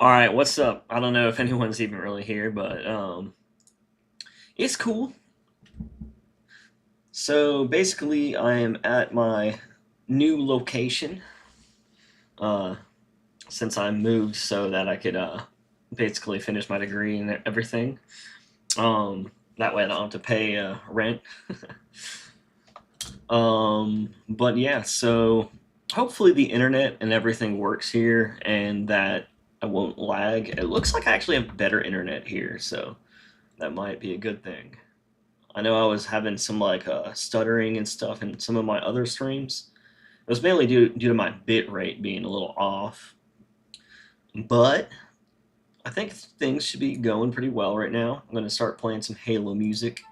All right, what's up? I don't know if anyone's even really here, but it's cool. So basically, I am at my new location uh, since I moved so that I could basically finish my degree and everything. That way, I don't have to pay rent. But yeah, so hopefully the internet and everything works here, and that I won't lag. It looks like I actually have better internet here, so that might be a good thing. I know I was having some like stuttering and stuff in some of my other streams. It was mainly due to my bit rate being a little off, but I think things should be going pretty well right now. I'm going to start playing some Halo music.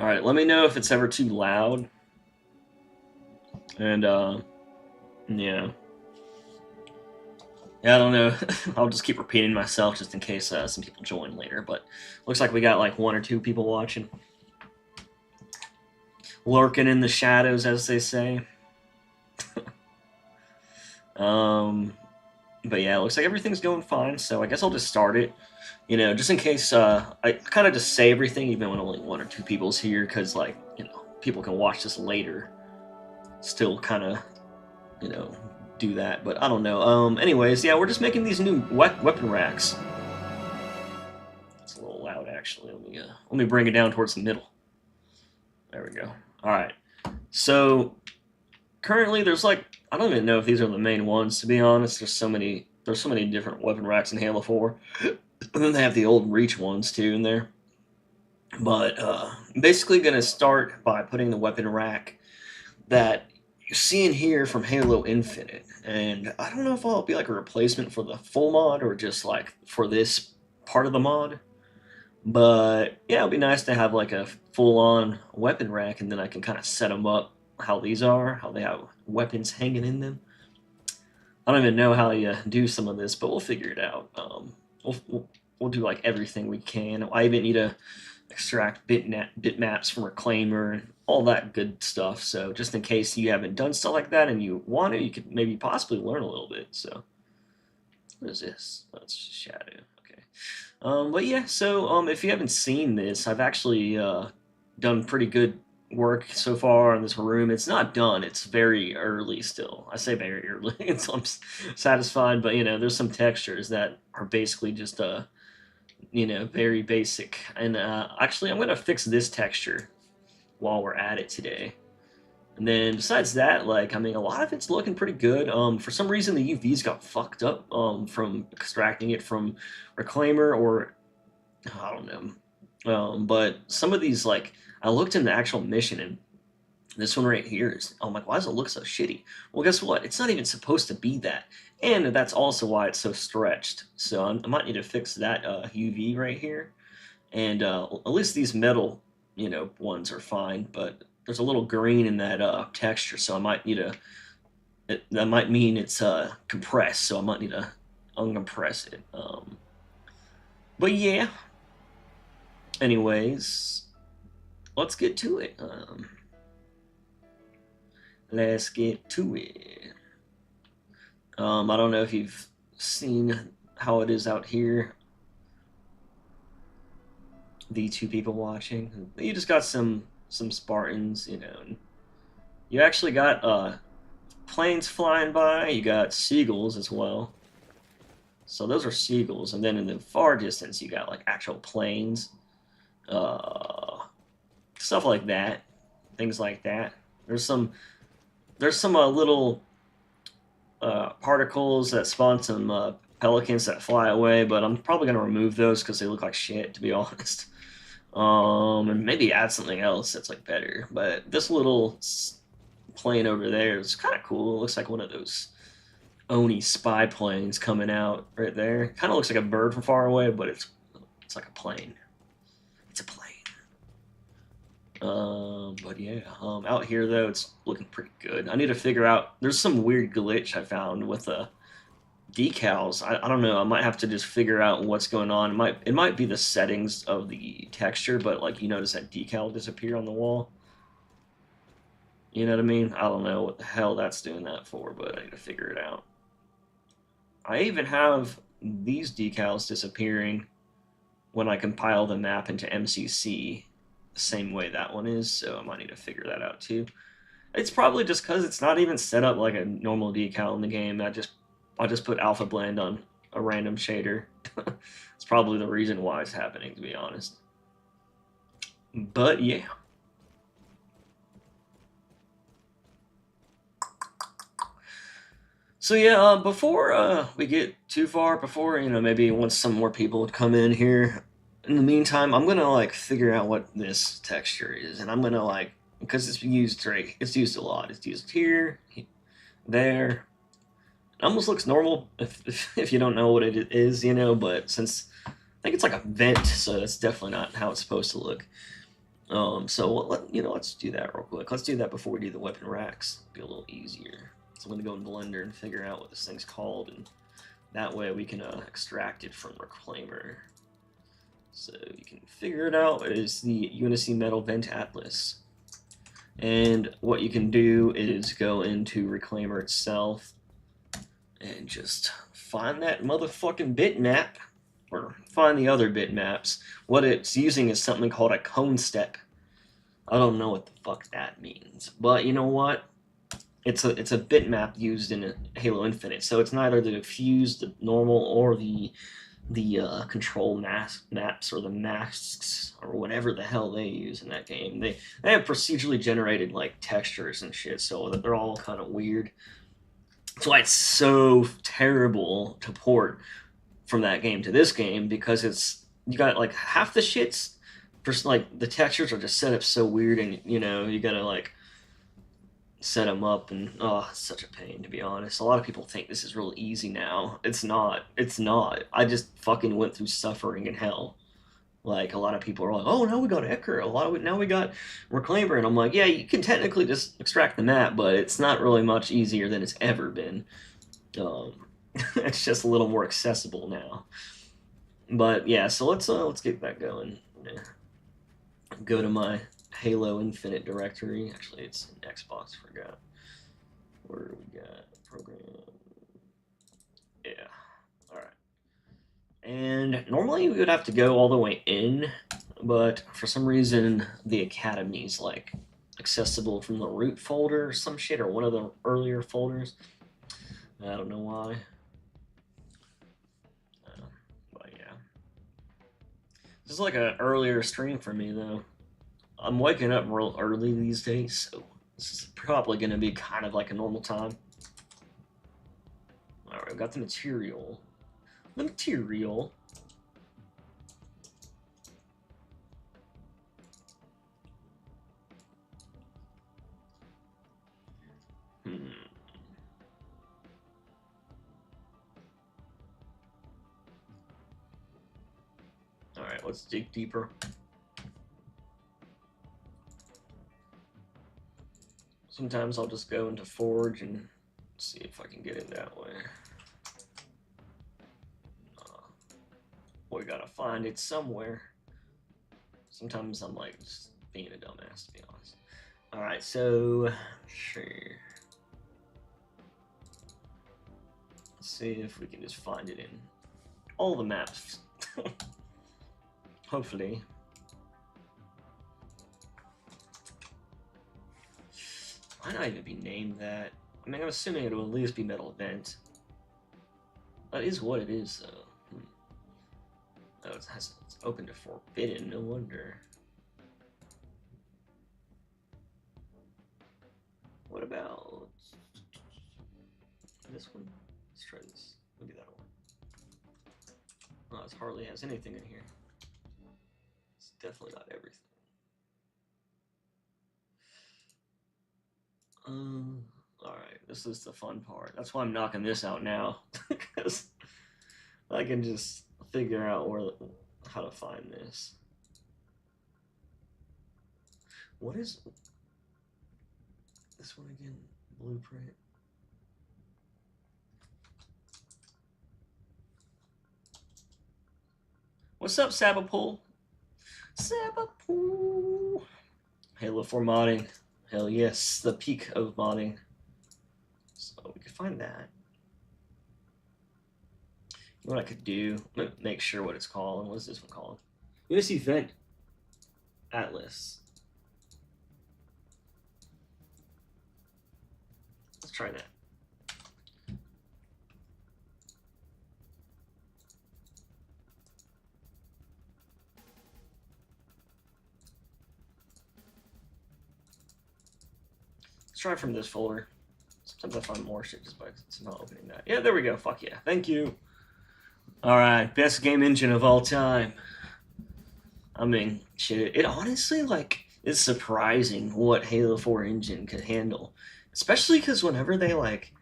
All right, let me know if it's ever too loud. And yeah, yeah, I don't know. I'll just keep repeating myself just in case some people join later. But looks like we got like one or two people watching, lurking in the shadows, as they say. Um, but yeah, it looks like everything's going fine. So I guess I'll just start it. Just in case I kind of just say everything, even when only one or two people's here, because like people can watch this later. Still kind of you know do that, but I don't know. Anyways, yeah, we're just making these new weapon racks. It's a little loud actually. Let me bring it down towards the middle. There we go. All right. So currently, there's like I don't even know if these are the main ones. To be honest, there's so many. There's so many different weapon racks in Halo 4. And then they have the old Reach ones too in there. But basically, going to start by putting the weapon rack that you see in here from Halo Infinite. And I don't know if I'll be like a replacement for the full mod or just like for this part of the mod. But yeah, it'll be nice to have like a full on weapon rack, and then I can kind of set them up how these are, how they have weapons hanging in them. I don't even know how you do some of this, but we'll figure it out. We'll do like everything we can. I even need to extract bitmaps from Reclaimer and all that good stuff. So just in case you haven't done stuff like that and you want to, you could maybe possibly learn a little bit. So what is this? That's Shadow. Okay. But yeah, so if you haven't seen this, I've actually done pretty good work so far in this room. It's not done. It's very early still. I say very early until I'm satisfied. But there's some textures that are basically just very basic. And actually, I'm gonna fix this texture while we're at it today. And then besides that, like I mean, a lot of it's looking pretty good. For some reason, the UVs got fucked up from extracting it from Reclaimer, or I don't know. But some of these, like I looked in the actual mission, and this one right here is, I'm like, why does it look so shitty? Well, guess what? It's not even supposed to be that, and that's also why it's so stretched. So I might need to fix that UV right here, and at least these metal, ones are fine. But there's a little green in that texture, so I might need to. That might mean it's compressed, so I might need to uncompress it. But yeah. Anyways, let's get to it. Let's get to it. I don't know if you've seen how it is out here. The two people watching, you just got some Spartans, and you actually got planes flying by. You got seagulls as well. So those are seagulls, and then in the far distance, you got like actual planes, uh, stuff like that, things like that. There's some little particles that spawn some pelicans that fly away, but I'm probably gonna remove those because they look like shit, to be honest. And maybe add something else that's like better. But this little plane over there is kind of cool. It looks like one of those Oni spy planes coming out right there. Kind of looks like a bird from far away, but it's like a plane. It's a plane. But yeah, out here though, it's looking pretty good. I need to figure out. There's some weird glitch I found with decals. I don't know. I might have to just figure out what's going on. It might be the settings of the texture, but like you notice that decal disappear on the wall. You know what I mean? I don't know what the hell that's doing that for, but I need to figure it out. I even have these decals disappearing when I compile the map into MCC, the same way that one is, so I might need to figure that out too. It's probably just because it's not even set up like a normal decal in the game. I'll just put alpha blend on a random shader. It's probably the reason why it's happening, to be honest. But yeah. So yeah, before we get too far, before maybe once some more people would come in here. In the meantime, I'm gonna like figure out what this texture is, and I'm gonna like because it's used right, it's used a lot. It's used here, there. It almost looks normal if you don't know what it is, But since I think it's like a vent, so that's definitely not how it's supposed to look. So let's do that real quick. Let's do that before we do the weapon racks. It'll be a little easier. So I'm gonna go in Blender and figure out what this thing's called, and that way we can extract it from Reclaimer. So you can figure it out. It is the Unicy Metal Vent Atlas. And what you can do is go into Reclaimer itself and just find that motherfucking bitmap, or find the other bitmaps. What it's using is something called a cone step. I don't know what the fuck that means, but you know what? It's a bitmap used in Halo Infinite, so it's neither the diffuse, the normal, or the control maps or the masks or whatever the hell they use in that game. They have procedurally generated like textures and shit, so they're all kind of weird. That's why it's so terrible to port from that game to this game, because you got like half the shits. Just like the textures are just set up so weird, and you gotta like set them up, and it's such a pain, to be honest. A lot of people think this is real easy now. It's not. It's not. I just fucking went through suffering and hell. Like, a lot of people are like, oh, now we got Ecker. Now we got Reclaimer. And I'm like, yeah, you can technically just extract the map, but it's not really much easier than it's ever been. It's just a little more accessible now. But yeah, so let's get that going. Yeah. Go to my Halo Infinite directory. Actually, it's in Xbox. Forgot. Where do we got program? Yeah. All right. And normally we would have to go all the way in, but for some reason the Academy's like accessible from the root folder or some shit, or one of the earlier folders. I don't know why. But yeah. This is like an earlier stream for me though. I'm waking up real early these days, so this is probably going to be kind of like a normal time. All right, I've got the material. The material. All right, let's dig deeper. Sometimes I'll just go into Forge and see if I can get it that way. We gotta find it somewhere. Sometimes I'm like just being a dumbass, to be honest. All right, so sure. Let's see if we can just find it in all the maps. Hopefully. Why not even be named that? I mean, I'm assuming it'll at least be Metal Vent. That is what it is, though. Oh, it's open to Forbidden, no wonder. What about this one? Let's try this. Maybe that one. Oh, it hardly has anything in here. It's definitely not everything. Alright, this is the fun part. That's why I'm knocking this out now. Because I can just figure out how to find this. What is this one again? Blueprint. What's up, Sabapool? Sabapool. Halo 4 modding. Hell yes, the peak of modding. So we could find that. What I could do, make sure what it's called. What is this one called? This event Atlas. Let's try that. Let's try from this folder. Sometimes I find more shit just by somehow opening that. Yeah, there we go. Fuck yeah. Thank you. Alright, best game engine of all time. I mean, shit, it honestly, like, is surprising what Halo 4 engine could handle. Especially because whenever they, like,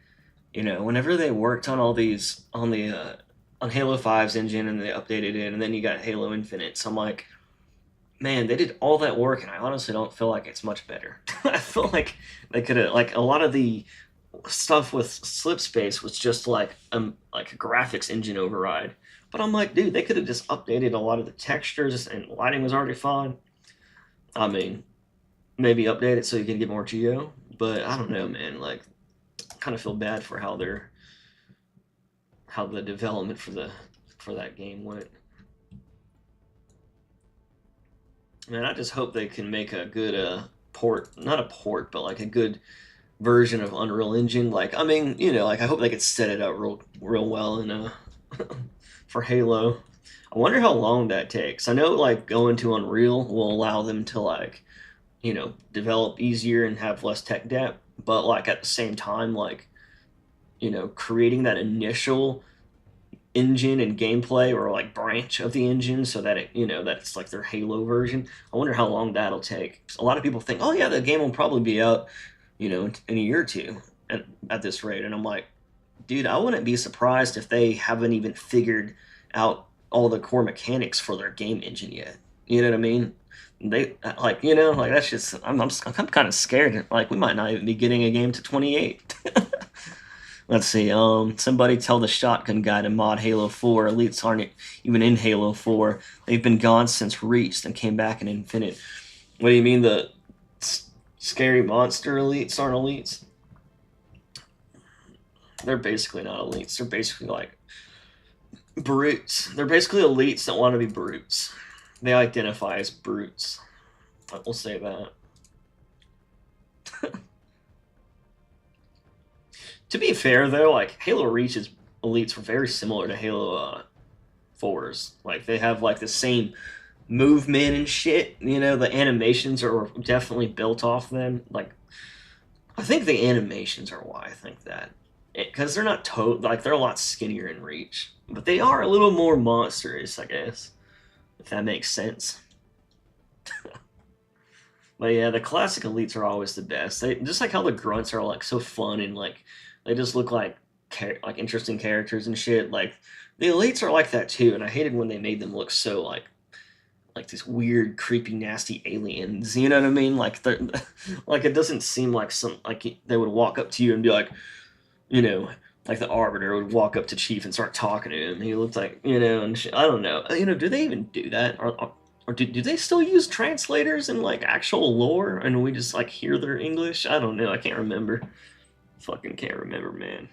you know, whenever they worked on all these, on Halo 5's engine and they updated it, and then you got Halo Infinite, so I'm like, man, they did all that work, and I honestly don't feel like it's much better. I feel like they could have, like, a lot of the stuff with Slipspace was just like a graphics engine override. But I'm like, dude, they could have just updated a lot of the textures, and lighting was already fine. I mean, maybe update it so you can get more geo, but I don't know, man. Like, I kind of feel bad for how the development for that game went. Man, I just hope they can make a good port, not a port, but like a good version of Unreal Engine. Like, I mean, you know, like I hope they could set it up real well in for Halo. I wonder how long that takes. I know like going to Unreal will allow them to like, you know, develop easier and have less tech debt, but like at the same time, like, you know, creating that initial engine and gameplay or like branch of the engine so that it, you know, that it's like their Halo version. I wonder how long that'll take. A lot of people think, oh yeah, the game will probably be out, you know, in a year or two at this rate, and I'm like, dude, I wouldn't be surprised if they haven't even figured out all the core mechanics for their game engine yet. You know what I mean? They like, you know, like that's just I'm kind of scared. Like we might not even be getting a game to 28. Let's see. Somebody tell the shotgun guy to mod Halo 4. Elites aren't even in Halo 4. They've been gone since Reach, then came back in Infinite. What do you mean the scary monster elites aren't elites? They're basically not elites. They're basically like brutes. They're basically elites that want to be brutes. They identify as brutes. We'll say that. To be fair, though, like Halo Reach's elites were very similar to Halo 4's. Like they have like the same movement and shit. You know, the animations are definitely built off them. Like I think the animations are why I think that, because they're not like they're a lot skinnier in Reach, but they are a little more monstrous, I guess, if that makes sense. But yeah, the classic elites are always the best. They just like how the grunts are like so fun and like they just look like interesting characters and shit. Like the elites are like that too, and I hated when they made them look so like these weird, creepy, nasty aliens. You know what I mean? Like they're like it doesn't seem like some like they would walk up to you and be like, you know, like the Arbiter would walk up to Chief and start talking to him. He looked like, you know, and shit. I don't know. You know, do they even do that? Or do they still use translators in like actual lore and we just like hear their English? I don't know. I can't remember. Fucking can't remember, man.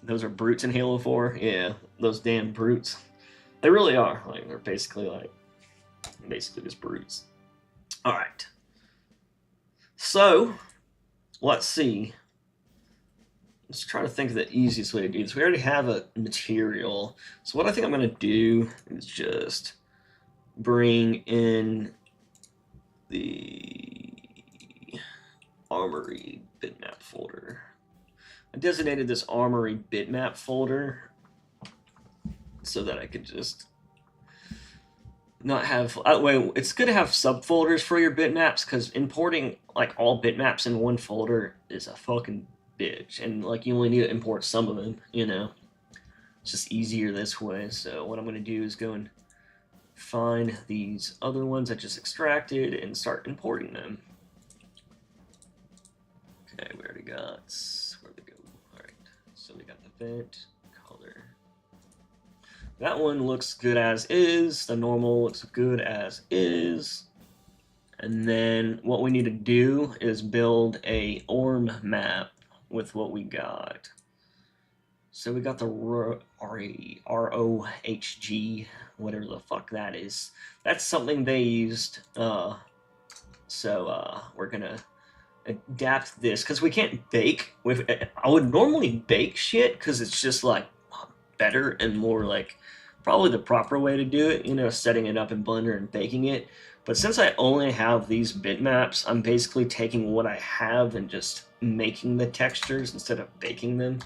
Those are brutes in Halo 4? Yeah, those damn brutes. They really are. Like they're basically just brutes. Alright. So, let's see. Let's try to think of the easiest way to do this. We already have a material. So what I think I'm going to do is just bring in the Armory bitmap folder. I designated this Armory bitmap folder so that I could just not have that way. It's good to have subfolders for your bitmaps because importing like all bitmaps in one folder is a fucking bitch, and like you only need to import some of them. You know, it's just easier this way. So what I'm going to do is go and find these other ones I just extracted and start importing them. Okay, we already got, where'd they go? Alright, so we got the vent, color. That one looks good as is. The normal looks good as is. And then what we need to do is build a ORM map with what we got. So we got the ROHG, whatever the fuck that is. That's something they used. So we're gonna adapt this because we can't bake with. I would normally bake shit because it's just like better and more like probably the proper way to do it. You know, setting it up in Blender and baking it. But since I only have these bitmaps, I'm basically taking what I have and just making the textures instead of baking them.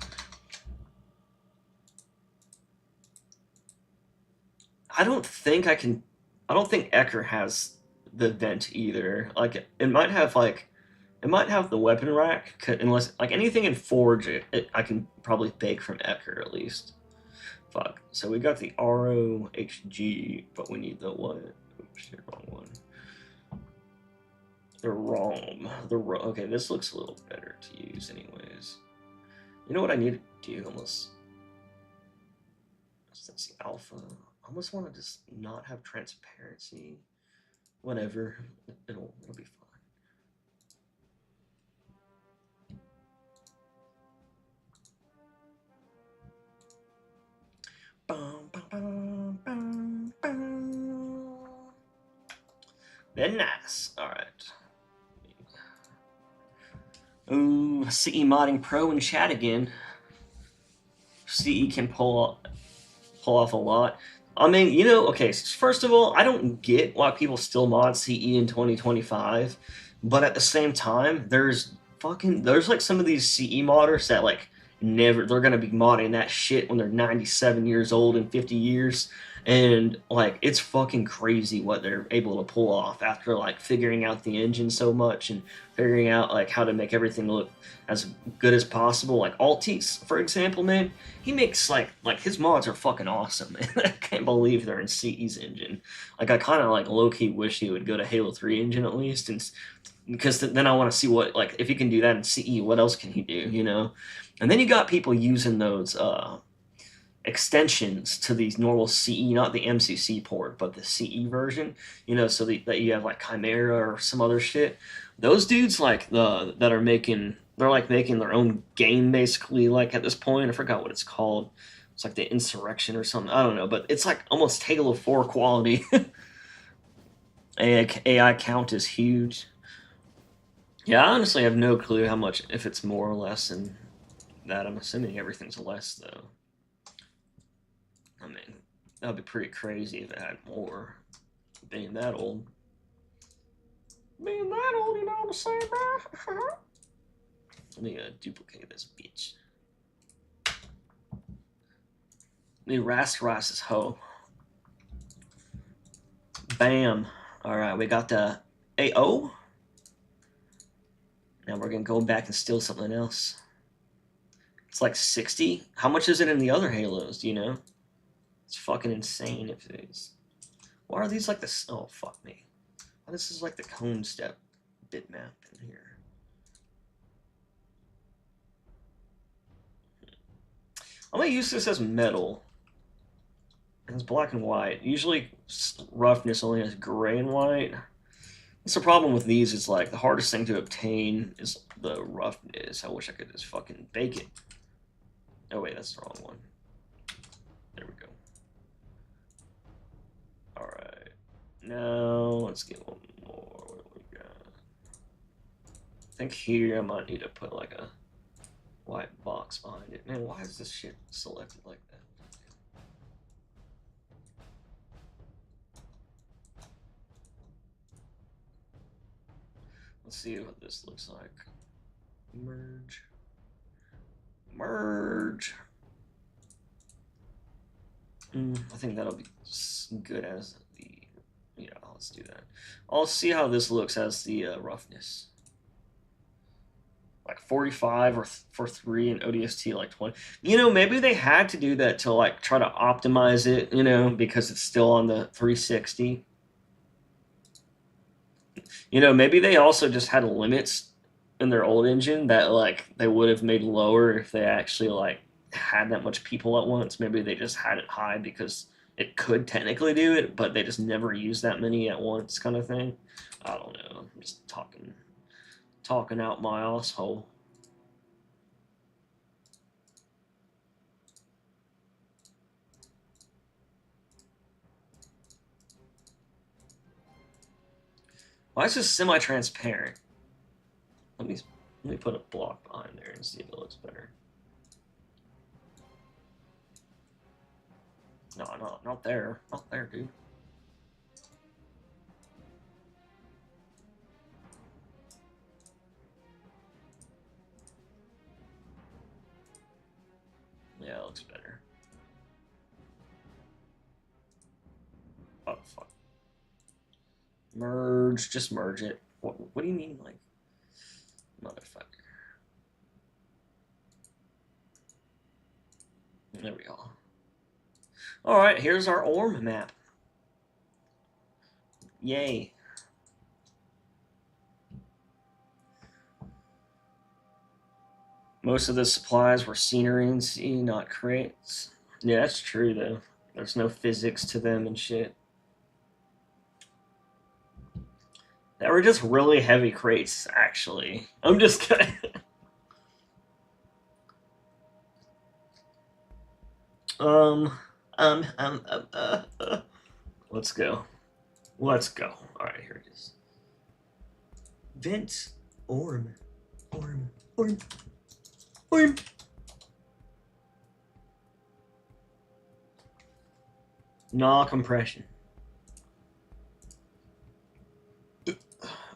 I don't think Ecker has the vent either. Like it might have the weapon rack unless like anything in Forge I can probably bake from Ecker at least. Fuck. So we got the ROHG, but we need the what? Oops, wrong one. The ROM. Okay, this looks a little better to use anyways. You know what I need to do almost? That's the alpha. I almost want to just not have transparency. Whatever. It'll be fine. Very nice. Alright. Ooh, CE Modding Pro in chat again. CE can pull off a lot. I mean, you know, okay, first of all, I don't get why people still mod CE in 2025, but at the same time, there's like some of these CE modders that like they're gonna be modding that shit when they're 97 years old in 50 years. And like it's fucking crazy what they're able to pull off after like figuring out the engine so much and figuring out like how to make everything look as good as possible. Like Altis, for example, man, he makes like his mods are fucking awesome, man. I can't believe they're in CE's engine. Like I kind of like low key wish he would go to Halo 3 engine at least, and because then I want to see what like if he can do that in CE, what else can he do, you know? And then you got people using those extensions to these normal CE, not the MCC port, but the CE version, you know, so that you have like Chimera or some other shit. Those dudes like that are making their own game basically. Like at this point, I forgot what it's called. It's like the Insurrection or something. I don't know, but it's like almost Halo 4 quality. AI count is huge. Yeah, I honestly have no clue how much, if it's more or less than that. I'm assuming everything's less though. I mean, that would be pretty crazy if it had more. Being that old. Being that old, you know what I'm saying, bro? Let me duplicate this bitch. Let me rasterize this hoe. Bam. Alright, we got the AO. Now we're going to go back and steal something else. It's like 60. How much is it in the other Halos, do you know? It's fucking insane if it is. Why are these like this? Oh, fuck me. Oh, this is like the cone step bitmap in here. I'm going to use this as metal. It's black and white. Usually roughness only has gray and white. That's the problem with these. Is like the hardest thing to obtain is the roughness. I wish I could just fucking bake it. Oh wait, that's the wrong one. There we go. Alright. Now, let's get one more. What do we got? I think here I might need to put like a white box behind it. Man, why is this shit selected like that? Let's see what this looks like. Merge. Merge. I think that'll be good as the, yeah, let's do that. I'll see how this looks as the roughness. Like 45 or for 3 and ODST like 20. You know, maybe they had to do that to like try to optimize it, you know, because it's still on the 360. You know, maybe they also just had limits in their old engine that like they would have made lower if they actually like had that much people at once. Maybe they just had it high because it could technically do it, but they just never used that many at once, kind of thing. I don't know. I'm just talking out my asshole. Why is this semi-transparent? Let me put a block behind there and see if it looks better. No, not there. Not there, dude. Yeah, it looks better. Oh, fuck. Merge. Just merge it. What do you mean, like, motherfucker? There we go. Alright, here's our Orm map. Yay. Most of the supplies were scenery and sea, not crates. Yeah, that's true, though. There's no physics to them and shit. They were just really heavy crates, actually. I'm just kidding. Let's go. Let's go. Alright, here it is. Vent. Orm. Orm. Orm. Orm. Nah, compression.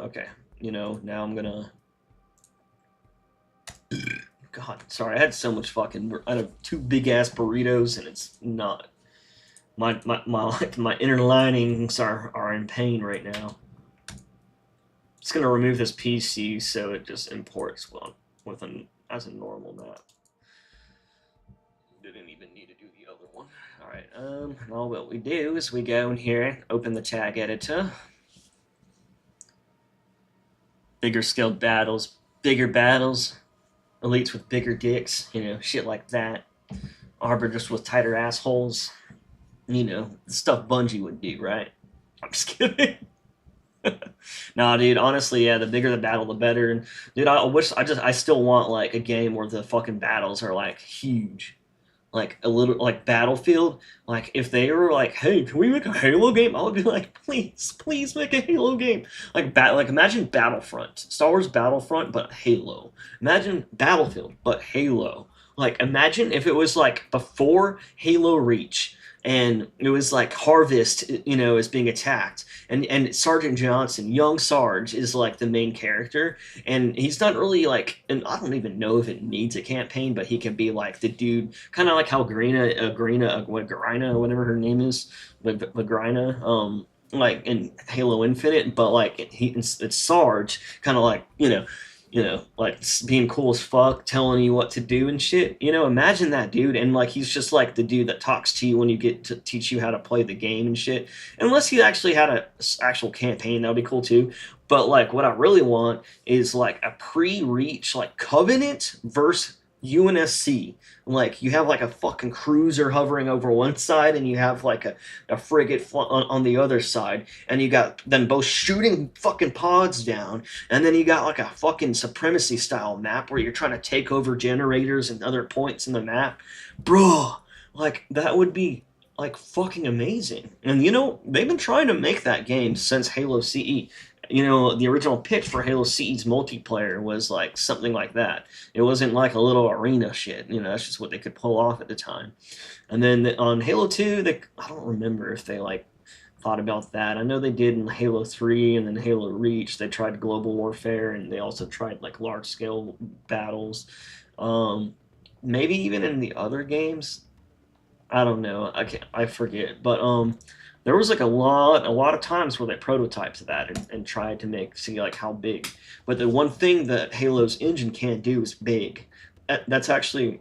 Okay, you know, now I'm gonna... God, sorry, I had so much fucking... I have 2 big-ass burritos, and it's not... My inner linings are in pain right now. Just gonna remove this PC so it just imports as a normal map. Didn't even need to do the other one. Alright, now what we do is we go in here, open the tag editor. Bigger scaled battles, bigger battles, elites with bigger dicks, you know, shit like that. Arbiters with tighter assholes. You know, the stuff Bungie would do, right? I'm just kidding. Nah, dude, honestly, yeah, the bigger the battle, the better. And dude, I still want like a game where the fucking battles are like huge. Like a little like Battlefield, like if they were like, hey, can we make a Halo game? I would be like, please make a Halo game. Like imagine Battlefront, Star Wars Battlefront, but Halo. Imagine Battlefield, but Halo. Like imagine if it was like before Halo Reach, and it was like Harvest, you know, is being attacked, and Sergeant Johnson, young Sarge, is like the main character, and he's not really like, and I don't even know if it needs a campaign, but he can be like the dude, kind of like how Grina, whatever her name is, Lagrina, like in Halo Infinite, but like it's Sarge, kind of like, like being cool as fuck, telling you what to do and shit. You know, imagine that dude, and like he's just like the dude that talks to you when you get to teach you how to play the game and shit. Unless he actually had a actual campaign, that would be cool too. But like, what I really want is like a pre-reach, like Covenant versus UNSC. Like you have like a fucking cruiser hovering over one side, and you have like a frigate on the other side, and you got them both shooting fucking pods down, and then you got like a fucking supremacy style map where you're trying to take over generators and other points in the map. Bro, like that would be like fucking amazing. And you know, they've been trying to make that game since Halo CE. You know, the original pitch for Halo CE's multiplayer was like something like that. It wasn't like a little arena shit. You know, that's just what they could pull off at the time. And then on Halo 2, I don't remember if they like thought about that. I know they did in Halo 3 and then Halo Reach. They tried global warfare, and they also tried like large scale battles. Maybe even in the other games. I don't know. I forget. But there was like a lot of times where they prototyped that and tried to see like how big. But the one thing that Halo's engine can't do is big. That's actually,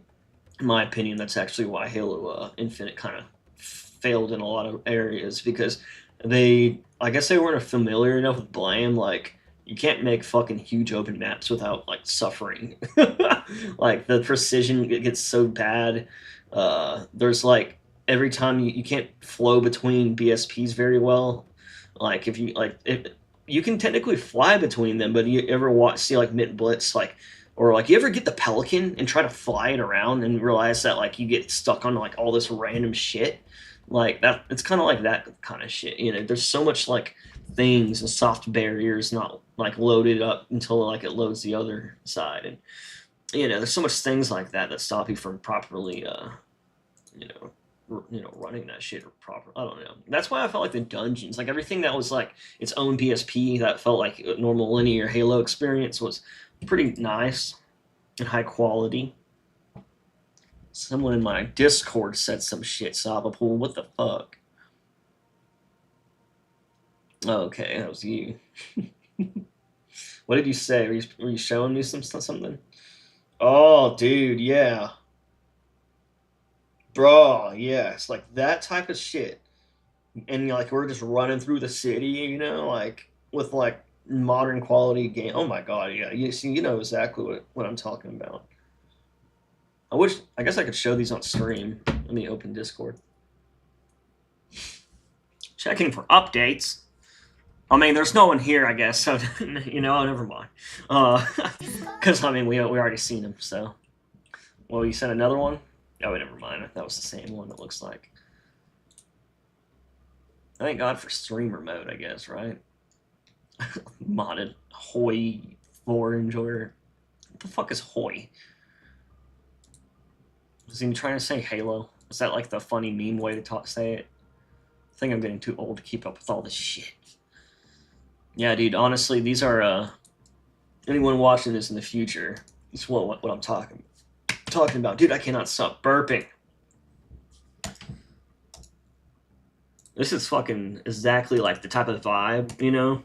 in my opinion, that's actually why Halo Infinite kind of failed in a lot of areas, because I guess they weren't familiar enough with Blam. Like, You can't make fucking huge open maps without like suffering. Like the precision gets so bad. There's like every time you can't flow between BSPs very well. Like if you like if you can technically fly between them, but you ever see like Mint Blitz like or like you ever get the Pelican and try to fly it around and realize that like you get stuck on like all this random shit like that. It's kind of like that kind of shit. You know, there's so much like things and soft barriers not like loaded up until like it loads the other side, and you know there's so much things like that that stop you from properly you know running that shit proper. I don't know. That's why I felt like the dungeons, like everything that was like its own BSP that felt like a normal linear Halo experience was pretty nice and high quality. Someone in my Discord said some shit, Sabapool. What the fuck? Okay, that was you. What did you say? Were you showing me something? Oh, dude, yeah. Bro, yeah, it's like that type of shit. And like we're just running through the city, you know, like with like modern quality game. Oh my god, yeah. You see, you know exactly what I'm talking about. I guess I could show these on stream. Let me open Discord. Checking for updates. I mean, there's no one here, I guess, so, you know, never mind. Because, I mean, we already seen him, so. Well, you sent another one? Oh, never mind. That was the same one, it looks like. Thank God for streamer mode, I guess, right? Modded Hoi 4 enjoyer. What the fuck is Hoi? Was he trying to say Halo? Is that like the funny meme way to say it? I think I'm getting too old to keep up with all this shit. Yeah, dude, honestly, these are, anyone watching this in the future, it's what I'm talking about. Dude, I cannot stop burping. This is fucking exactly like the type of vibe, you know?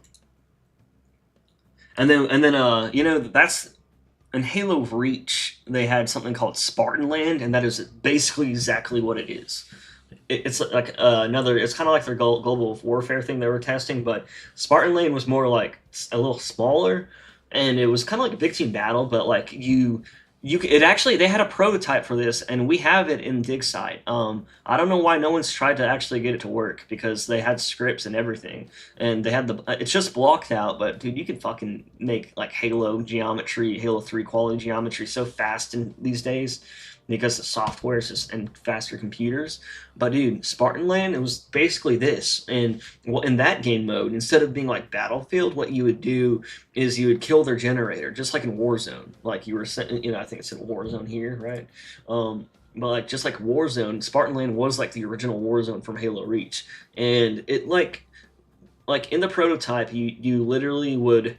And then, you know, that's in Halo Reach, they had something called Spartan Land, and that is basically exactly what it is. It's like another. It's kind of like their global warfare thing they were testing, but Spartan Land was more like a little smaller, and it was kind of like a big team battle. But like it actually they had a prototype for this, and we have it in DigSite. I don't know why no one's tried to actually get it to work because they had scripts and everything, and they had it's just blocked out. But dude, you can fucking make like Halo geometry, Halo 3 quality geometry so fast in these days because the software is just and faster computers. But dude, Spartan Land, it was basically this. And well, in that game mode, instead of being like Battlefield, what you would do is you would kill their generator, just like in Warzone. Like you were, you know, I think it said Warzone here, right? But like just like Warzone, Spartan Land was like the original Warzone from Halo Reach, and it like in the prototype, you literally would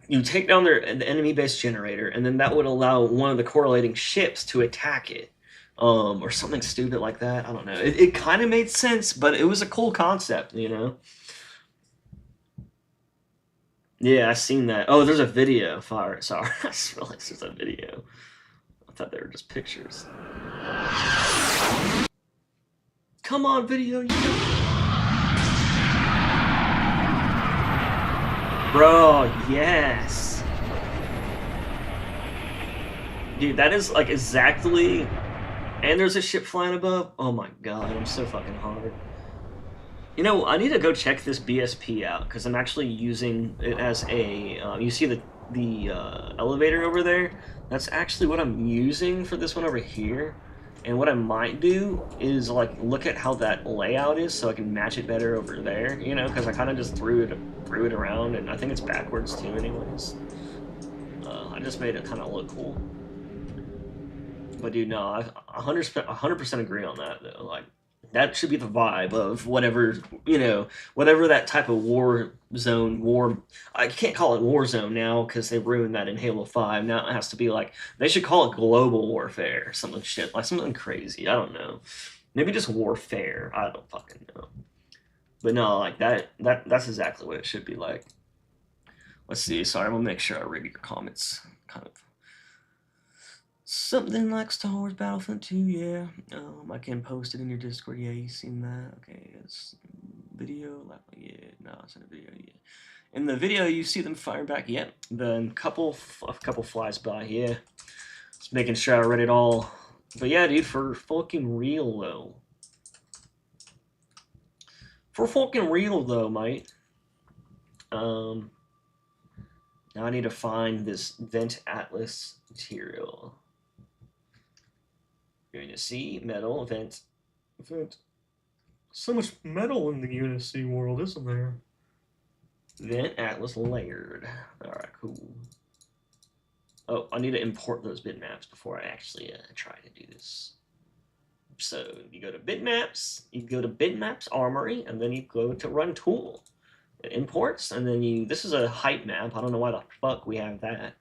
you take down the enemy base generator, and then that would allow one of the correlating ships to attack it, or something stupid like that. I don't know. It kind of made sense, but it was a cool concept, you know. Yeah, I seen that. Oh, there's a video. Sorry, I just realized there's a video. I thought they were just pictures. Come on, video. Bro, yes. Dude, that is like exactly. And there's a ship flying above. Oh my god, I'm so fucking hard. You know, I need to go check this BSP out because I'm actually using it as a. You see the elevator over there? That's actually what I'm using for this one over here. And what I might do is like look at how that layout is so I can match it better over there. You know, because I kind of just threw it around, and I think it's backwards too, anyways. I just made it kind of look cool. But dude, no, I 100% agree on that though. Like that should be the vibe of whatever, you know, whatever that type of war zone. I can't call it war zone now because they ruined that in Halo 5. Now it has to be like they should call it global warfare or something shit, like something crazy. I don't know. Maybe just warfare. I don't fucking know. But no, like that's exactly what it should be like. Let's see. Sorry, I'm gonna make sure I read your comments. Kind of. Something like Star Wars Battlefront 2, yeah. I can post it in your Discord. Yeah, you seen that? Okay, it's video. Yeah, no, it's in a video. Yeah. In the video, you see them fire back. Yep. Then a couple flies by. Yeah. Just making sure I read it all. But yeah, dude, for fucking real though. For fucking real though, mate. Now I need to find this Vent Atlas material. You're gonna see metal vent. So much metal in the Unity world, isn't there? Vent Atlas layered. Alright, cool. Oh, I need to import those bitmaps before I actually try to do this. So you go to bitmaps, you go to bitmaps armory, and then you go to run tool. It imports, and then you. This is a height map. I don't know why the fuck we have that.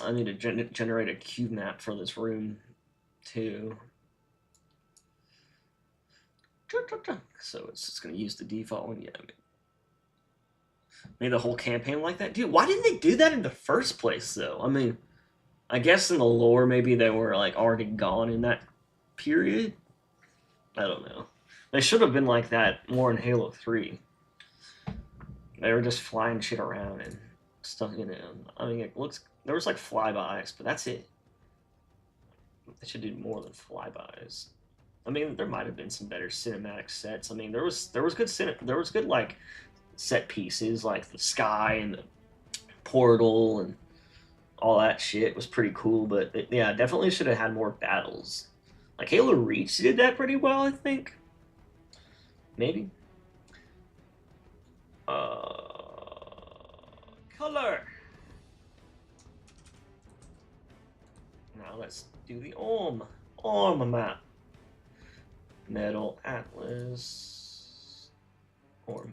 I need to generate a cube map for this room too. So it's just gonna use the default one. Yeah. Made the whole campaign like that, dude. Why didn't they do that in the first place, though? I mean, I guess in the lore, maybe they were like already gone in that period. I don't know. They should have been like that more in Halo 3. They were just flying shit around and stuff, you know. I mean, it looks. There was like flybys, but that's it. They should do more than flybys. I mean, there might have been some better cinematic sets. I mean, there was good like set pieces, like the sky and the portal and all that shit was pretty cool. But yeah, definitely should have had more battles. Like Halo Reach did that pretty well, I think. Maybe. Color. Now let's do the Orm map. Metal Atlas Orm.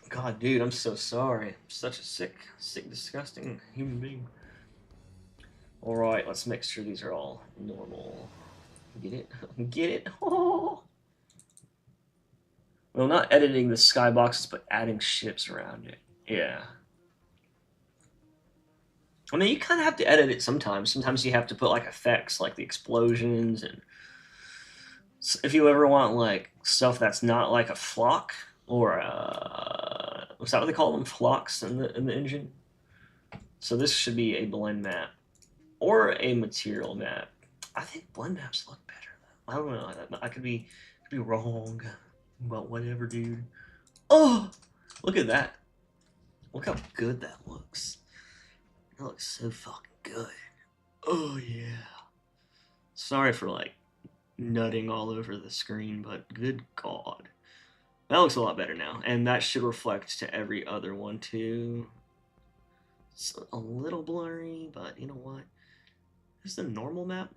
God, dude, I'm so sorry. I'm such a sick, disgusting human being. Alright, let's make sure these are all normal. Get it? Get it? Oh. Well, not editing the skyboxes, but adding ships around it. Yeah. I mean, you kind of have to edit it sometimes. Sometimes you have to put, like, effects, like the explosions, and if you ever want, like, stuff that's not like a flock, or, what's that what they call them? Flocks in the engine? So this should be a blend map. Or a material map. I think blend maps look better, though. I don't know. I could be wrong. But whatever, dude. Oh! Look at that. Look how good that looks. That looks so fucking good. Oh, yeah. Sorry for, like, nutting all over the screen, but good God. That looks a lot better now. And that should reflect to every other one, too. It's a little blurry, but you know what? Is the normal map?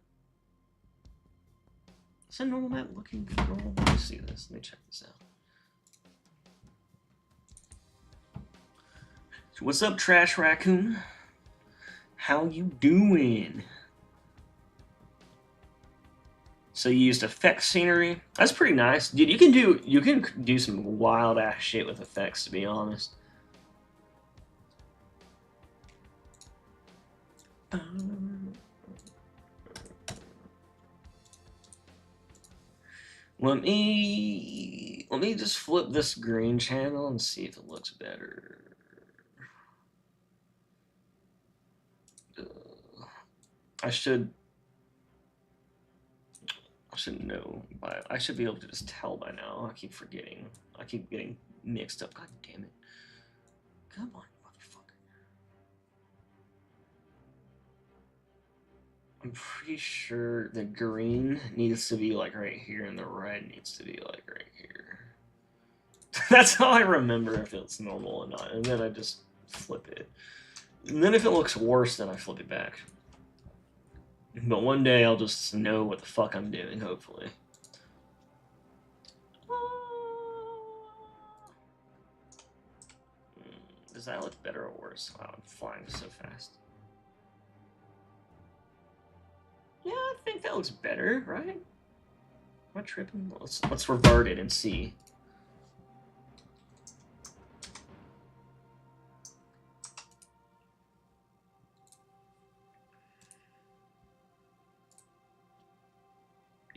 Is the normal map looking good? Let me see this. Let me check this out. What's up, Trash Raccoon? How you doing? So you used effects scenery. That's pretty nice, dude. You can do some wild ass shit with effects, to be honest. Let me just flip this green channel and see if it looks better. I should know I should be able to just tell by now. I keep forgetting. I keep getting mixed up. God damn it. Come on, motherfucker. I'm pretty sure the green needs to be like right here and the red needs to be like right here. That's how I remember if it's normal or not. And then I just flip it. And then if it looks worse, then I flip it back. But one day I'll just know what the fuck I'm doing, hopefully. Does that look better or worse? Wow, I'm flying so fast. Yeah, I think that looks better, right? Am I tripping? Let's revert it and see.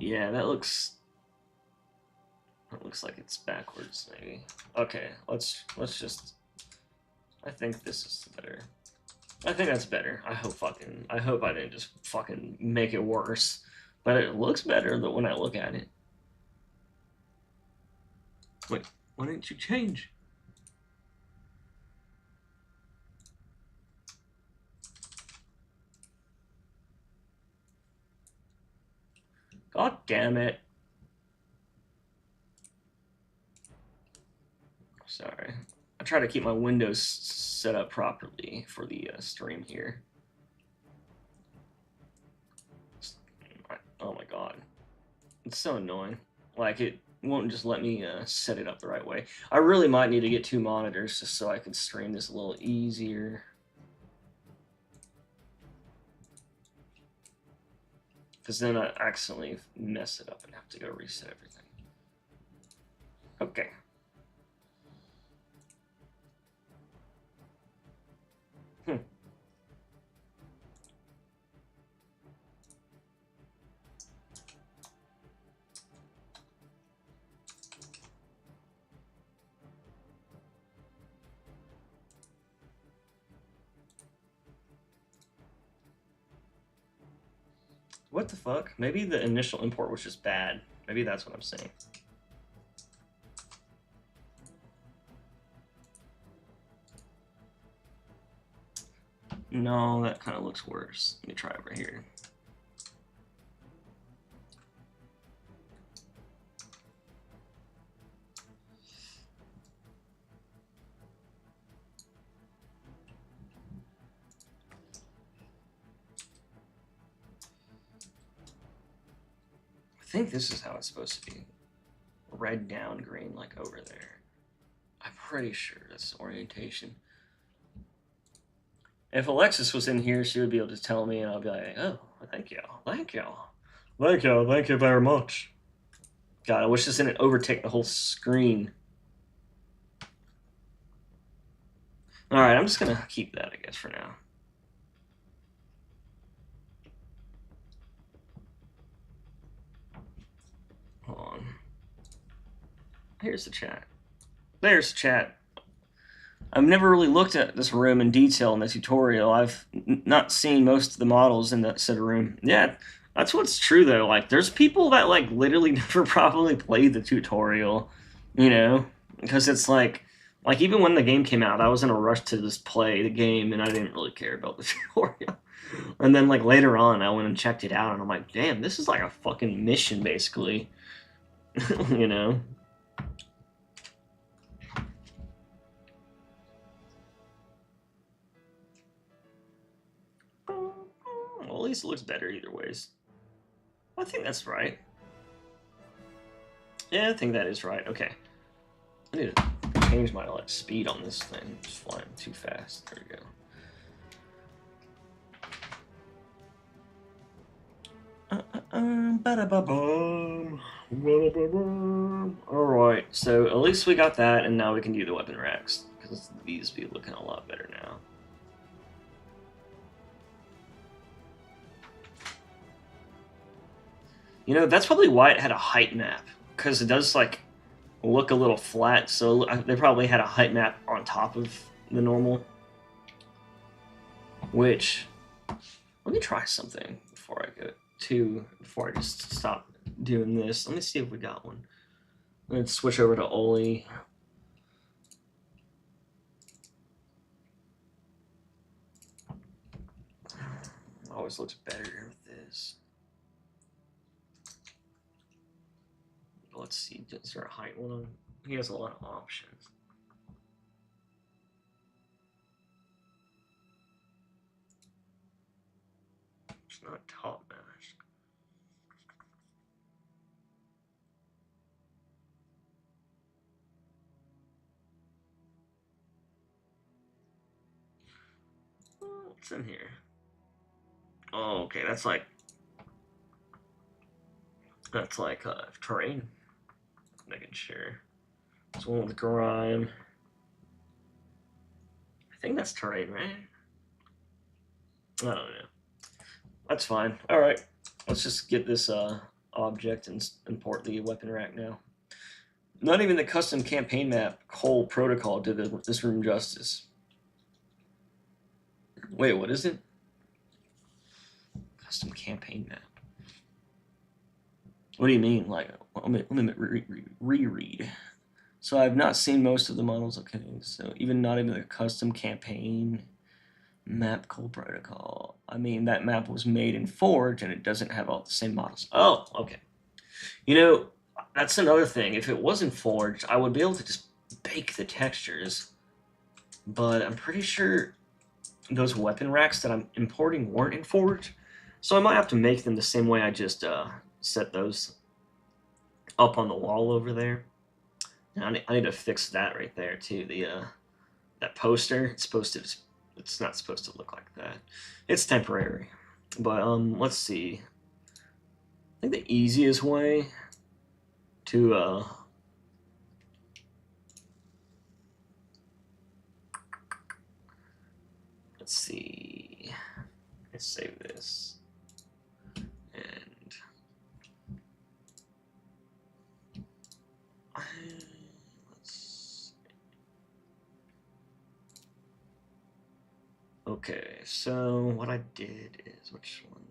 Yeah, that looks like it's backwards, maybe. Okay, let's just. I think this is better. I think that's better. I hope I didn't just fucking make it worse. But it looks better when I look at it. Wait, why didn't you change? God damn it. Sorry. I try to keep my windows set up properly for the stream here. Oh my god. It's so annoying. Like, it won't just let me set it up the right way. I really might need to get 2 monitors just so I can stream this a little easier. Because then I accidentally mess it up and have to go reset everything. Okay. What the fuck? Maybe the initial import was just bad. Maybe that's what I'm saying. No, that kind of looks worse. Let me try over here. I think this is how it's supposed to be. Red down, green like over there. I'm pretty sure that's orientation. If Alexis was in here, she would be able to tell me, and I'll be like, oh, thank you. Thank you. Thank you. Thank you very much. God, I wish this didn't overtake the whole screen. Alright, I'm just going to keep that, I guess, for now. Hold on. Here's the chat. There's chat. I've never really looked at this room in detail in the tutorial. I've not seen most of the models in that said room. Yeah, that's what's true, though. Like, there's people that, like, literally never properly played the tutorial, you know? Because it's like, even when the game came out, I was in a rush to just play the game, and I didn't really care about the tutorial. And then, like, later on, I went and checked it out, and I'm like, damn, this is like a fucking mission, basically. You know? Well, at least it looks better either ways. I think that's right. Yeah, I think that is right. Okay. I need to change my speed on this thing. It's flying too fast. There we go. Alright, so at least we got that, and now we can do the weapon racks, because these be looking a lot better now. You know, that's probably why it had a height map, because it does, like, look a little flat, so they probably had a height map on top of the normal. Which, let me try something before I just stop doing this. Let me see if we got one. Let's switch over to Oli. Always looks better with this. Let's see, is there a height one? He has a lot of options. It's not top mask. What's in here? Oh, okay, that's like terrain. Making sure. There's one with grime. I think that's terrain, right? I don't know. That's fine. All right, let's just get this object and import the weapon rack now. Not even the custom campaign map Cole Protocol did this room justice. Wait, what is it? Custom campaign map. What do you mean? Like, let me reread. So I've not seen most of the models. Okay, so not even the custom campaign map Cole Protocol. I mean, that map was made in Forge and it doesn't have all the same models. Oh, okay. You know, that's another thing. If it wasn't Forged, I would be able to just bake the textures. But I'm pretty sure those weapon racks that I'm importing weren't in Forge. So I might have to make them the same way I just set those up on the wall over there. Now, I need to fix that right there too. That poster, it's not supposed to look like that. It's temporary. But let's see. I think the easiest way to let's see. Let's save this. And okay, so what I did is, which one?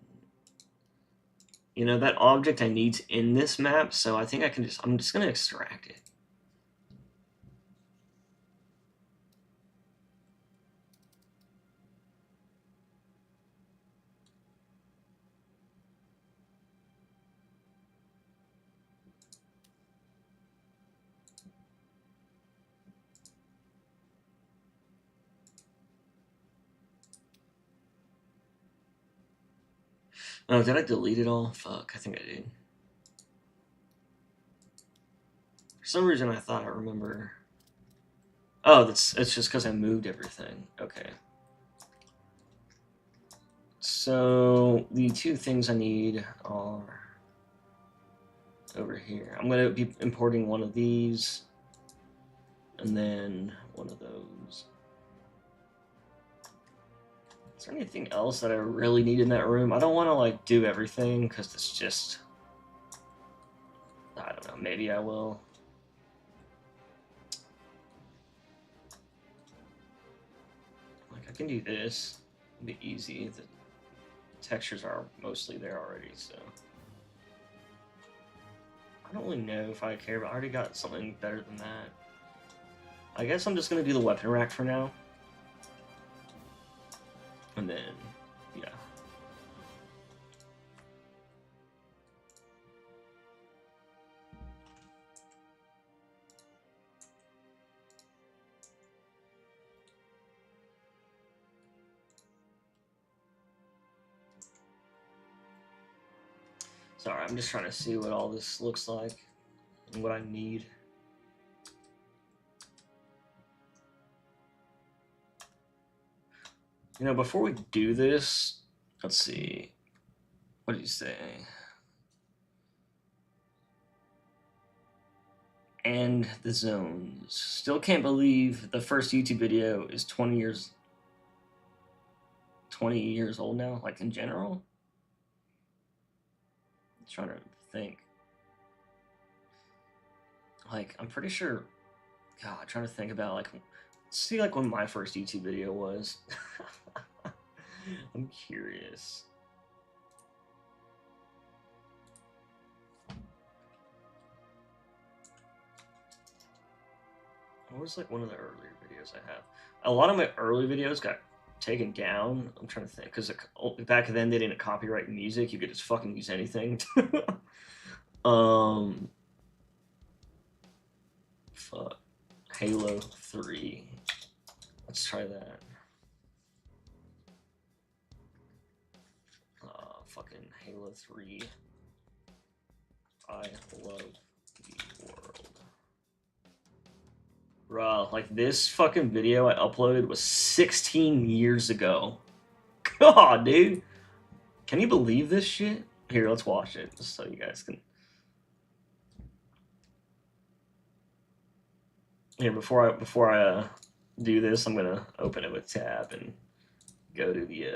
You know, that object I need's in this map, so I think I'm just gonna extract it. Oh, did I delete it all? Fuck, I think I did. For some reason, I thought I remember. Oh, it's just because I moved everything. Okay. So the two things I need are over here. I'm going to be importing one of these and then one of those. Is there anything else that I really need in that room? I don't want to like do everything because it's just, I don't know, maybe I will. Like I can do this, it'll be easy. The textures are mostly there already, so. I don't really know if I care, but I already got something better than that. I guess I'm just going to do the weapon rack for now. And then, yeah. Sorry, I'm just trying to see what all this looks like and what I need. You know, before we do this, let's see. What did you say? And the zones. Still can't believe the first YouTube video is 20 years old now, like in general. I'm trying to think. Like, I'm pretty sure. God, I'm trying to think about like, see like when my first YouTube video was. I'm curious. What was like one of the earlier videos I have? A lot of my early videos got taken down. I'm trying to think because back then they didn't copyright music. You could just fucking use anything. Fuck. Halo 3. Let's try that. Fucking Halo 3. I love the world. Bro, like this fucking video I uploaded was 16 years ago. God, dude. Can you believe this shit? Here, let's watch it just so you guys can. Here, before I do this, I'm gonna open it with tab and go to the.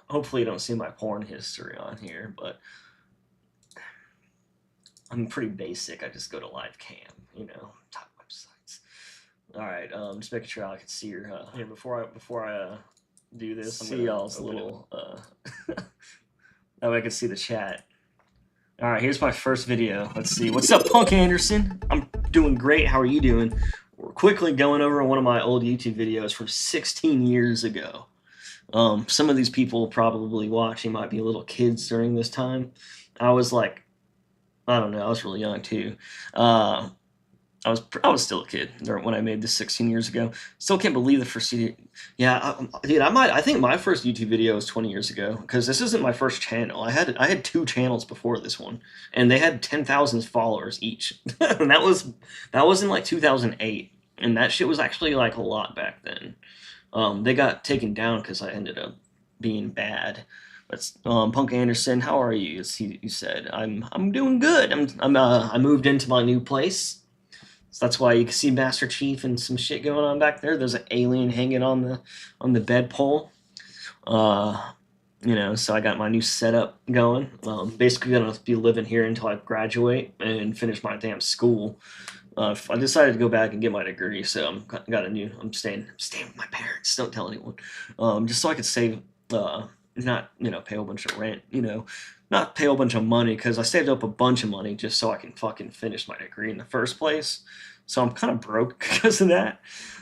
Hopefully, you don't see my porn history on here, but I'm pretty basic. I just go to live cam, top websites. All right, just making sure I can see your here before I do this. See y'all's little that way I can see the chat. All right, here's my first video. Let's see. What's up, Punk Anderson? I'm doing great. How are you doing? We're quickly going over one of my old YouTube videos from 16 years ago. Some of these people probably watching might be little kids during this time. I was like, I don't know, I was really young too. I was still a kid when I made this 16 years ago. Still can't believe the first video. Yeah, dude, I think my first YouTube video was 20 years ago because this isn't my first channel. I had 2 channels before this one, and they had 10,000 followers each. And that was in like 2008, and that shit was actually like a lot back then. They got taken down because I ended up being bad. But Punk Anderson, how are you? As you said, I'm doing good. I moved into my new place. So that's why you can see Master Chief and some shit going on back there. There's an alien hanging on the bed pole. So I got my new setup going. Basically gonna be living here until I graduate and finish my damn school. I decided to go back and get my degree, so I'm staying with my parents. Don't tell anyone. Just so I could save, not pay a whole bunch of rent. Not pay a whole bunch of money, because I saved up a bunch of money just so I can fucking finish my degree in the first place. So I'm kind of broke because of that.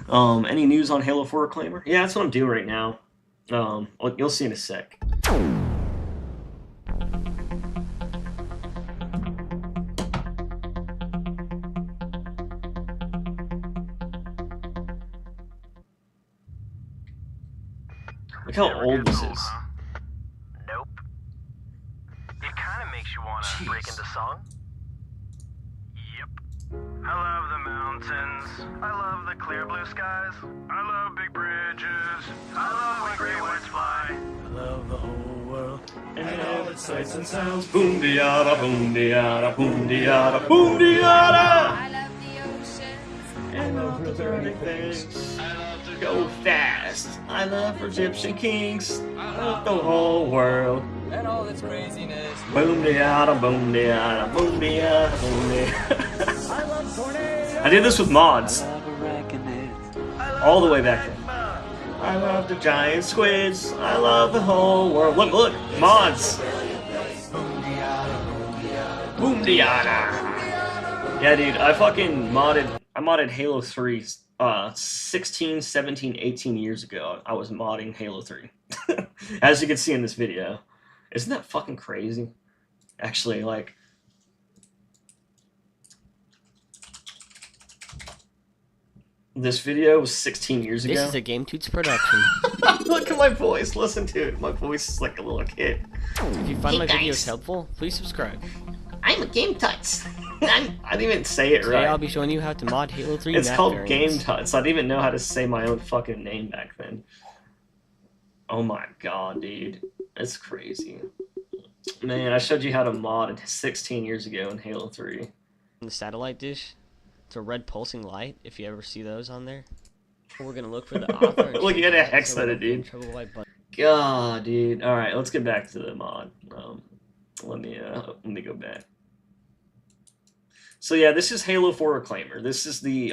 Any news on Halo 4 Reclaimer? Yeah, that's what I'm doing right now. You'll see in a sec. Look how old this is. Nope. It kind of makes you want to break into song. Yep. I love the mountains. I love the clear blue skies. I love big bridges. I love when gray whites fly. I love the whole world and all its sights and sounds. Boom diada, boom diada, boom diada, boom diada. I love the oceans And all the dirty things. I love to Go fast. I love Egyptian kings. I love the whole world. And all its craziness. Boom diada, boom diada, boom diada, boom diada. I did this with mods all the way back then. I love the giant squids. I love the whole world. Look, mods. Boom diada. Yeah, dude, I modded Halo 3 16, 17, 18 years ago. I was modding Halo 3. As you can see in this video. Isn't that fucking crazy? Actually, like, this video was 16 years ago. This is a Game Toots production. Look at my voice. Listen to it. My voice is like a little kid. If you find Hey, my videos guys. helpful, please subscribe. I'm a Game Tuts. I didn't even say it Today right. I'll be showing you how to mod Halo 3 It's map called variants. Game Tuts. I didn't even know how to say my own fucking name back then. Oh my god, dude. It's crazy. Man, I showed you how to mod it 16 years ago in Halo 3. The satellite dish. It's a red pulsing light, if you ever see those on there. We're gonna look for the author. and Look, you change gotta it hex so we that, don't get in dude. trouble by button. God, dude. All right, let's get back to the mod. Let me go back. So yeah, this is Halo 4 Reclaimer. This is the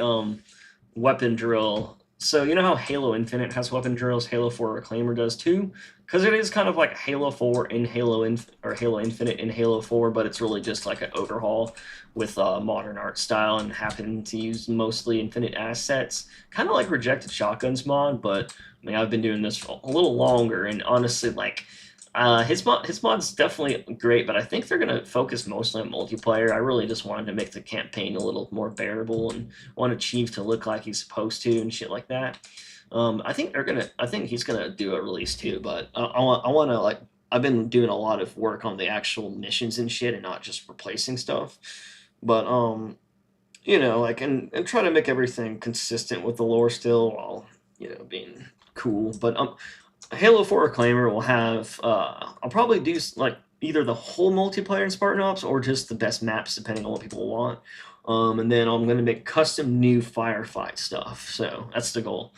weapon drill. So you know how Halo Infinite has weapon drills, Halo 4 Reclaimer does too, because it is kind of like Halo 4 in Halo Infinite in Halo 4, but it's really just like an overhaul with modern art style and happen to use mostly Infinite assets, kind of like Rejected Shotguns mod. But I mean, I've been doing this for a little longer, and honestly, like. His mod's definitely great, but I think they're gonna focus mostly on multiplayer. I really just wanted to make the campaign a little more bearable and want Chief to look like he's supposed to and shit like that. I think he's gonna do a release too, but I want to like. I've been doing a lot of work on the actual missions and shit, and not just replacing stuff. But like and try to make everything consistent with the lore still, while being cool. But Halo 4 Reclaimer will have, I'll probably do like either the whole multiplayer in Spartan Ops or just the best maps depending on what people want. And then I'm going to make custom new firefight stuff. So that's the goal.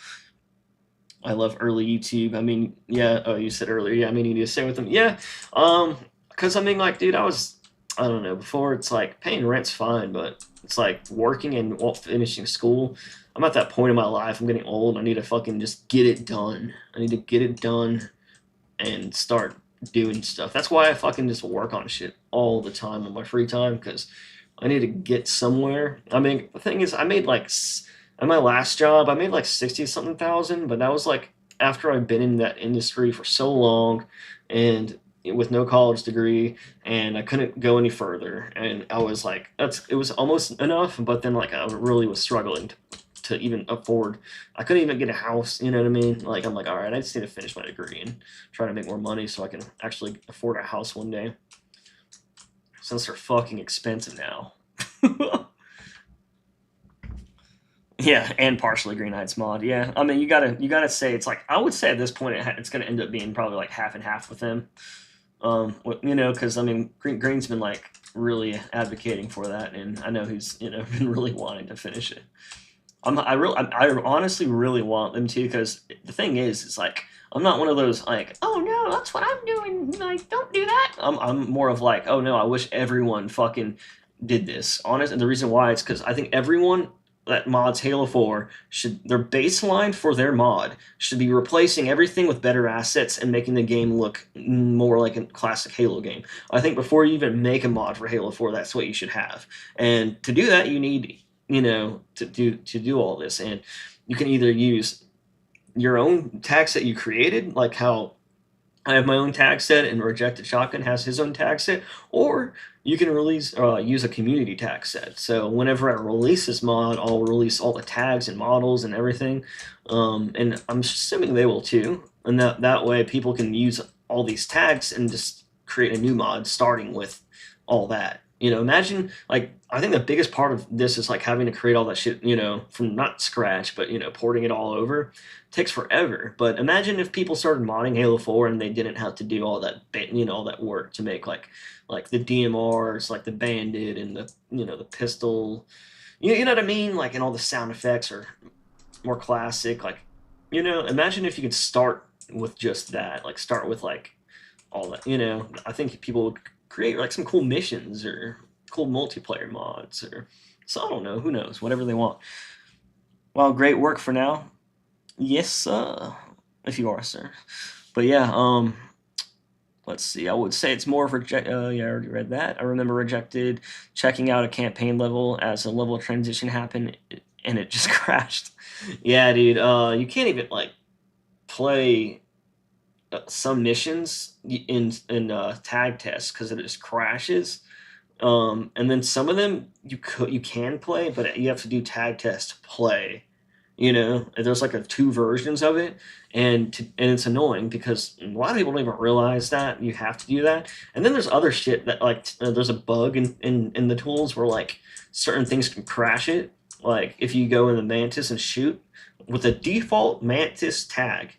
I love early YouTube. I mean, yeah, you said earlier, yeah, I mean, you need to stay with them. Yeah, because I mean, like, dude, I was I don't know. Before it's like paying rent's fine, but it's like working and finishing school. I'm at that point in my life. I'm getting old. I need to fucking just get it done. I need to get it done and start doing stuff. That's why I fucking just work on shit all the time on my free time because I need to get somewhere. I mean, the thing is, I made like at my last job, I made like 60 something thousand, but that was like after I've been in that industry for so long and with no college degree and I couldn't go any further and I was like it was almost enough, but then like I really was struggling to even afford. I couldn't even get a house, you know what I mean? Like I'm like, all right, I just need to finish my degree and try to make more money so I can actually afford a house one day. Since they're fucking expensive now. Yeah, and partially Green Knights mod. Yeah, I mean you gotta say it's like I would say at this point it's gonna end up being probably like half and half with them. You know, because I mean Green's been like really advocating for that, and I know he's been really wanting to finish it. I honestly really want them to because the thing is, it's like I'm not one of those like, oh no, that's what I'm doing. Like, don't do that. I'm more of like, oh no, I wish everyone fucking did this. Honest, and the reason why is because I think everyone that mods Halo 4 their baseline for their mod should be replacing everything with better assets and making the game look more like a classic Halo game. I think before you even make a mod for Halo 4, that's what you should have. And to do that, you need to do all this, and you can either use your own tag set you created, like how I have my own tag set and Rejected Shotgun has his own tag set, or you can use a community tag set. So whenever I release this mod, I'll release all the tags and models and everything, and I'm assuming they will too, and that way people can use all these tags and just create a new mod starting with all that. Imagine, like, I think the biggest part of this is like having to create all that shit, from not scratch, but porting it all over. It takes forever. But imagine if people started modding Halo 4 and they didn't have to do all that, all that work to make like the DMRs, like the Bandit and the pistol. You know what I mean? Like, and all the sound effects are more classic. Like, imagine if you could start with just that. Like, start with like all that. I think people would create like some cool missions or cool multiplayer mods or so I don't know, who knows, whatever they want. Well, great work for now. Yes, sir. If you are, sir. But yeah, let's see. I would say it's more of yeah, I already read that. I remember Rejected checking out a campaign level as a level transition happened and it just crashed. Yeah, dude. You can't even like play some missions in tag tests because it just crashes, and then some of them you can play, but you have to do tag test to play. There's like two versions of it, and it's annoying because a lot of people don't even realize that you have to do that. And then there's other shit that like there's a bug in the tools where like certain things can crash it. Like if you go in the Mantis and shoot with the default Mantis tag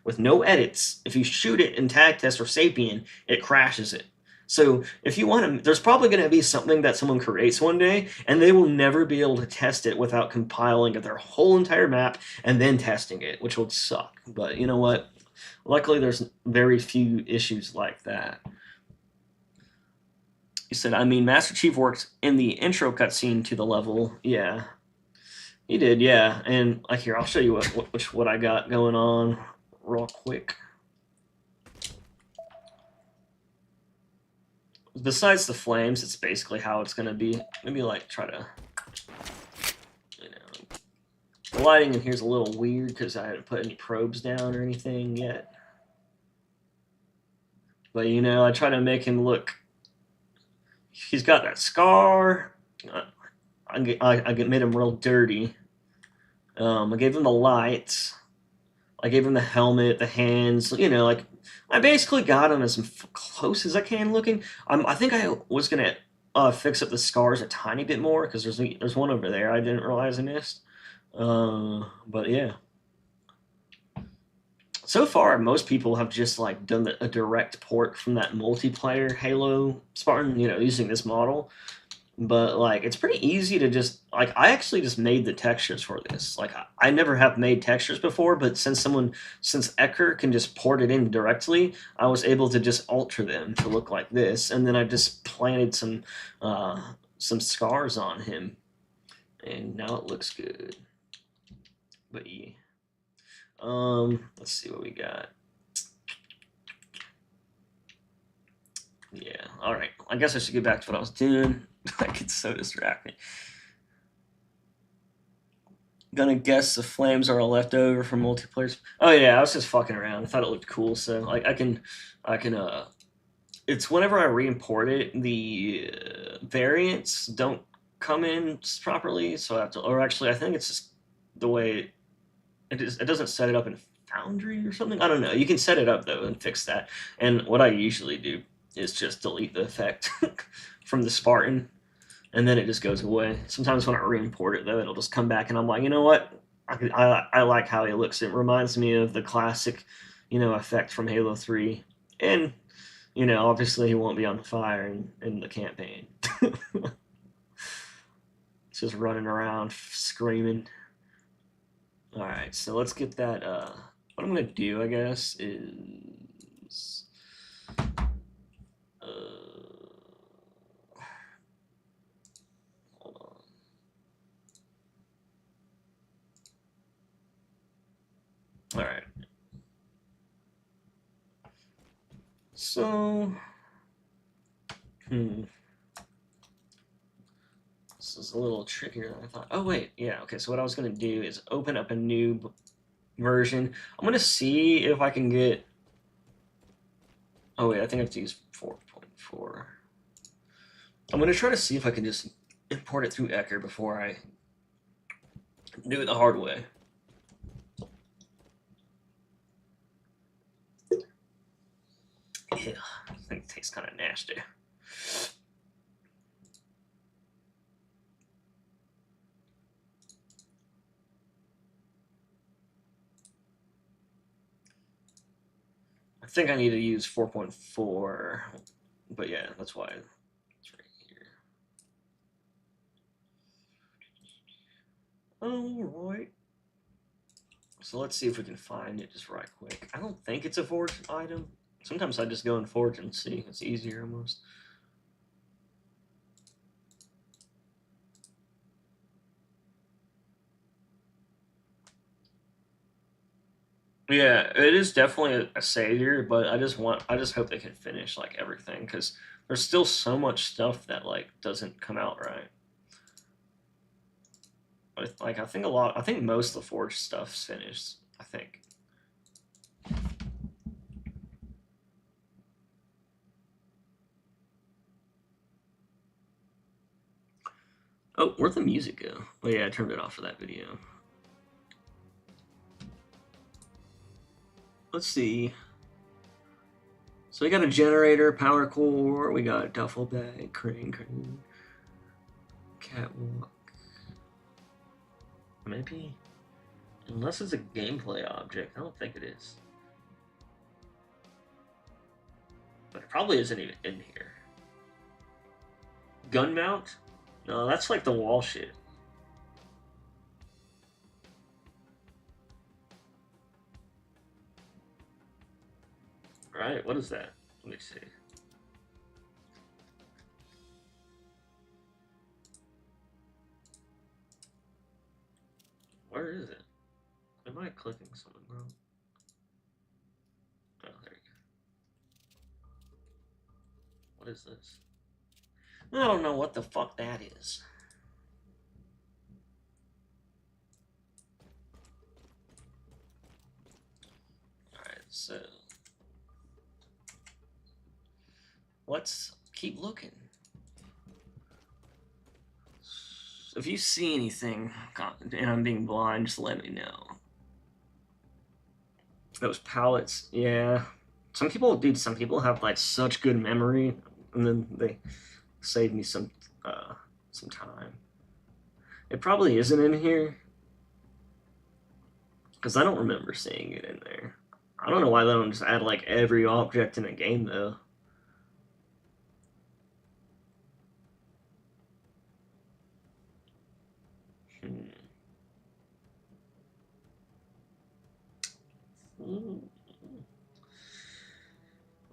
with no edits, if you shoot it in tag test or Sapien, it crashes it. So if you want to, there's probably going to be something that someone creates one day, and they will never be able to test it without compiling their whole entire map and then testing it, which would suck. But you know what? Luckily, there's very few issues like that. He said, I mean, Master Chief worked in the intro cutscene to the level. Yeah, he did, yeah. And like here, I'll show you what I got going on real quick. Besides the flames, it's basically how it's gonna be. Maybe like try to, the lighting in here's a little weird because I haven't put any probes down or anything yet. But I try to make him look. He's got that scar. I made him real dirty. I gave him the lights. I gave him the helmet, the hands, like I basically got him as close as I can looking. I think I was gonna fix up the scars a tiny bit more because there's one over there I didn't realize I missed. But yeah. So far, most people have just like done a direct port from that multiplayer Halo Spartan, using this model. but like it's pretty easy to just like I actually just made the textures for this. Like I never have made textures before, but since Ecker can just port it in directly, I was able to just alter them to look like this, and then I just planted some scars on him, and now it looks good. But yeah. Let's see what we got. Yeah, all right. I guess I should get back to what I was doing. I get so distracted. Gonna guess the flames are all left over from multiplayer. Oh yeah, I was just fucking around. I thought it looked cool, so like I can. It's whenever I re-import it, the variants don't come in properly, so I have to. Or actually, I think it's just the way it is. It doesn't set it up in Foundry or something. I don't know. You can set it up though and fix that. And what I usually do is just delete the effect from the Spartan, and then it just goes away. Sometimes when I re-import it though, it'll just come back, and I'm like, you know what? I like how he looks. It reminds me of the classic, effect from Halo 3. And, obviously he won't be on fire in the campaign. It's just running around screaming. Alright, so let's get that. What I'm going to do, I guess, is. Hold on. Alright. So. This is a little trickier than I thought. Oh, wait. Yeah, okay. So what I was going to do is open up a new version. I'm going to see if I can get... Oh, wait. I think I have to use 4.4. I'm going to try to see if I can just import it through Ecker before I do it the hard way. Yeah, I think it tastes kind of nasty. I think I need to use 4.4, but yeah, that's why it's right here. Alright. So let's see if we can find it just right quick. I don't think it's a forge item. Sometimes I just go in forge and see. It's easier almost. Yeah, it is definitely a savior, but I just hope they can finish like everything because there's still so much stuff that like doesn't come out right. Like I think most of the forge stuff's finished. I think. Oh, where'd the music go? Oh yeah, I turned it off for that video. Let's see. So we got a generator, power core, we got a duffel bag, crane, catwalk. Maybe? Unless it's a gameplay object. I don't think it is. But it probably isn't even in here. Gun mount? No, that's like the wall shit. Right, what is that? Let me see. Where is it? Am I clicking something wrong? Oh, there you go. What is this? I don't know what the fuck that is. Alright, so... let's keep looking. If you see anything and I'm being blind, just let me know. Those pallets, yeah. Some people have like such good memory, and then they save me some time. It probably isn't in here, because I don't remember seeing it in there. I don't know why they don't just add like every object in a game though.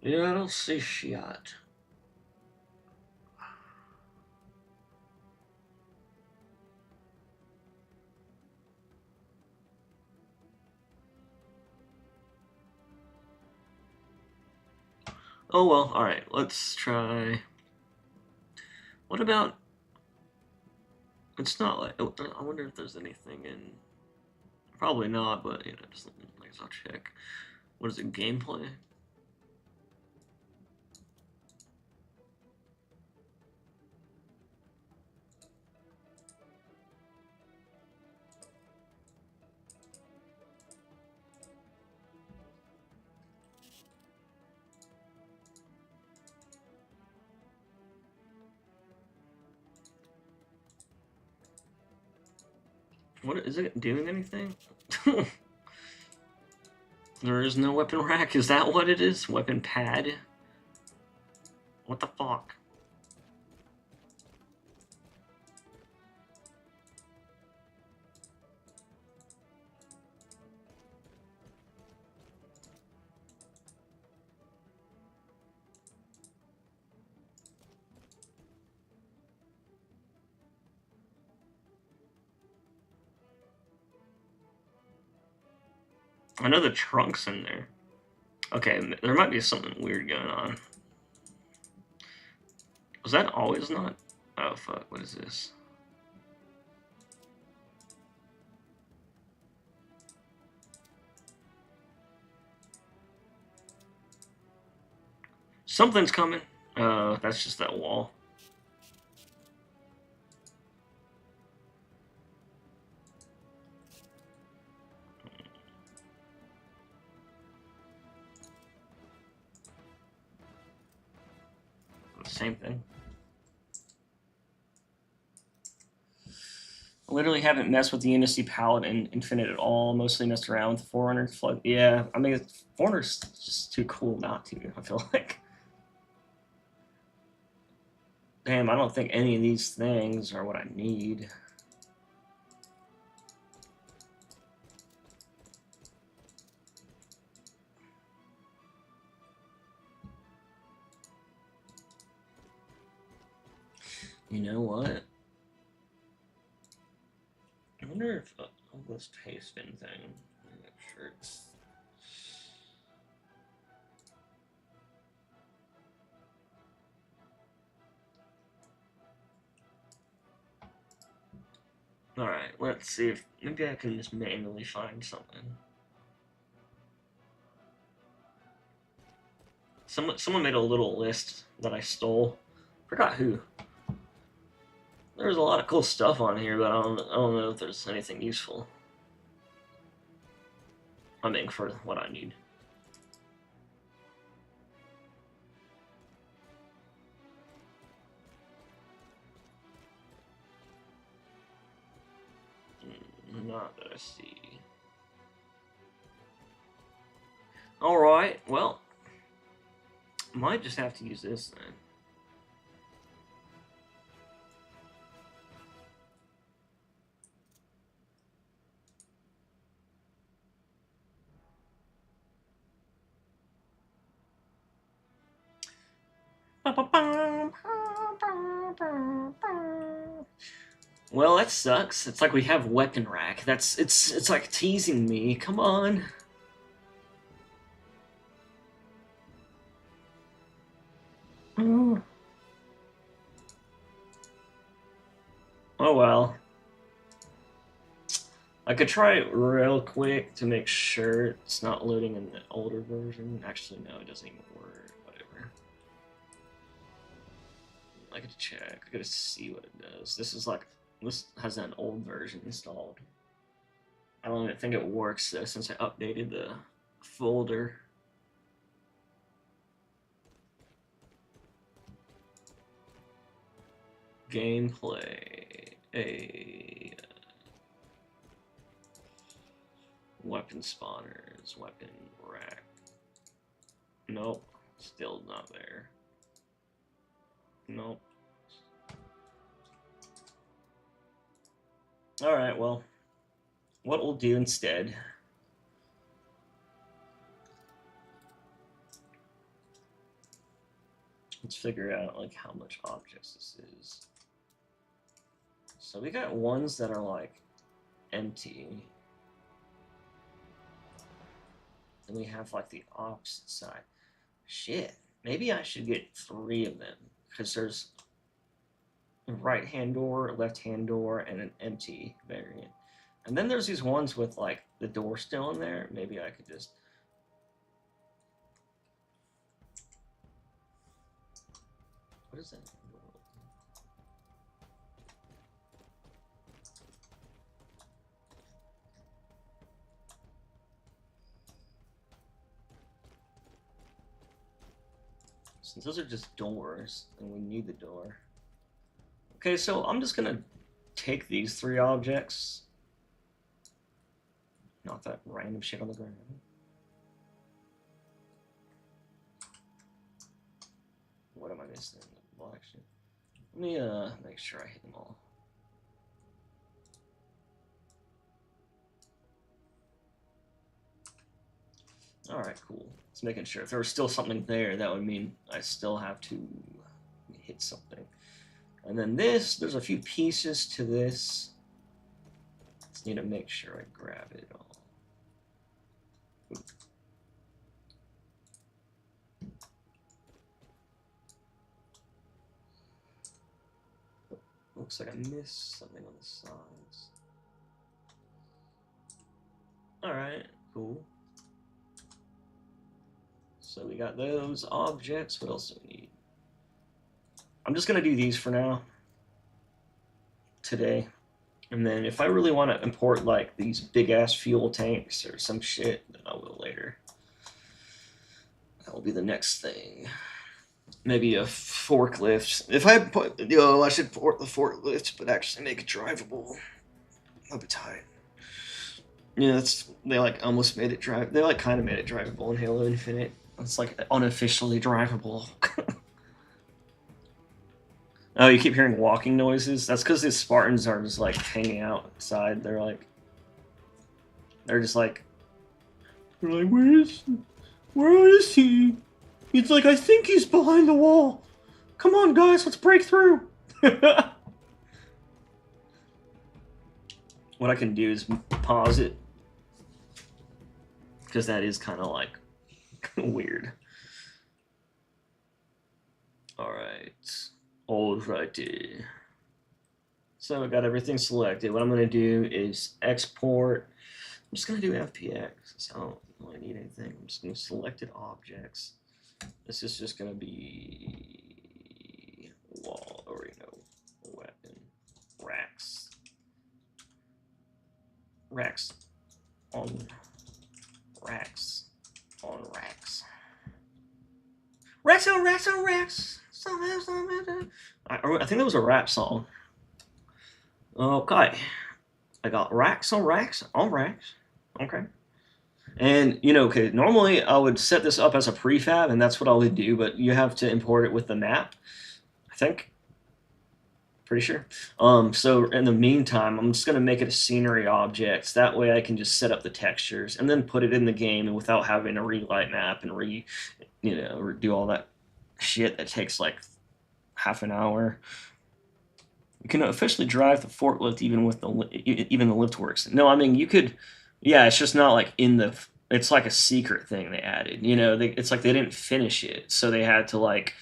Yeah, I don't see shit. Oh well, alright, let's try. What about. It's not like. I wonder if there's anything in. Probably not, but just I guess I'll check. What is it, gameplay? What is it doing anything? There is no weapon rack. Is that what it is? Weapon pad? What the fuck? I know the trunk's in there. Okay, there might be something weird going on. Was that always not? Oh fuck, what is this? Something's coming. That's just that wall. Same thing. I literally haven't messed with the Unity palette in Infinite at all. Mostly messed around with Forerunner Flood. Yeah, I mean, Forerunner's just too cool not to, I feel like. Damn, I don't think any of these things are what I need. You know what? I wonder if all this pasting thing, shirts. Alright, let's see if maybe I can just manually find something. Someone made a little list that I stole. Forgot who. There's a lot of cool stuff on here, but I don't know if there's anything useful. I mean, for what I need. Not that I see. Alright, well. Might just have to use this then. Well, that sucks. It's like we have weapon rack. It's like teasing me. Come on. Oh well. I could try it real quick to make sure it's not loading in the older version. Actually, no, it doesn't even work. Whatever. I gotta check. I gotta see what it does. This has an old version installed. I don't even think it works though since I updated the folder. Gameplay. Weapon spawners. Weapon rack. Nope. Still not there. Nope. Alright, well. What we'll do instead Let's figure out like how much objects this is. So we got ones that are like empty. And we have like the opposite side. Shit. Maybe I should get 3 of them. Because there's a right-hand door, a left-hand door, and an empty variant. And then there's these ones with like the door still in there. Maybe I could just... What is that? Since those are just doors, and we need the door. Okay, so I'm just gonna take these 3 objects. Not that random shit on the ground. What am I missing? Well, actually, let me make sure I hit them all. Alright, cool. Just making sure. If there was still something there, that would mean I still have to hit something. And then this, there's a few pieces to this. Just need to make sure I grab it all. Looks like I missed something on the sides. Alright, cool. So we got those objects. What else do we need? I'm just going to do these for now. Today. And then if I really want to import like these big ass fuel tanks or some shit, then I will later. That will be the next thing. Maybe a forklift. If I put, I should port the forklift, but actually make it drivable. That'll be tight. Yeah, they like almost made it drive. They like kind of made it drivable in Halo Infinite. It's like unofficially drivable. Oh, you keep hearing walking noises? That's because the Spartans are just like hanging outside. They're just like, where is he? It's like, I think he's behind the wall. Come on, guys, let's break through. What I can do is pause it. Because that is kind of like weird. Alrighty. So I got everything selected. What I'm going to do is export. I'm just going to do FPX. So I don't really need anything. I'm just going to selected objects. This is just going to be wall, or weapon. Racks. Racks on racks on racks. Racks on racks on racks. I think that was a rap song. Okay. I got racks on racks on racks. Okay. And, okay, normally I would set this up as a prefab, and that's what I would do, but you have to import it with the map, I think. Pretty sure. So in the meantime, I'm just going to make it a scenery object. That way I can just set up the textures and then put it in the game and without having to relight map and do all that shit that takes like half an hour. You can officially drive the forklift even the lift works. No, I mean you could. Yeah, it's just not like it's like a secret thing they added. It's like they didn't finish it, so they had to like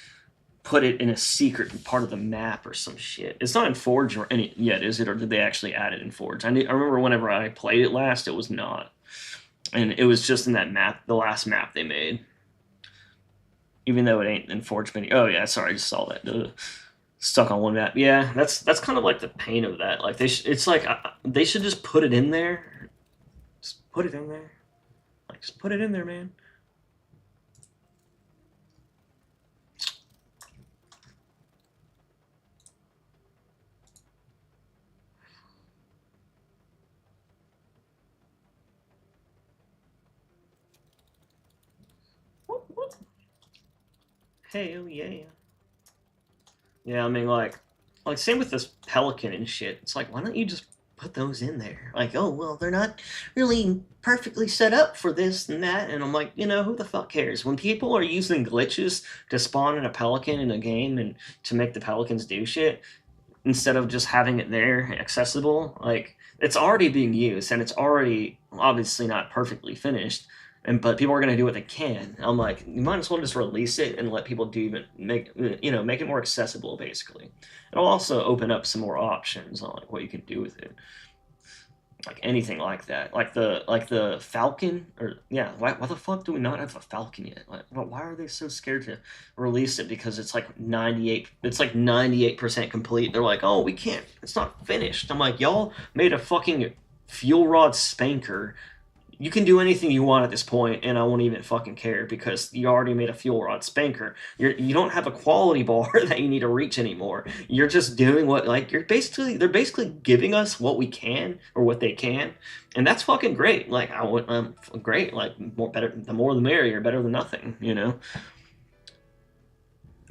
put it in a secret part of the map or some shit. It's not in Forge yet, is it? Or did they actually add it in Forge? I remember whenever I played it last, it was not, and it was just in that map, the last map they made. Even though it ain't in Forge many. Oh yeah, sorry, I just saw that. Stuck on one map. Yeah, that's kind of like the pain of that. Like it's like they should just put it in there. Just put it in there. Like just put it in there, man. Hell yeah. Yeah, I mean, like same with this Pelican and shit. It's like, why don't you just put those in there. Like, oh, well, they're not really perfectly set up for this and that. And I'm like, who the fuck cares? When people are using glitches to spawn in a pelican in a game and to make the pelicans do shit, instead of just having it there accessible, like, it's already being used and it's already obviously not perfectly finished. But people are going to do what they can. I'm like, you might as well just release it and let people make it more accessible. Basically, it'll also open up some more options on like what you can do with it, like anything like that, like the Falcon, or yeah, why the fuck do we not have a Falcon yet? Like, why are they so scared to release it? Because it's like 98% complete. They're like, oh, we can't. It's not finished. I'm like, y'all made a fucking fuel rod spanker. You can do anything you want at this point, and I won't even fucking care because you already made a fuel rod spanker. You don't have a quality bar that you need to reach anymore. You're just doing what, like, they're basically giving us what we can or what they can, and that's fucking great. Like, great. Like, the more the merrier, better than nothing.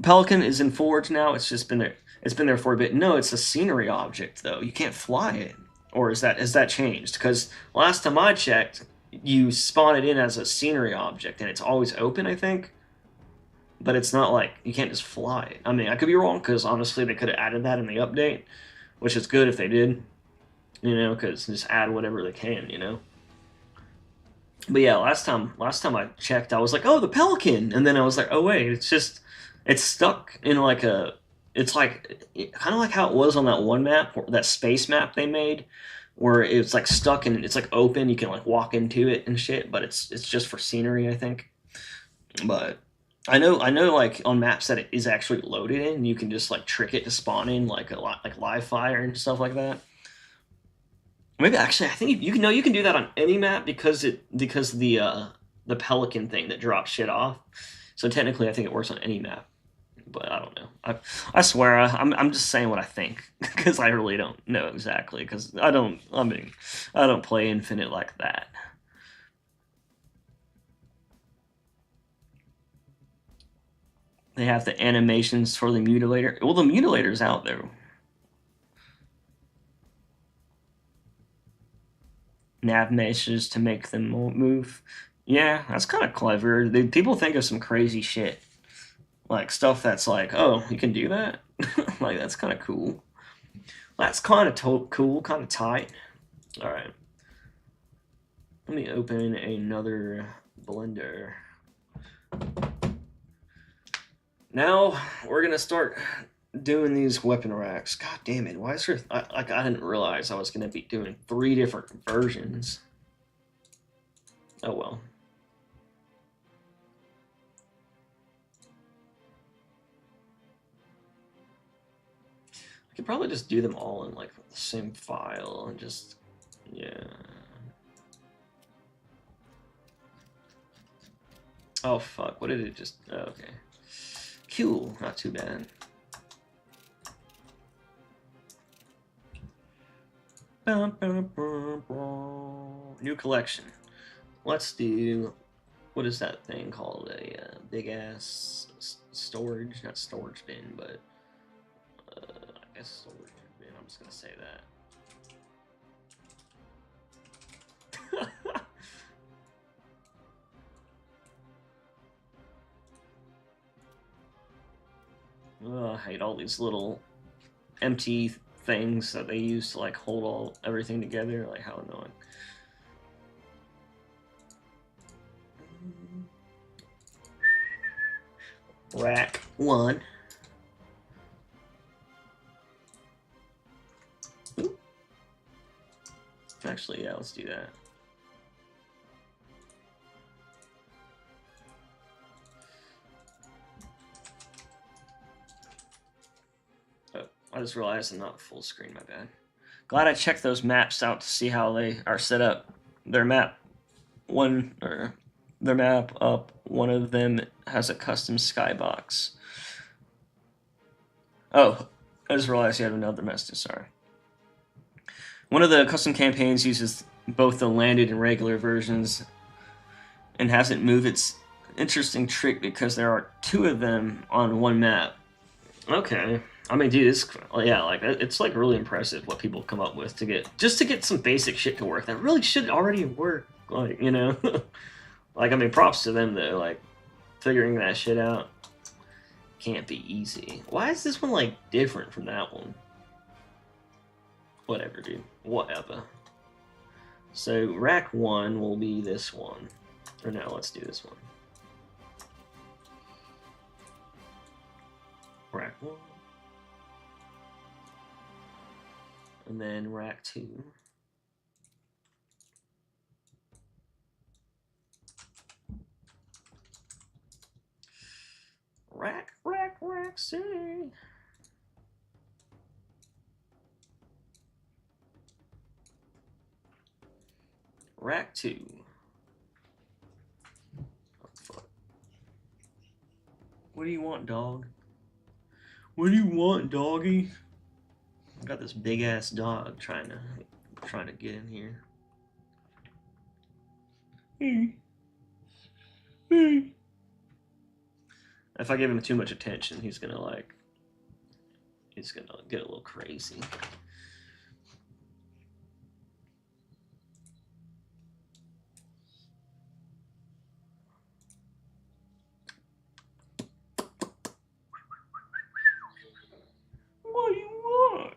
Pelican is in Forge now. It's just been there. It's been there for a bit. No, it's a scenery object though. You can't fly it. Or has that changed? Because last time I checked, you spawn it in as a scenery object, and it's always open, I think. But it's not like you can't just fly it. I mean, I could be wrong, because honestly, they could have added that in the update, which is good if they did. Because just add whatever they can. But yeah, last time I checked, I was like, oh, the Pelican, and then I was like, oh wait, it's stuck in like it's like kind of like how it was on that one map, that space map they made, where it's like stuck and it's like open. You can like walk into it and shit, but it's just for scenery, I think. But I know like on maps that it is actually loaded in, you can just like trick it to spawn in like a lot like live fire and stuff like that. Maybe actually, I think you can do that on any map because the Pelican thing that drops shit off. So technically, I think it works on any map. But I don't know. I swear I'm just saying what I think because I really don't know exactly because I don't play Infinite like that. They have the animations for the Mutilator. Well, the Mutilator's out there. Nav meshes to make them move. Yeah, that's kind of clever. People think of some crazy shit. Like, stuff that's like, oh, you can do that? Like, that's kind of cool. That's kind of cool, kind of tight. Alright. Let me open another Blender. Now, we're going to start doing these weapon racks. God damn it, why is there... I didn't realize I was going to be doing 3 different versions. Oh, well. I could probably just do them all in like the same file and just, yeah. Oh fuck, what did it just, oh, okay. Cool, not too bad. New collection. Let's do, what is that thing called? A big ass storage, not storage bin, but I guess storage bin. I'm just gonna say that. I hate all these little empty things that they use to like hold everything together. Like, how annoying. Rack 1. Ooh. Actually, yeah, let's do that. Oh, I just realized I'm not full screen, my bad. Glad I checked those maps out to see how they are set up. Their map up, one of them has a custom skybox. Oh, I just realized you had another message, sorry. One of the custom campaigns uses both the landed and regular versions and hasn't moved its interesting trick because there are 2 of them on one map. Okay. I mean, dude, it's yeah, like it's like really impressive what people come up with to get some basic shit to work that really should already work. Like, you know, like I mean, props to them though. Like figuring that shit out can't be easy. Why is this one like different from that one? Whatever, dude. Whatever. So rack 1 will be this one. Or no, let's do this one. Rack 1. And then rack 2. Rack city. Rack 2. Oh, fuck. What do you want, dog? What do you want, doggy? I got this big ass dog trying to get in here. If I give him too much attention, he's gonna get a little crazy. What do you want?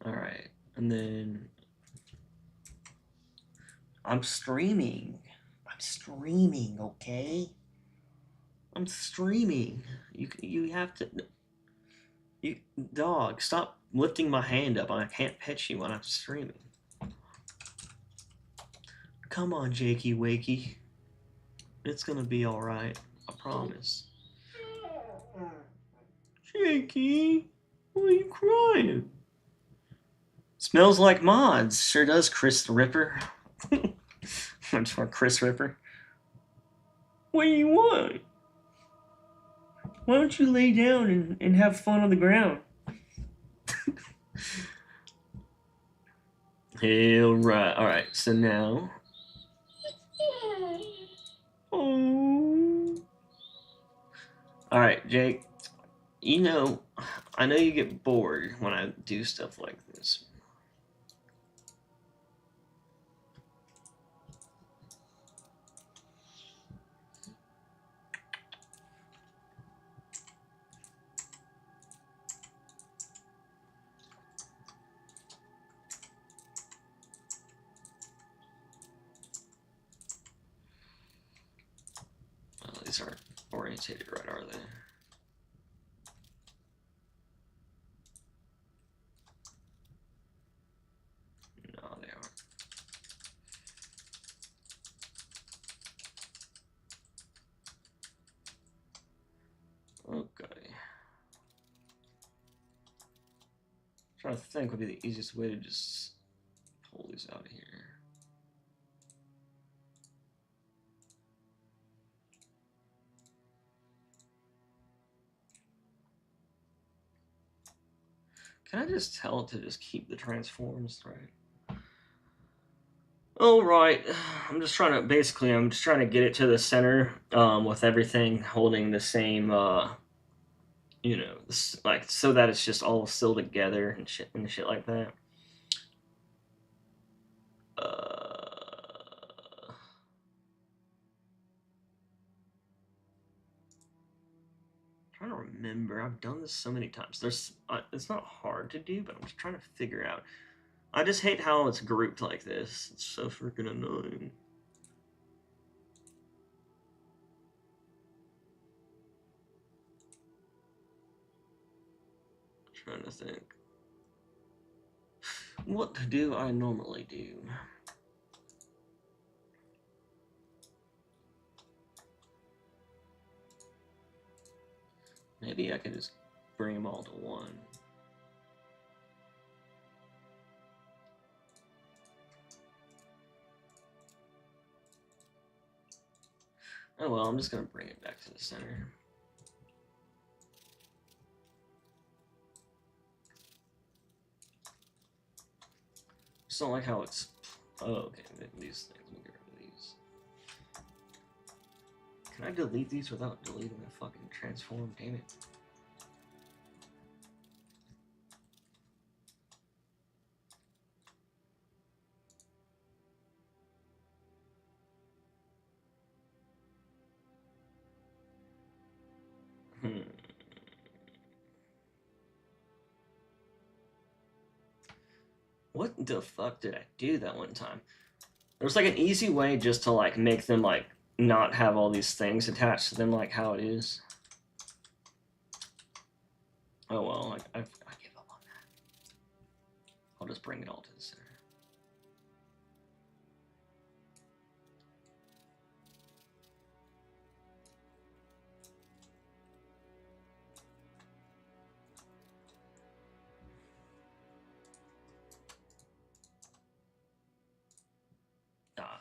Alright, and then I'm streaming. I'm streaming, okay? I'm streaming. You have to. You dog, stop lifting my hand up. I can't pet you when I'm streaming. Come on, Jakey Wakey. It's gonna be all right. I promise. Jakey, why are you crying? Smells like mods. Sure does, Chris the Ripper. I'm just want Chris Ripper. What do you want? Why don't you lay down and have fun on the ground? Hell right. Alright, so now. Oh. Alright, Jake. You know, I know you get bored when I do stuff like this. Well, these aren't orientated right, are they? No, they aren't. Okay. Trying to think would be the easiest way to just pull these out of here. Can I just tell it to just keep the transforms, right? All right, I'm just trying to get it to the center, with everything holding the same, you know, like so that it's just all still together and shit like that. Trying to remember. I've done this so many times. It's not hard to do, but I'm just trying to figure out. I just hate how it's grouped like this. It's so freaking annoying. Trying to think. What do I normally do? Maybe I could just bring them all to one. Oh well, I'm just gonna bring it back to the center. Just don't like how it's. Oh, okay. These things. We'll get rid of these. Can I delete these without deleting the fucking transform? Damn it. What the fuck did I do that one time? There was like an easy way just to like make them like not have all these things attached to them like how it is. Oh well, I give up on that. I'll just bring it all to the center.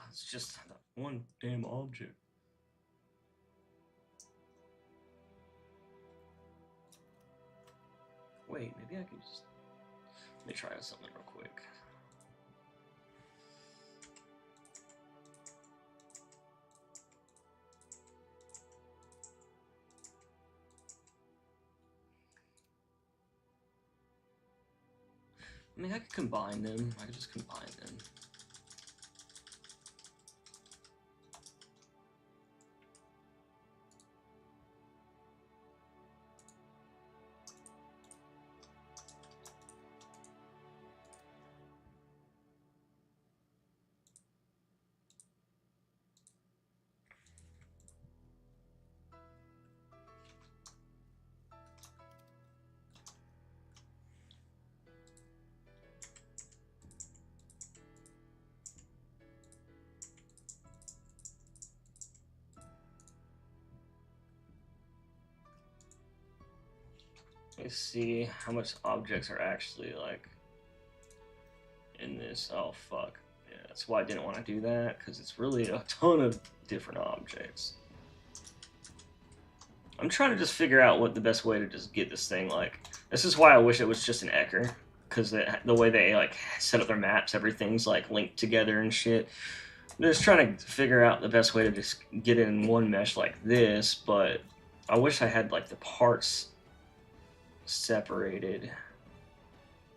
It's just that one damn object. Wait, maybe I can just... Let me try something real quick. I mean, I could combine them. I could just combine them. Let's see how much objects are actually like in this. Oh fuck. Yeah, that's why I didn't want to do that, because it's really a ton of different objects. I'm trying to just figure out what the best way to just get this thing like. This is why I wish it was just an Ecker, because the way they like set up their maps, everything's like linked together and shit. I'm just trying to figure out the best way to just get it in one mesh like this, but I wish I had like the parts separated,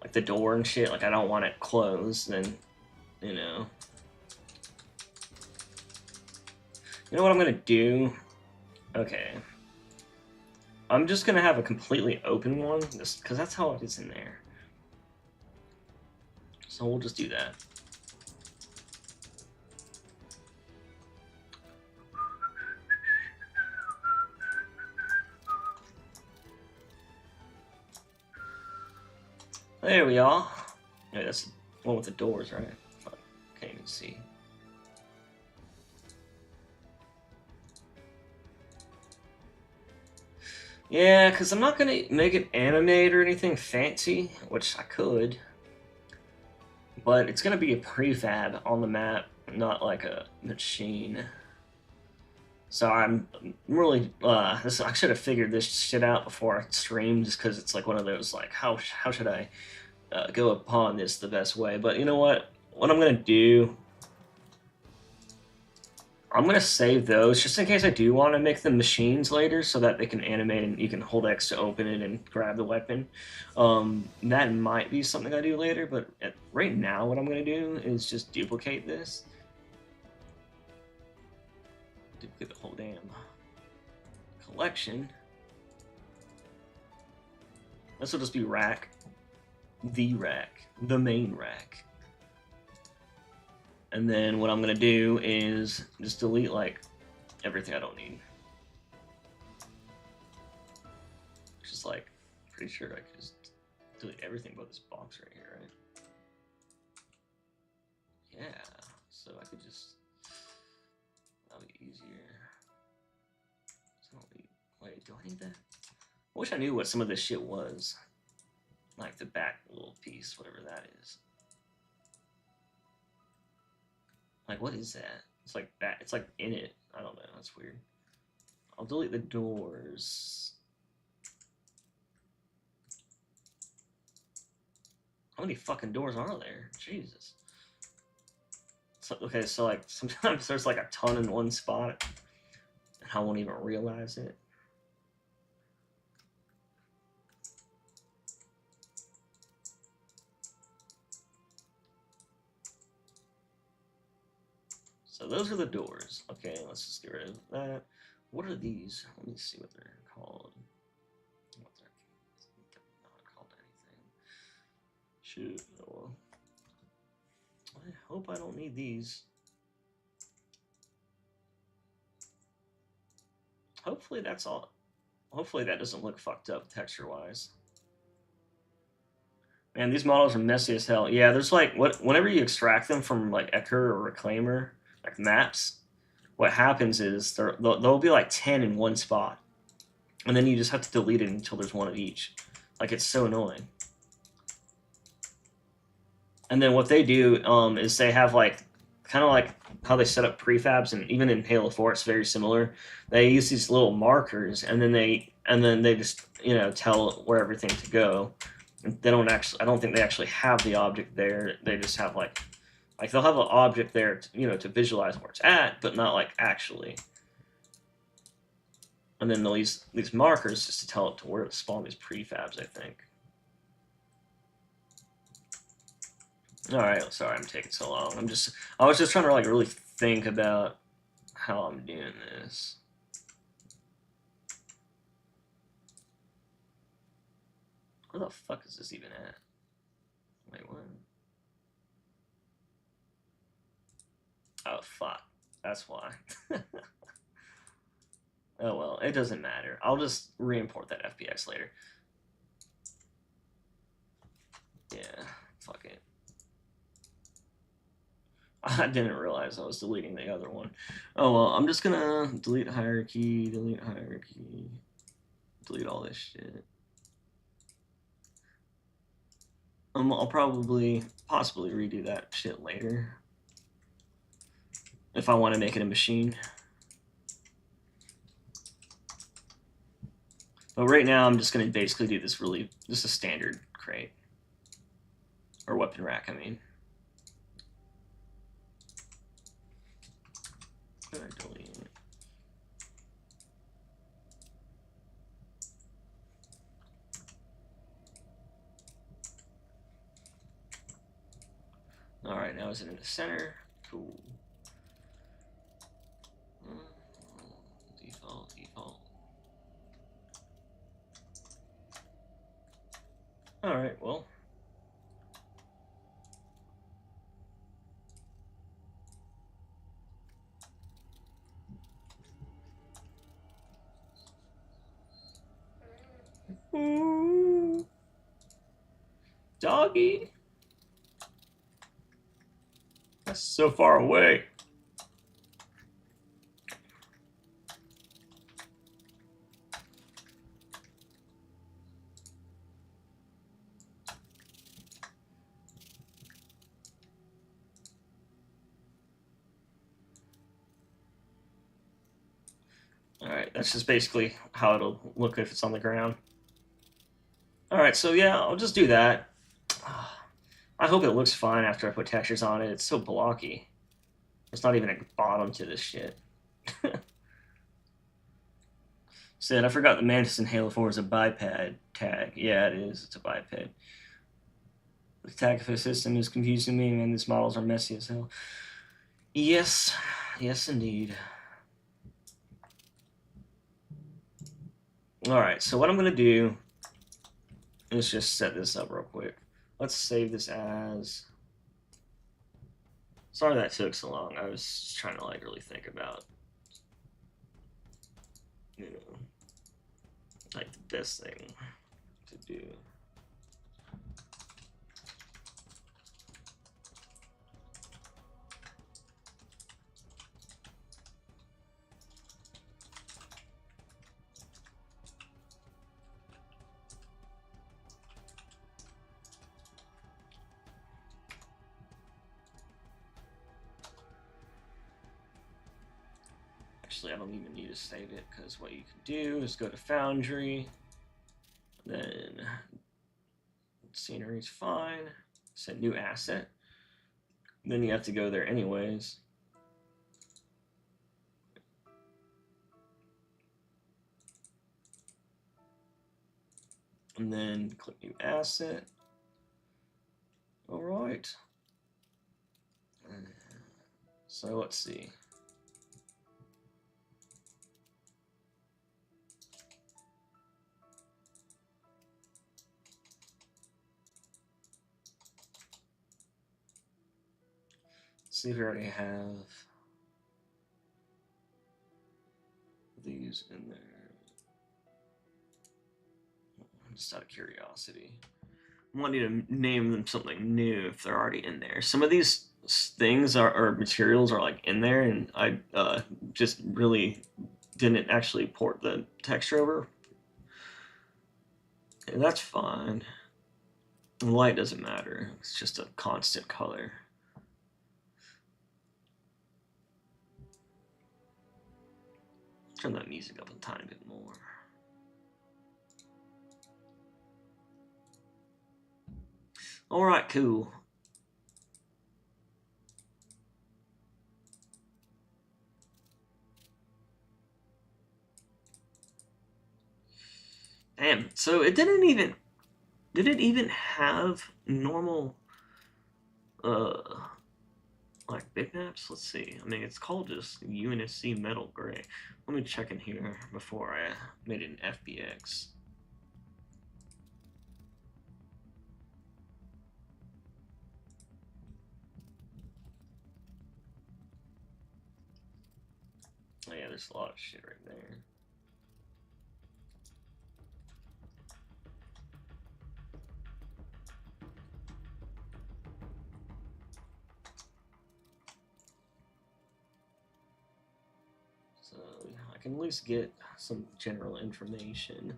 like the door and shit. Like I don't want it closed, then you know what I'm gonna do. Okay, I'm just gonna have a completely open one, just because that's how it is in there. So we'll just do that. There we are. Yeah, that's the one with the doors, right? Fuck, can't even see. Yeah, because I'm not going to make it animate or anything fancy, which I could. But it's going to be a prefab on the map, not like a machine. So I'm really, I should have figured this shit out before I streamed, just because it's like one of those, like, how should I go upon this the best way? But you know what? What I'm going to do, I'm going to save those, just in case I do want to make them machines later, so that they can animate and you can hold X to open it and grab the weapon. That might be something I do later, but right now what I'm going to do is just duplicate this. Duplicate the whole damn collection. This will just be rack. The rack. The main rack. And then what I'm going to do is just delete, like, everything I don't need. Just, like, pretty sure I could just delete everything but this box right here, right? Yeah, so I could just... That'll be easier. So I don't need... Wait, do I need that? I wish I knew what some of this shit was. Like the back little piece, whatever that is. Like, what is that? It's like that. It's like in it. I don't know. That's weird. I'll delete the doors. How many fucking doors are there? Jesus. So, okay, so like sometimes there's like a ton in one spot. I won't even realize it. So those are the doors. Okay, let's just get rid of that. What are these? Let me see what they're called. What they're not called anything. Shoot. Oh, well. I hope I don't need these. Hopefully that's all. Hopefully that doesn't look fucked up texture-wise. Man, these models are messy as hell. Yeah, there's like whenever you extract them from like Ecker or Reclaimer, like maps, what happens is there'll be like 10 in one spot, and then you just have to delete it until there's one of each. Like, it's so annoying. And then what they do is they have like kind of like how they set up prefabs, and even in Halo 4 it's very similar. They use these little markers, and then they just, you know, tell where everything to go. They don't actually. I don't think they actually have the object there. They just have like they'll have an object there, to, you know, to visualize where it's at, but not like actually. And then they'll use these markers just to tell it to where to spawn these prefabs, I think. All right, sorry I'm taking so long. I was just trying to like really think about how I'm doing this. Where the fuck is this even at? Wait, what? Oh, fuck. That's why. Oh, well, it doesn't matter. I'll just re-import that FBX later. Yeah, fuck it. I didn't realize I was deleting the other one. Oh, well, I'm just gonna delete hierarchy, delete all this shit. I'll possibly redo that shit later. If I want to make it a machine. But right now, I'm just going to basically do this just a standard crate. Or weapon rack, I mean. Delete it. Alright, now is it in the center? Cool. Default. Alright, well. Ooh. Doggy. That's so far away. Alright, that's just basically how it'll look if it's on the ground. Alright, so yeah, I'll just do that. I hope it looks fine after I put textures on it. It's so blocky. There's not even a bottom to this shit. Said, I forgot the Mantis in Halo 4 is a biped tag. Yeah, it is. It's a biped. The tag for the system is confusing me, and these models are messy as hell. Yes. Yes, indeed. Alright, so what I'm going to do is just set this up real quick. Let's save this as... Sorry that took so long. I was just trying to like really think about, you know, like the best thing to do. Actually, I don't even need to save it, because what you can do is go to Foundry, then scenery's fine, set new asset, then you have to go there anyways. And then click new asset. All right. So let's see. See if we already have these in there. Just out of curiosity. I want you to name them something new if they're already in there. Some of these things or materials are like in there, and I just really didn't actually port the texture over. And that's fine. And light doesn't matter. It's just a constant color. Turn that music up a tiny bit more. All right, cool. Damn, so it didn't even, did it even have normal, like bitmaps? Let's see. I mean, it's called just UNSC Metal Gray. Let me check in here before I made it an FBX. Oh yeah, there's a lot of shit right there. So I can at least get some general information.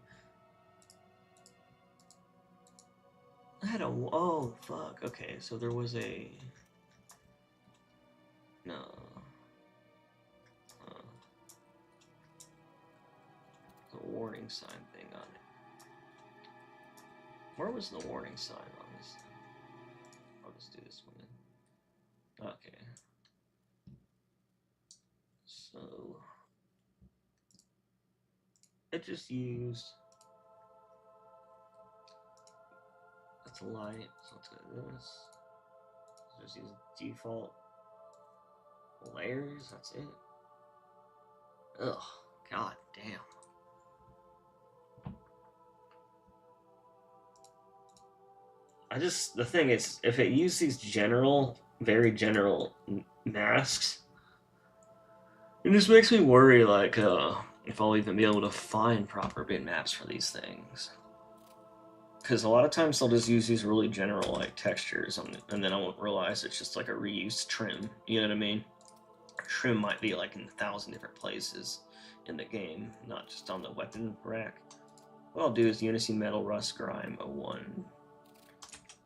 I had a, oh fuck, okay, so there was a, no. The warning sign thing on it. Where was the warning sign on this? I'll just do this one. Okay. So it just used. That's a light. So let's go to this. Just use default layers. That's it. Ugh. God damn. The thing is, if it used these general, very general masks, it just makes me worry, like, if I'll even be able to find proper bitmaps for these things. Because a lot of times they'll just use these really general, like, textures, and then I won't realize it's just like a reused trim, you know what I mean? Trim might be, like, in 1,000 different places in the game, not just on the weapon rack. What I'll do is UNSC Metal Rust Grime 01.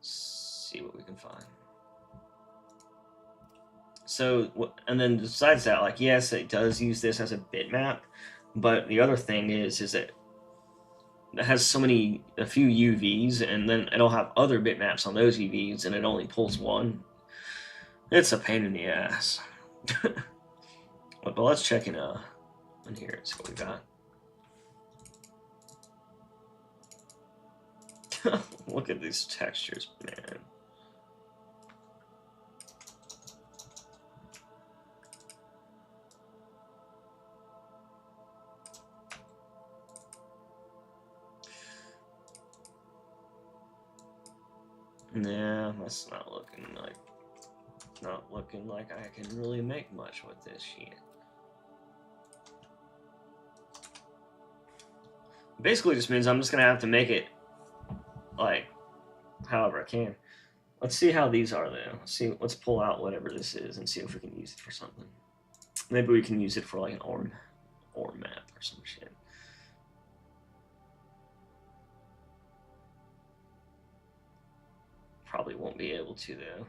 See what we can find. So, and then besides that, like, yes, it does use this as a bitmap, but the other thing is that it has a few UVs, and then it'll have other bitmaps on those UVs, and it only pulls one. It's a pain in the ass. But let's check in here and see what we got. Look at these textures, man. Nah, that's not looking like I can really make much with this shit. Basically just means I'm just gonna have to make it like however I can. Let's see how these are though. Let's pull out whatever this is and see if we can use it for something. Maybe we can use it for like an orm map or some shit. Probably won't be able to though.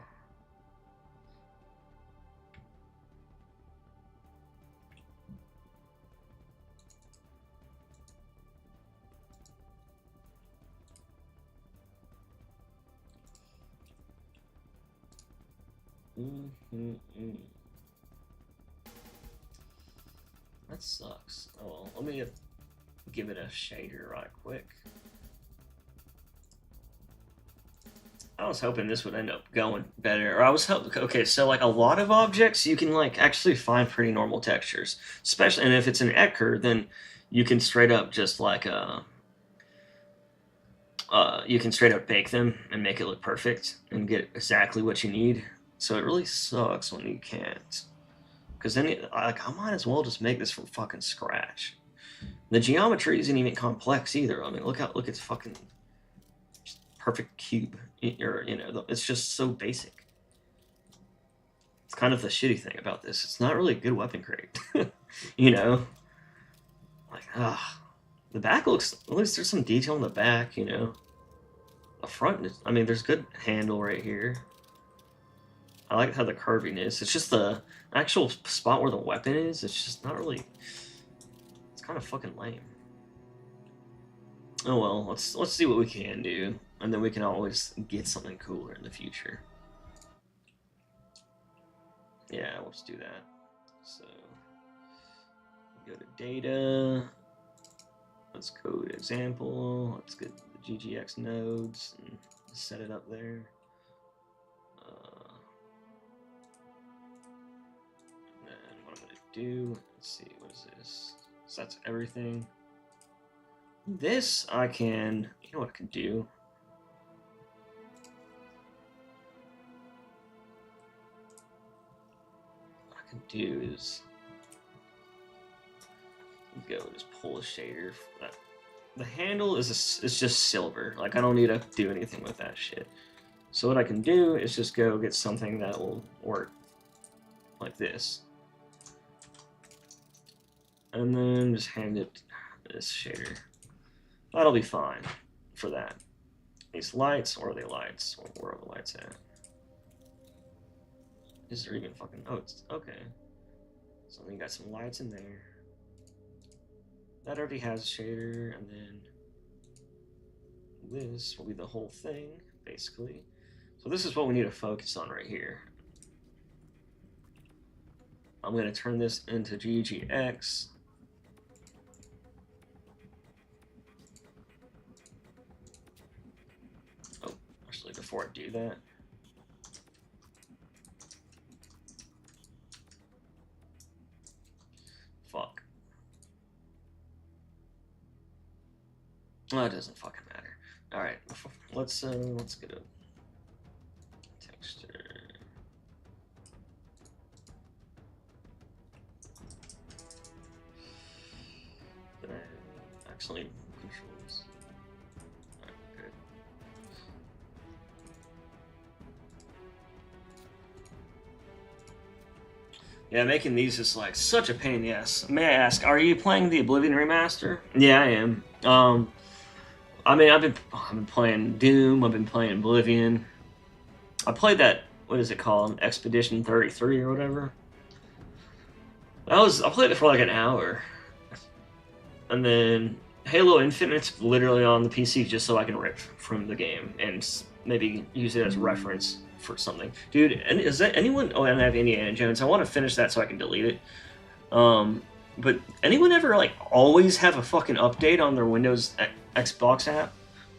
That sucks. Oh well, let me give it a shader right quick. I was hoping this would end up going better. Or I was hoping, okay, so like a lot of objects, you can like actually find pretty normal textures. Especially, and if it's an Ecker, then you can straight up just like you can straight up bake them and make it look perfect and get exactly what you need. So it really sucks when you can't. Because then, I might as well just make this from fucking scratch. The geometry isn't even complex either. I mean, look at fucking perfect cube. It's just so basic. It's kind of the shitty thing about this. It's not really a good weapon crate. You know? Like, the back looks, at least there's some detail in the back, you know? The front, I mean, there's good handle right here. I like how the curviness, it's just the actual spot where the weapon is, it's just not really, it's kind of fucking lame. Oh well, let's see what we can do, and then we can always get something cooler in the future. Yeah, we'll just do that. So, go to data, let's go to example, let's get the GGX nodes and set it up there. And then what I'm going to do, let's see, what is this? So that's everything. This I can, you know what I can do? What I can do is go just pull a shader. The handle is just silver. Like, I don't need to do anything with that shit. So what I can do is just go get something that will work like this. And then just hand it this shader. That'll be fine for that. These lights, or are they lights? Or where are the lights at? Is there even fucking, oh, it's, okay. So then you got some lights in there. That already has a shader, and then this will be the whole thing, basically. So this is what we need to focus on right here. I'm going to turn this into GGX. Oh, actually, before I do that, fuck. Oh, it doesn't fucking matter. All right, let's get a texture. Did I actually controls? All right, good. Yeah, making these is like such a pain in the ass. May I ask, are you playing the Oblivion remaster? Yeah, I am. I mean, I've been playing Doom. I've been playing Oblivion. I played that. What is it called? Expedition 33 or whatever. I played it for like an hour, and then Halo Infinite's literally on the PC just so I can rip from the game and maybe use it as reference for something. Dude, is that anyone? Oh, I don't have Indiana Jones. I want to finish that so I can delete it. But anyone ever like always have a fucking update on their Windows Xbox app?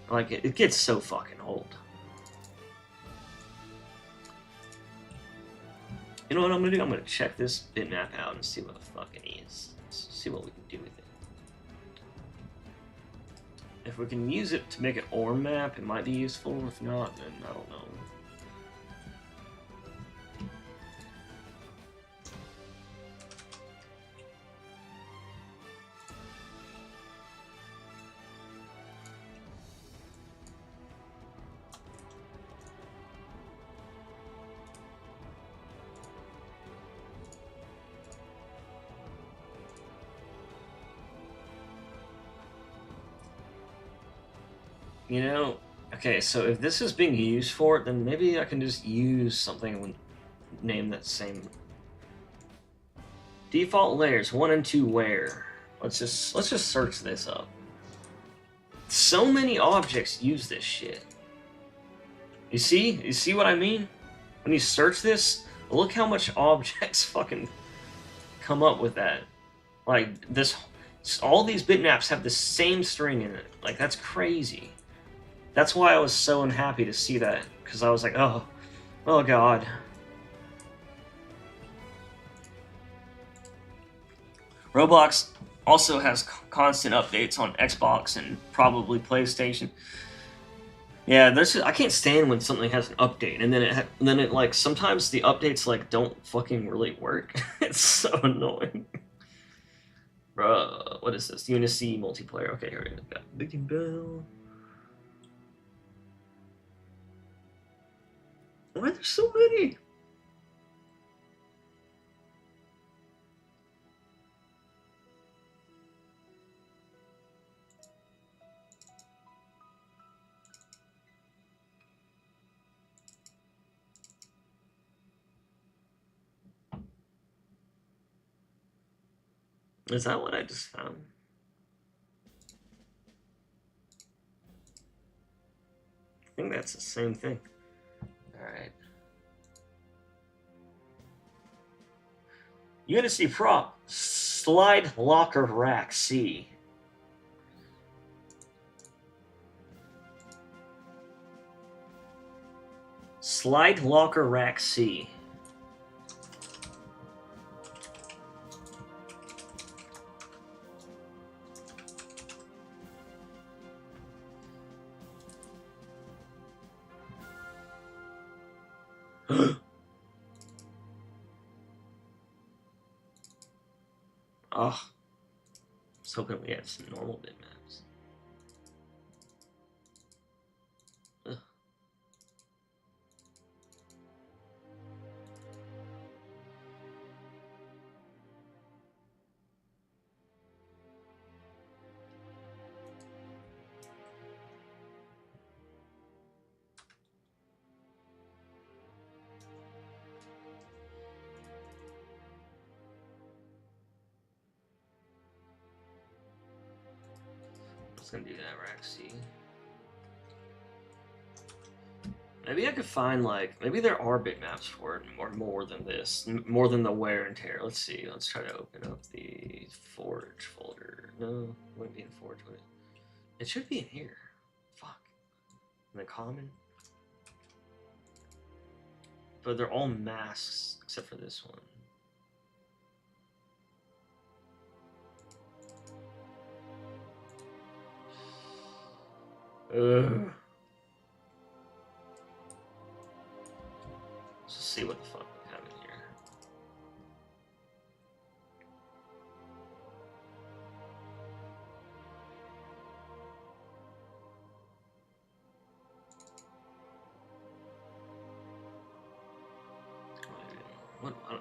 Like, it gets so fucking old. You know what I'm gonna do? I'm gonna check this bitmap out and see what the fuck it is. See what we can do with it. If we can use it to make an ORM map, it might be useful. If not, then I don't know. You know, okay, so if this is being used for it, then maybe I can just use something and name that same. Default layers 1 and 2 where? Let's just search this up. So many objects use this shit. You see what I mean? When you search this, look how much objects fucking come up with that. Like all these bitmaps have the same string in it. Like, that's crazy. That's why I was so unhappy to see that, because I was like, oh god. Roblox also has constant updates on Xbox and probably PlayStation. Yeah, I can't stand when something has an update and then it like sometimes the updates like don't fucking really work. It's so annoying. Bruh, what is this? Unity multiplayer. Okay, here we go. Got Big Bell. Why are there so many? Is that what I just found? I think that's the same thing. Alright. Unity prop. Slide locker rack C. Slide locker rack C. Oh, I was hoping we had some normal bitmaps. Ugh. I was gonna do that, rack C. Maybe I could find, like, maybe there are bitmaps for it, or more than this. More than the wear and tear. Let's see. Let's try to open up the Forge folder. No, it wouldn't be in Forge, would it? It should be in here. Fuck. In the common. But they're all masks, except for this one. Ugh. Let's just see what the fuck we have in here. What? I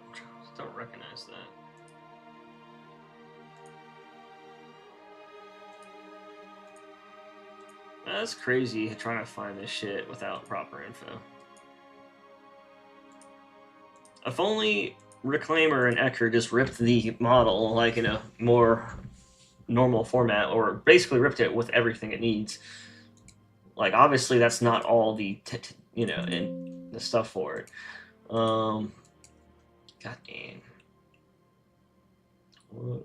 don't recognize that. That's crazy trying to find this shit without proper info. If only Reclaimer and Ecker just ripped the model like in a more normal format, or basically ripped it with everything it needs. Like obviously that's not all the in the stuff for it. God damn. What?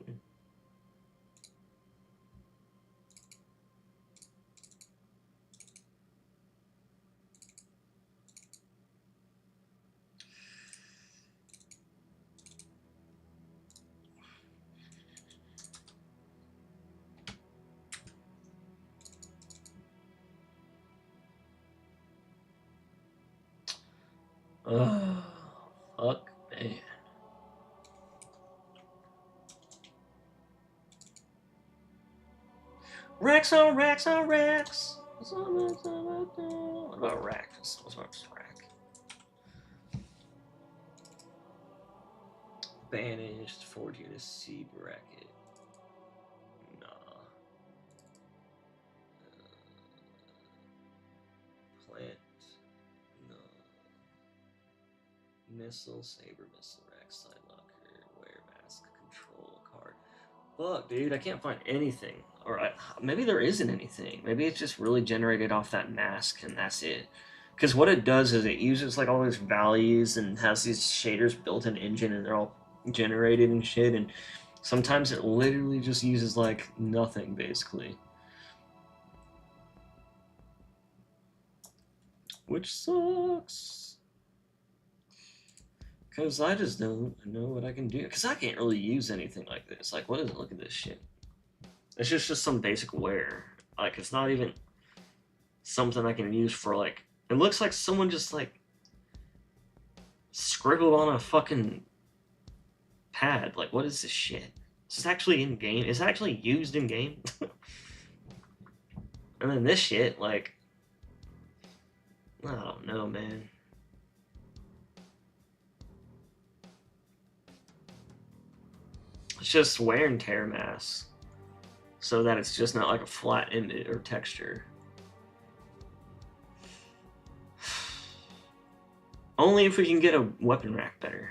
Fuck, man. Racks on racks on racks. What about racks? What's rack? Banished, Forge Unity bracket. Nah. Plant. No. Missile, saber, missile, rack, side locker, wear mask, control card. Fuck, dude, I can't find anything. Or maybe there isn't anything. Maybe it's just really generated off that mask and that's it. Because what it does is it uses like all these values and has these shaders built in engine and they're all generated and shit. And sometimes it literally just uses like nothing basically. which sucks. Because I just don't know what I can do. Because I can't really use anything like this. Like, what is it? Look at this shit. It's just some basic wear. Like, it's not even something I can use for, like... It looks like someone just, like, scribbled on a fucking pad. Like, what is this shit? Is this actually in-game? Is it actually used in-game? And then this shit, like... I don't know, man. It's just wear and tear mask, so that it's just not like a flat image or texture. Only if we can get a weapon rack better.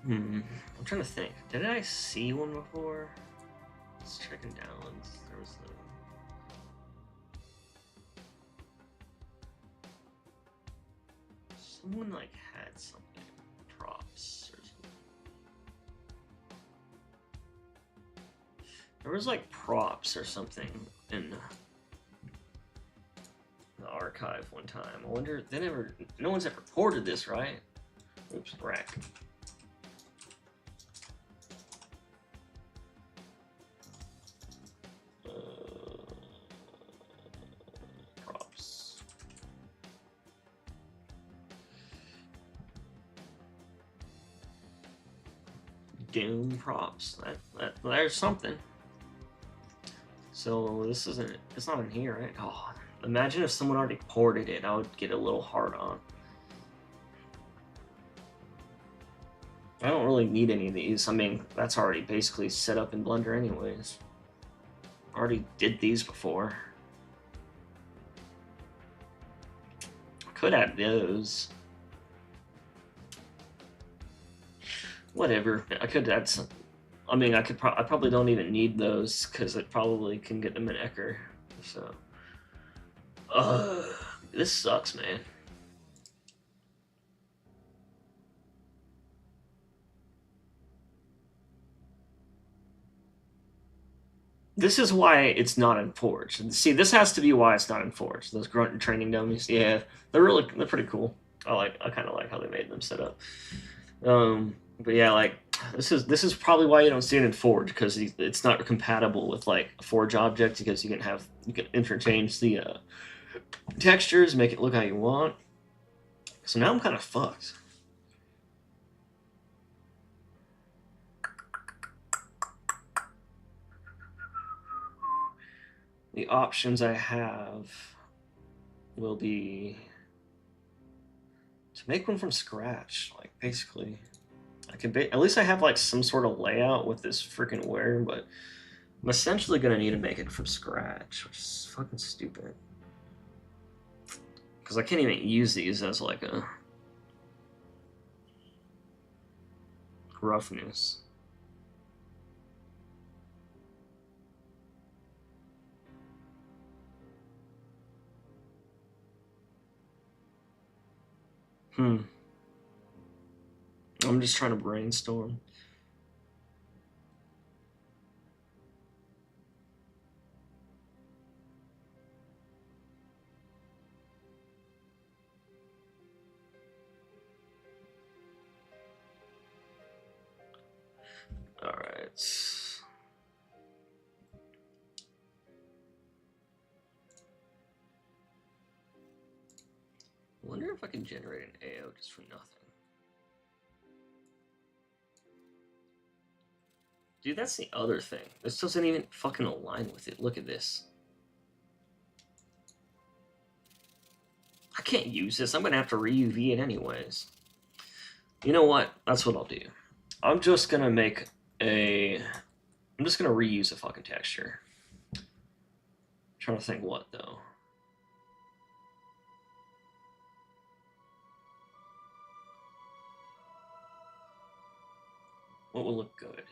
I'm trying to think. Did I see one before? Let's check it down. There was the... Someone like had something. Props or something. There was like props or something in the archive one time. I wonder, no one's ever reported this, right? Oops, rack. Props. Doom props. There's something. So this isn't. It's not in here, right? Oh, imagine if someone already ported it. I would get a little hard on. I don't really need any of these. I mean, that's already basically set up in Blender anyways. Already did these before. I could add those. Whatever. I could add some. I mean, I probably don't even need those because it probably can get them in Ecker. So, this sucks, man. This is why it's not in Forge. See, this has to be why it's not in Forge. Those grunt training dummies, yeah, they're pretty cool. I kind of like how they made them set up. But yeah, like this is probably why you don't see it in Forge, because it's not compatible with like a Forge object, because you can interchange the textures, make it look how you want. So now I'm kind of fucked. The options I have will be to make one from scratch, like basically. I can at least I have like some sort of layout with this freaking wear, but I'm essentially gonna need to make it from scratch, which is fucking stupid. Because I can't even use these as like a roughness. I'm just trying to brainstorm. All right. I wonder if I can generate an AO just for nothing. Dude, that's the other thing. This doesn't even fucking align with it. Look at this. I can't use this. I'm gonna have to re-UV it anyways. You know what? That's what I'll do. I'm just gonna make I'm just gonna reuse a fucking texture. I'm trying to think what though. What will look good?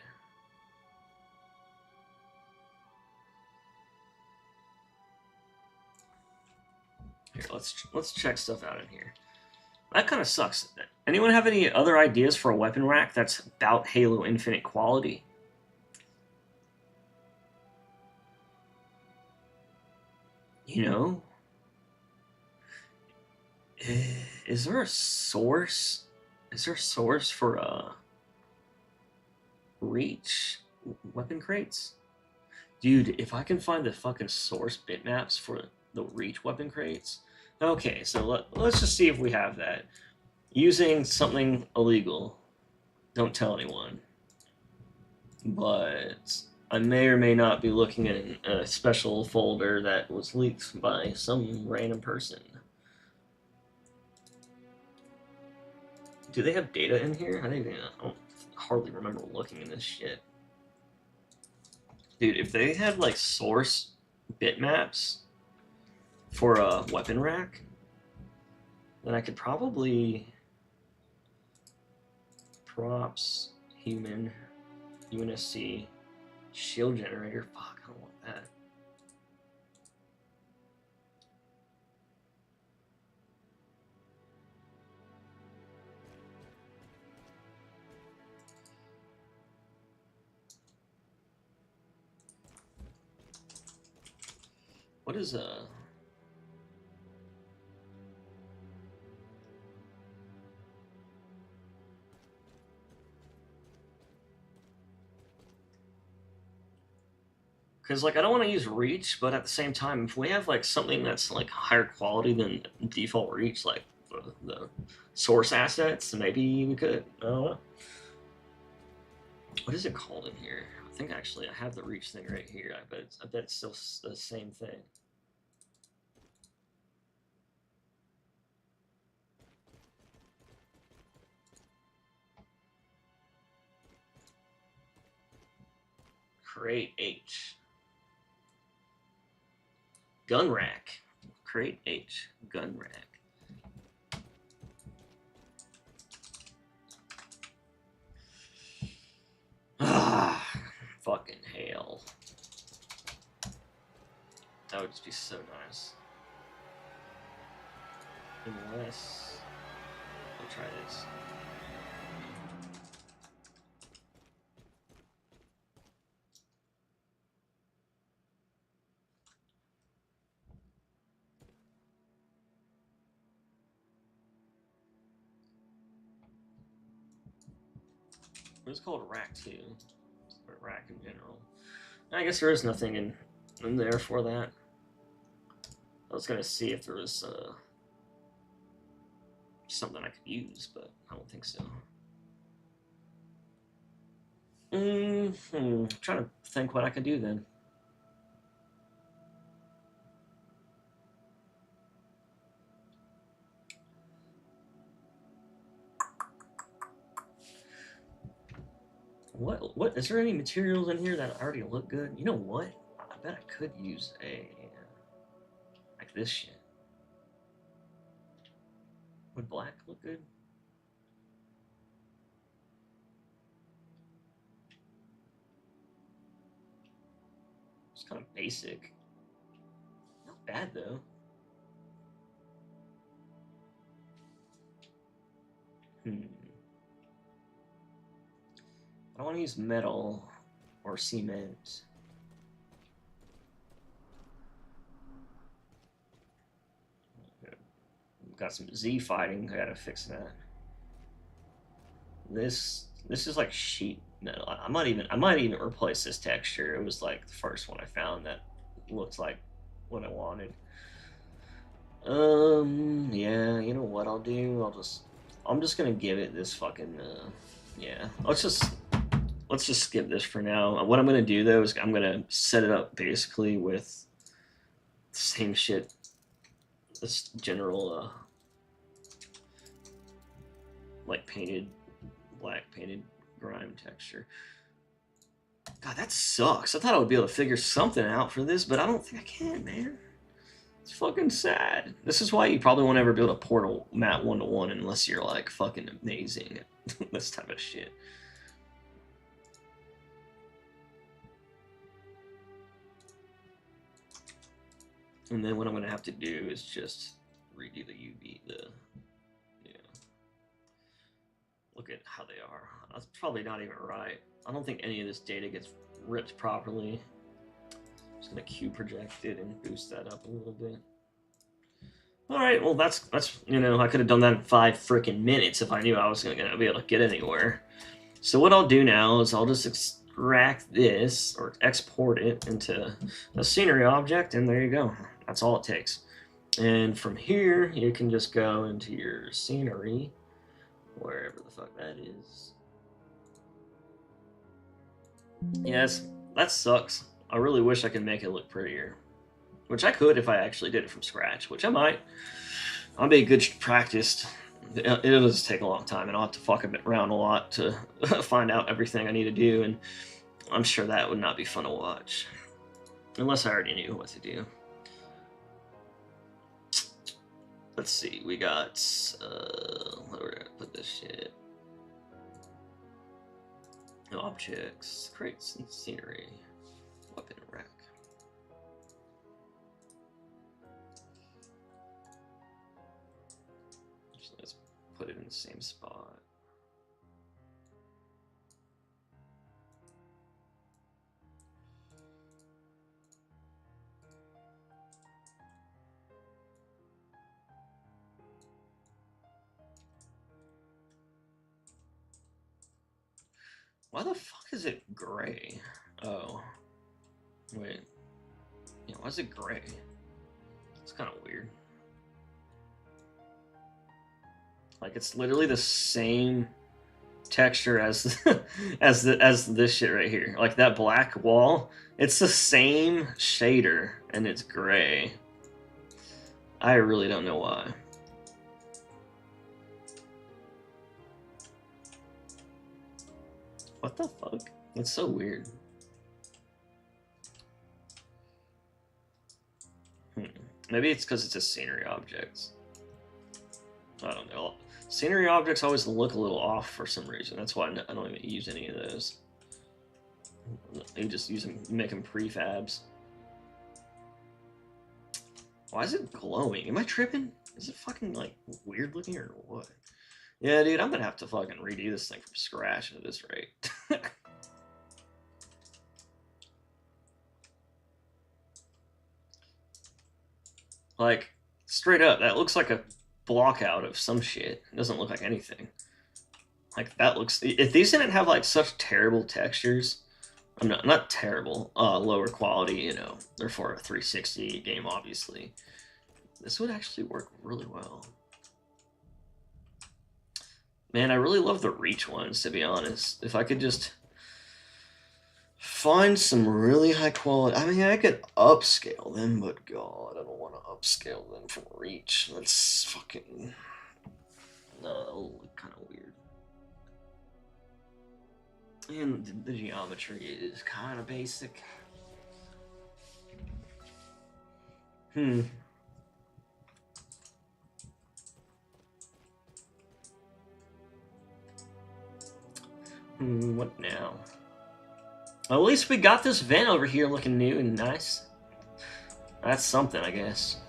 Here, let's check stuff out in here. That kind of sucks. Anyone have any other ideas for a weapon rack that's about Halo Infinite quality? You know? Is there a source? Is there a source for Reach weapon crates? Dude, if I can find the fucking source bitmaps for the Reach weapon crates. Okay, so let's just see if we have that. Using something illegal. Don't tell anyone. But I may or may not be looking at a special folder that was leaked by some random person. Do they have data in here? I don't hardly remember looking in this shit. Dude, if they had like source bitmaps for a weapon rack, then I could probably props, human, UNSC, shield generator. Fuck, I don't want that. What is a... Because, like, I don't want to use Reach, but at the same time, if we have, like, something that's, like, higher quality than default Reach, like, the source assets, maybe we could, I don't know. What is it called in here? I think, actually, I have the Reach thing right here. I bet it's still the same thing. Create H. Gun rack. Create H. Gun rack. Ah, fucking hell. That would just be so nice. Unless... I'll try this. It's called rack 2, or rack in general. I guess there is nothing in there for that. I was gonna see if there was something I could use, but I don't think so. Trying to think what I could do then. What is there any materials in here that already look good? You know what? I bet I could use a like this shit. Would black look good? It's kind of basic. Not bad though. I want to use metal or cement. Got some Z fighting. I gotta fix that. This is like sheet metal. I might even replace this texture. It was like the first one I found that looked like what I wanted. Yeah, you know what I'll do? I'm just gonna give it this fucking yeah. Let's just skip this for now. What I'm gonna do though is I'm gonna set it up basically with the same shit. This general like black painted grime texture. God, that sucks. I thought I would be able to figure something out for this, but I don't think I can, man. It's fucking sad. This is why you probably won't ever build a Portal map 1-to-1 unless you're like fucking amazing at this type of shit. And then what I'm gonna have to do is just redo the UV. Yeah. Look at how they are. That's probably not even right. I don't think any of this data gets ripped properly. I'm just gonna Q project it and boost that up a little bit. All right, well that's I could have done that in 5 freaking minutes if I knew I was gonna be able to get anywhere. So what I'll do now is I'll just extract this or export it into a scenery object, and there you go. That's all it takes. And from here, you can just go into your scenery, wherever the fuck that is. Yes, that sucks. I really wish I could make it look prettier. Which I could if I actually did it from scratch, which I might. I'll be good practiced. It'll just take a long time, and I'll have to fuck around a lot to find out everything I need to do, and I'm sure that would not be fun to watch. Unless I already knew what to do. Let's see, we got, where we're gonna put this shit. Objects, create some scenery, weapon rack. So let's put it in the same spot. Why the fuck is it gray? Oh. Wait. Yeah, why is it gray? It's kind of weird. Like, it's literally the same texture as as this shit right here. Like, that black wall, it's the same shader, and it's gray. I really don't know why. What the fuck? It's so weird. Maybe it's because it's a scenery object. I don't know. Scenery objects always look a little off for some reason. That's why I don't even use any of those. You just use them, make them prefabs. Why is it glowing? Am I tripping? Is it fucking like weird looking or what? Yeah, dude, I'm gonna have to fucking redo this thing from scratch at this rate. Like, straight up, that looks like a block out of some shit. It doesn't look like anything. Like, that looks... If these didn't have, like, such terrible textures... I'm not terrible, lower quality, you know. They're for a 360 game, obviously. This would actually work really well. Man, I really love the Reach ones, to be honest. If I could just find some really high quality... I mean, I could upscale them, but God, I don't want to upscale them from Reach. That's fucking... No, that'll look kind of weird. And the geometry is kind of basic. What now? Well, at least we got this vent over here looking new and nice. That's something, I guess.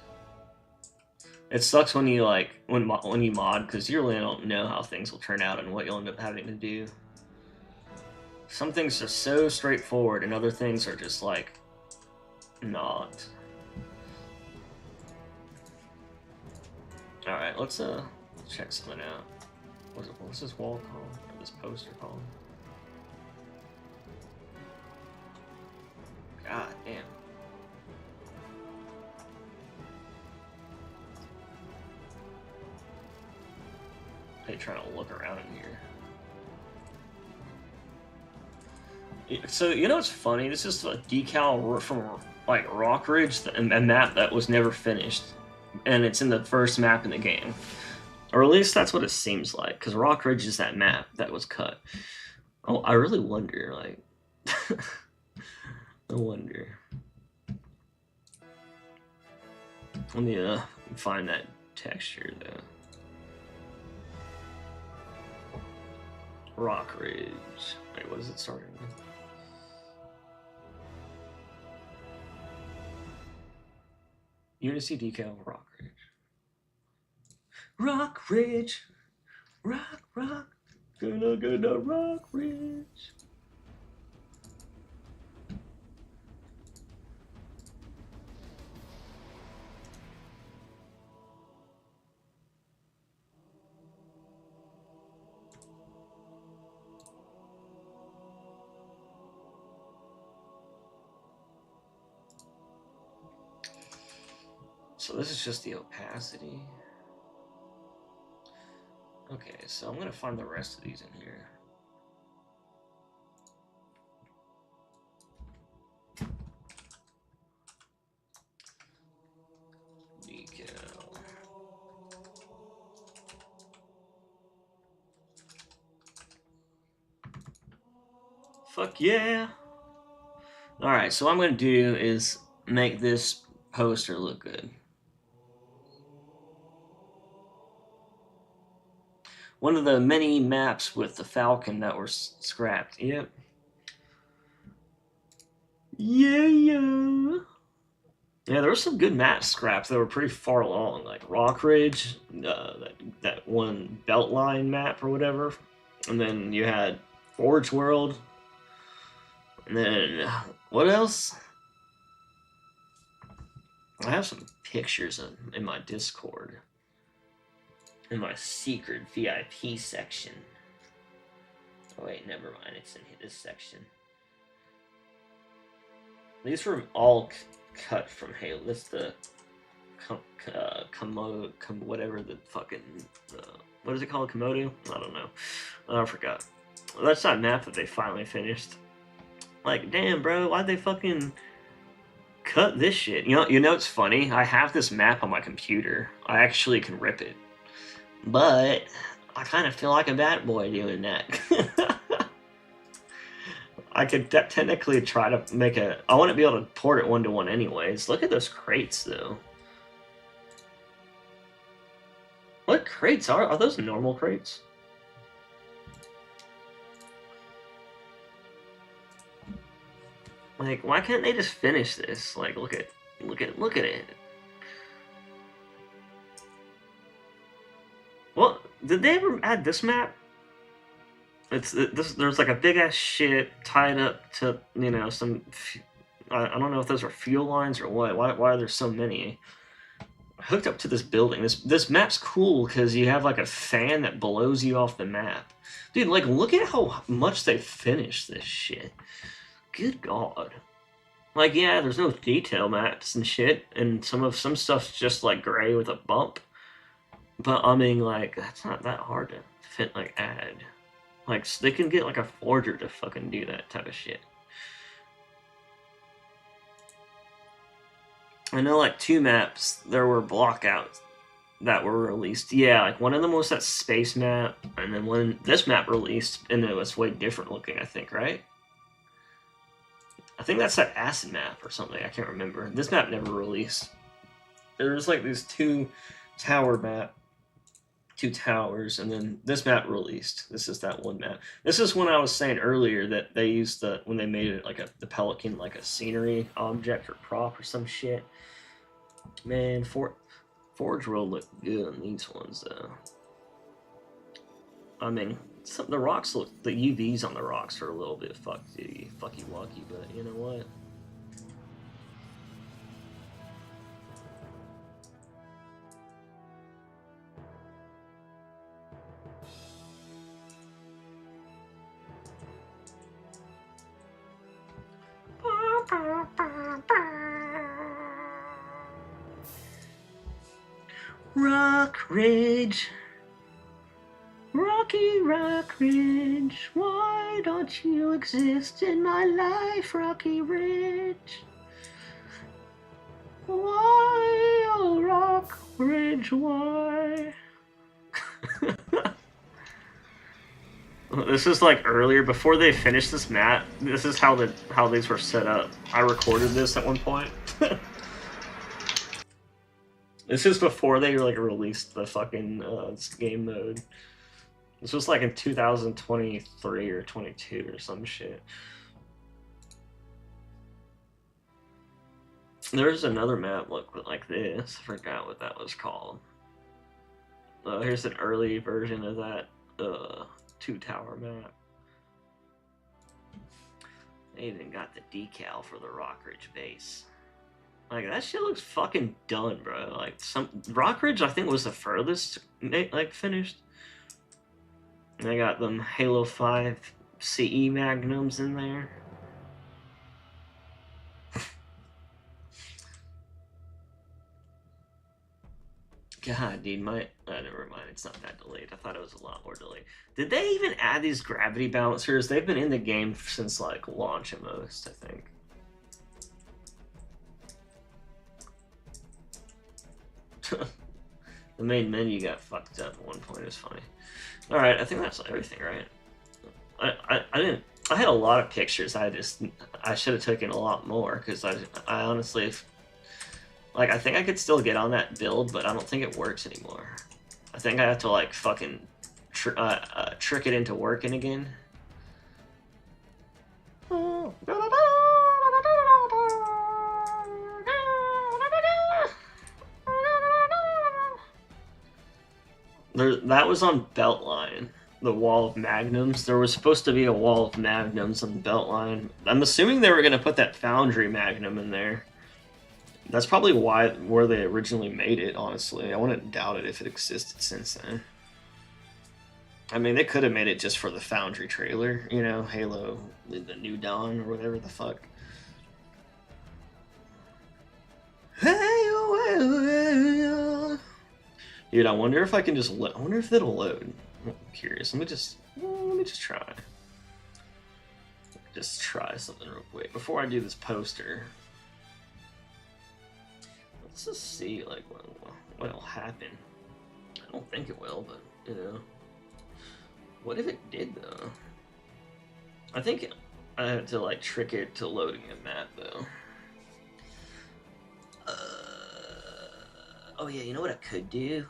It sucks when you when you mod, because you really don't know how things will turn out and what you'll end up having to do. Some things are so straightforward, and other things are just like not. All right, let's check something out. What's this wall called? Or this poster called? God damn. Hey, trying to look around in here. So, you know what's funny? This is a decal from, like, Rockridge, a map that was never finished. And it's in the first map in the game. Or at least that's what it seems like, because Rockridge is that map that was cut. Oh, I really wonder, like... I wonder. Let me find that texture, though. Rockridge. Wait, what is it starting with? Unity decal Rockridge. Rock Ridge. Rock, rock. Gonna Rock Ridge. So this is just the opacity. Okay, so I'm gonna find the rest of these in here. Decal. Fuck yeah! Alright, so what I'm gonna do is make this poster look good. One of the many maps with the Falcon that were scrapped. Yep. Yeah. Yeah, there were some good maps scraps that were pretty far along, like Rock Ridge, that one Beltline map or whatever, and then you had Forge World, and then what else? I have some pictures in my Discord, in my secret VIP section. Oh wait, never mind, it's in this section. These were all cut from Halo. That's the Komodo, whatever the fucking what is it called? Komodo? I don't know. I forgot. That's that map that they finally finished. Like, damn, bro, why'd they fucking cut this shit? You know, it's funny. I have this map on my computer. I actually can rip it, but I kind of feel like a bad boy doing that. I could technically try to make a... I want to be able to port it 1-to-1 anyways. Look at those crates, though. What crates are those normal crates? Like, why can't they just finish this? Like, look at it. Well, did they ever add this map? There's like a big ass ship tied up to, you know, some, I don't know if those are fuel lines or what. Why are there so many hooked up to this building? This map's cool because you have like a fan that blows you off the map, dude. Like, look at how much they finished this shit. Good God. Like, yeah, there's no detail maps and shit, and some stuff's just like gray with a bump. But I mean, like, that's not that hard to fit, like, add. Like, they can get like a forger to fucking do that type of shit. I know like 2 maps there were blockouts that were released. Yeah, like one of them was that space map, and then when this map released, and it was way different looking, I think, right? I think that's that acid map or something. I can't remember. This map never released. There was like these 2 towers, and then this map released. This is that one map. This is when I was saying earlier that they used when they made it like the Pelican, like a scenery object or prop or some shit. Man, Forge World looked good on these ones though. I mean, the rocks look, the UVs on the rocks are a little bit fucky wucky, but you know what? Rock Ridge, Rocky Rock Ridge, why don't you exist in my life, Rocky Ridge? Why, oh Rock Ridge, why? This is like earlier, before they finished this map. This is how these were set up. I recorded this at one point. This is before they like released the fucking game mode. This was like in 2023 or 22 or some shit. There's another map look like this. I forgot what that was called. Here's an early version of that two tower map. They even got the decal for the Rockridge base. Like, that shit looks fucking done, bro. Like, some Rockridge, I think, was the furthest like finished. And they got them Halo 5 CE Magnums in there. God, dude, never mind. It's not that delayed. I thought it was a lot more delayed. Did they even add these gravity balancers? They've been in the game since, like, launch at most, I think. The main menu got fucked up at one point. It was funny. Alright, I think that's everything, right? I had a lot of pictures. I should have taken a lot more, because I honestly... Like, I think I could still get on that build, but I don't think it works anymore. I think I have to, like, fucking trick it into working again. That was on Beltline, the Wall of Magnums. There was supposed to be a Wall of Magnums on Beltline. I'm assuming they were going to put that Foundry Magnum in there. That's probably where they originally made it, honestly. I wouldn't doubt it if it existed since then. I mean, they could have made it just for the Foundry trailer, you know, Halo, the New Dawn, or whatever the fuck. Dude, I wonder if I can just I wonder if it'll load. I'm curious. Let me just try. Just try something real quick before I do this poster. Let's just see, like, what'll happen. I don't think it will, but, you know. What if it did, though? I think I had to, like, trick it to loading a map, though. Oh, yeah, you know what I could do?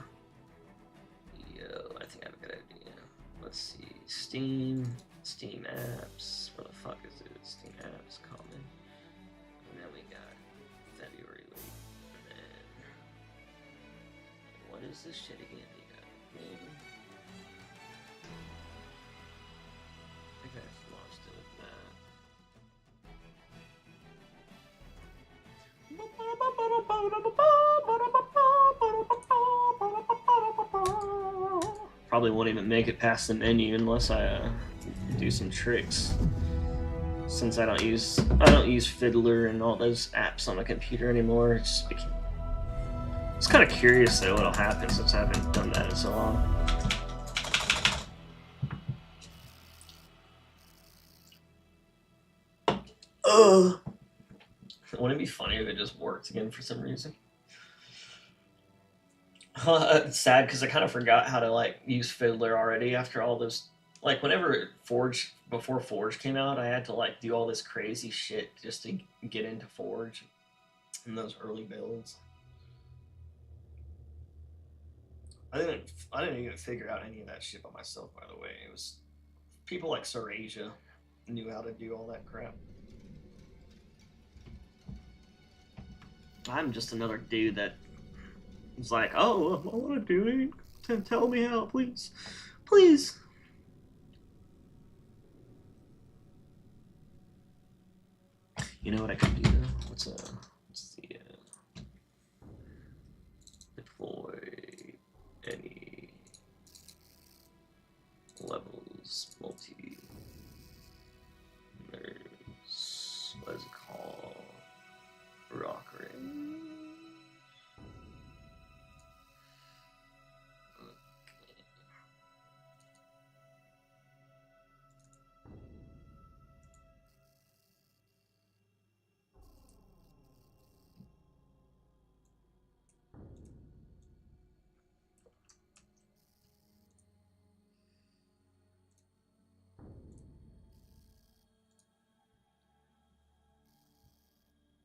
Yo, I think I have a good idea. Let's see. Steam apps. Where the fuck is it? Steam apps, common. And then we got February leak. And then... What is this shit again? We got game. I think I launched it with that. Probably won't even make it past the menu unless I do some tricks. Since I don't use Fiddler and all those apps on my computer anymore. It's kind of curious though what'll happen since I haven't done that in so long. Wouldn't it be funny if it just worked again for some reason? It's sad because I kind of forgot how to like use Fiddler already after all those. Like whenever before Forge came out, I had to like do all this crazy shit just to get into Forge in those early builds. I didn't even figure out any of that shit by myself, by the way. It was people like Sarasia knew how to do all that crap. I'm just another dude that was like, oh, I want to do it. Tell me how, please. Please. You know what I can do though? What's the deploy any levels multi. There's what is it called? Rockridge.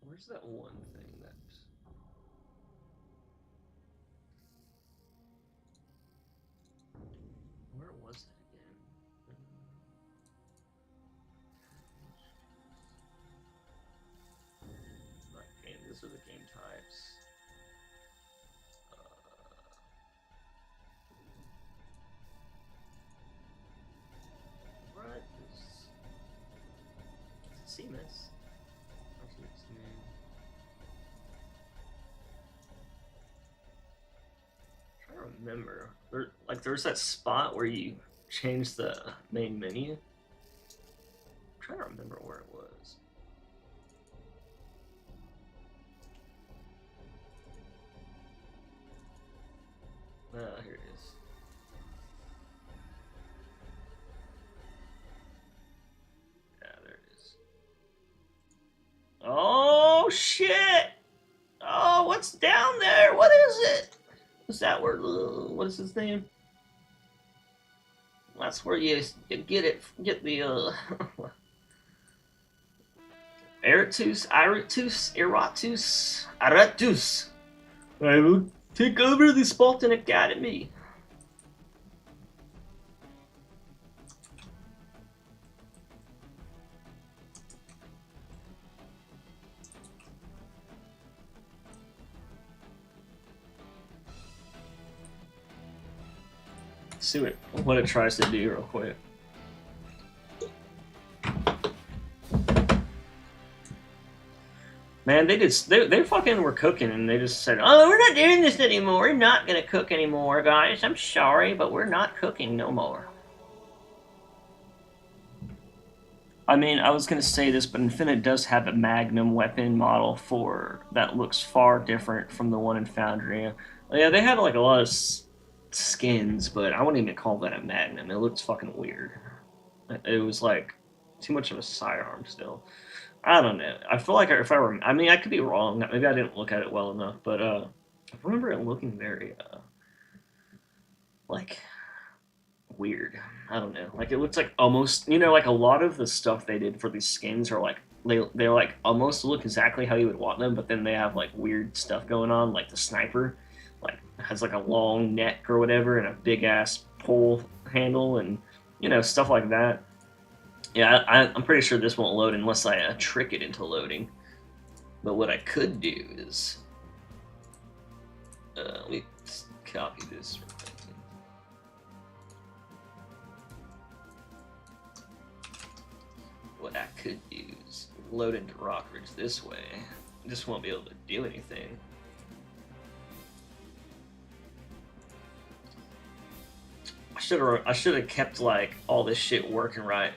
Where's that one thing that... Where was it again? Like, game, these are the game types. remember. There's that spot where you change the main menu. I'm trying to remember where it was. Here it is. Yeah, there it is. Oh shit! Oh, what's down there? What is it? Is that where? What is his name? That's where you get the Aratus. I will take over the Spartan Academy. See what it tries to do real quick. Man, they fucking were cooking and they just said, "Oh, we're not doing this anymore. We're not gonna cook anymore, guys. I'm sorry, but we're not cooking no more." I mean, I was gonna say this, but Infinite does have a Magnum weapon model that looks far different from the one in Foundry. Yeah, they had like a lot of skins, but I wouldn't even call that a Magnum. It looks fucking weird. It was like too much of a sidearm still. I don't know. I feel like if I were, I mean, I could be wrong. Maybe I didn't look at it well enough, but I remember it looking very like weird. I don't know. Like it looks like almost, like a lot of the stuff they did for these skins are like they like almost look exactly how you would want them, but then they have like weird stuff going on, like the sniper, like has like a long neck or whatever and a big ass pole handle and stuff like that. Yeah, I'm pretty sure this won't load unless I trick it into loading. But what I could do is let me copy this. What I could do is load into Rockridge this way. I just won't be able to do anything. I should have kept like all this shit working right.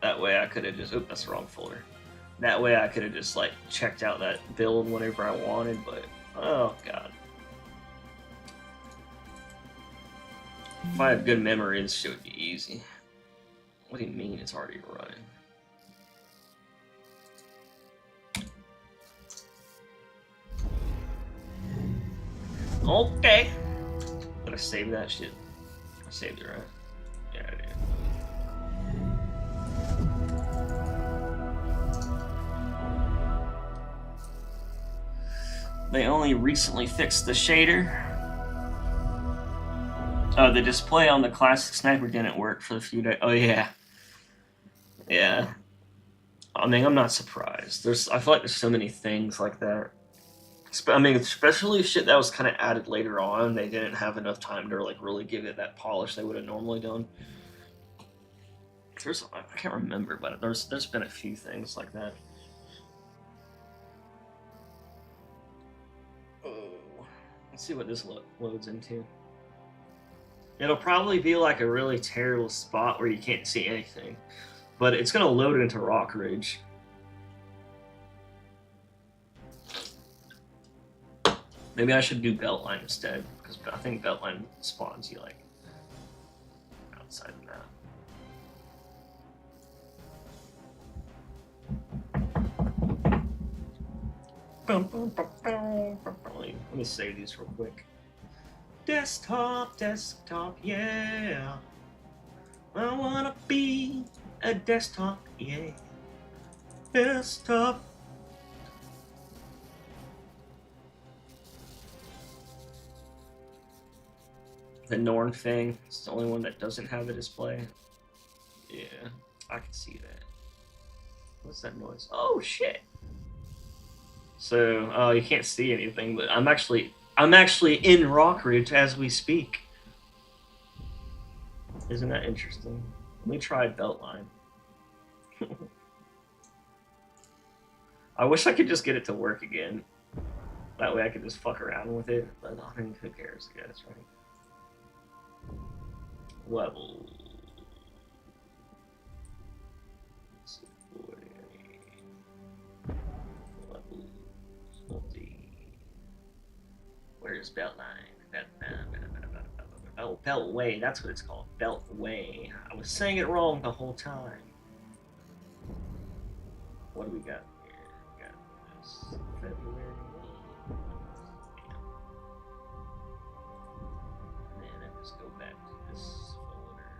That way I could have just that's the wrong folder. That way I could have just like checked out that build whenever I wanted, but oh god. If I had good memory, this shit would be easy. What do you mean it's already running? Okay. Did I save that shit? I saved it, right? Yeah, I did. They only recently fixed the shader. Oh, the display on the classic sniper didn't work for a few days. Oh yeah. Yeah. I mean, I'm not surprised. I feel like there's so many things like that. I mean, especially shit that was kind of added later on. They didn't have enough time to like really give it that polish they would have normally done. I can't remember, but there's been a few things like that. Oh, let's see what this loads into. It'll probably be like a really terrible spot where you can't see anything, but it's gonna load into Rockridge. Maybe I should do Beltline instead, because I think Beltline spawns you like outside the map. Let me save these real quick. Desktop, yeah. I wanna be a desktop, yeah. Desktop. The Norn thing, it's the only one that doesn't have a display. Yeah, I can see that. What's that noise? Oh shit! So, you can't see anything, but I'm actually in Rockridge as we speak. Isn't that interesting? Let me try Beltline. I wish I could just get it to work again. That way I could just fuck around with it, but I mean, who cares, I guess, right? level. Where's Beltline? Oh, Beltway, that's what it's called. Beltway. I was saying it wrong the whole time. What do we got here? We got this February. And then I just go back to this folder.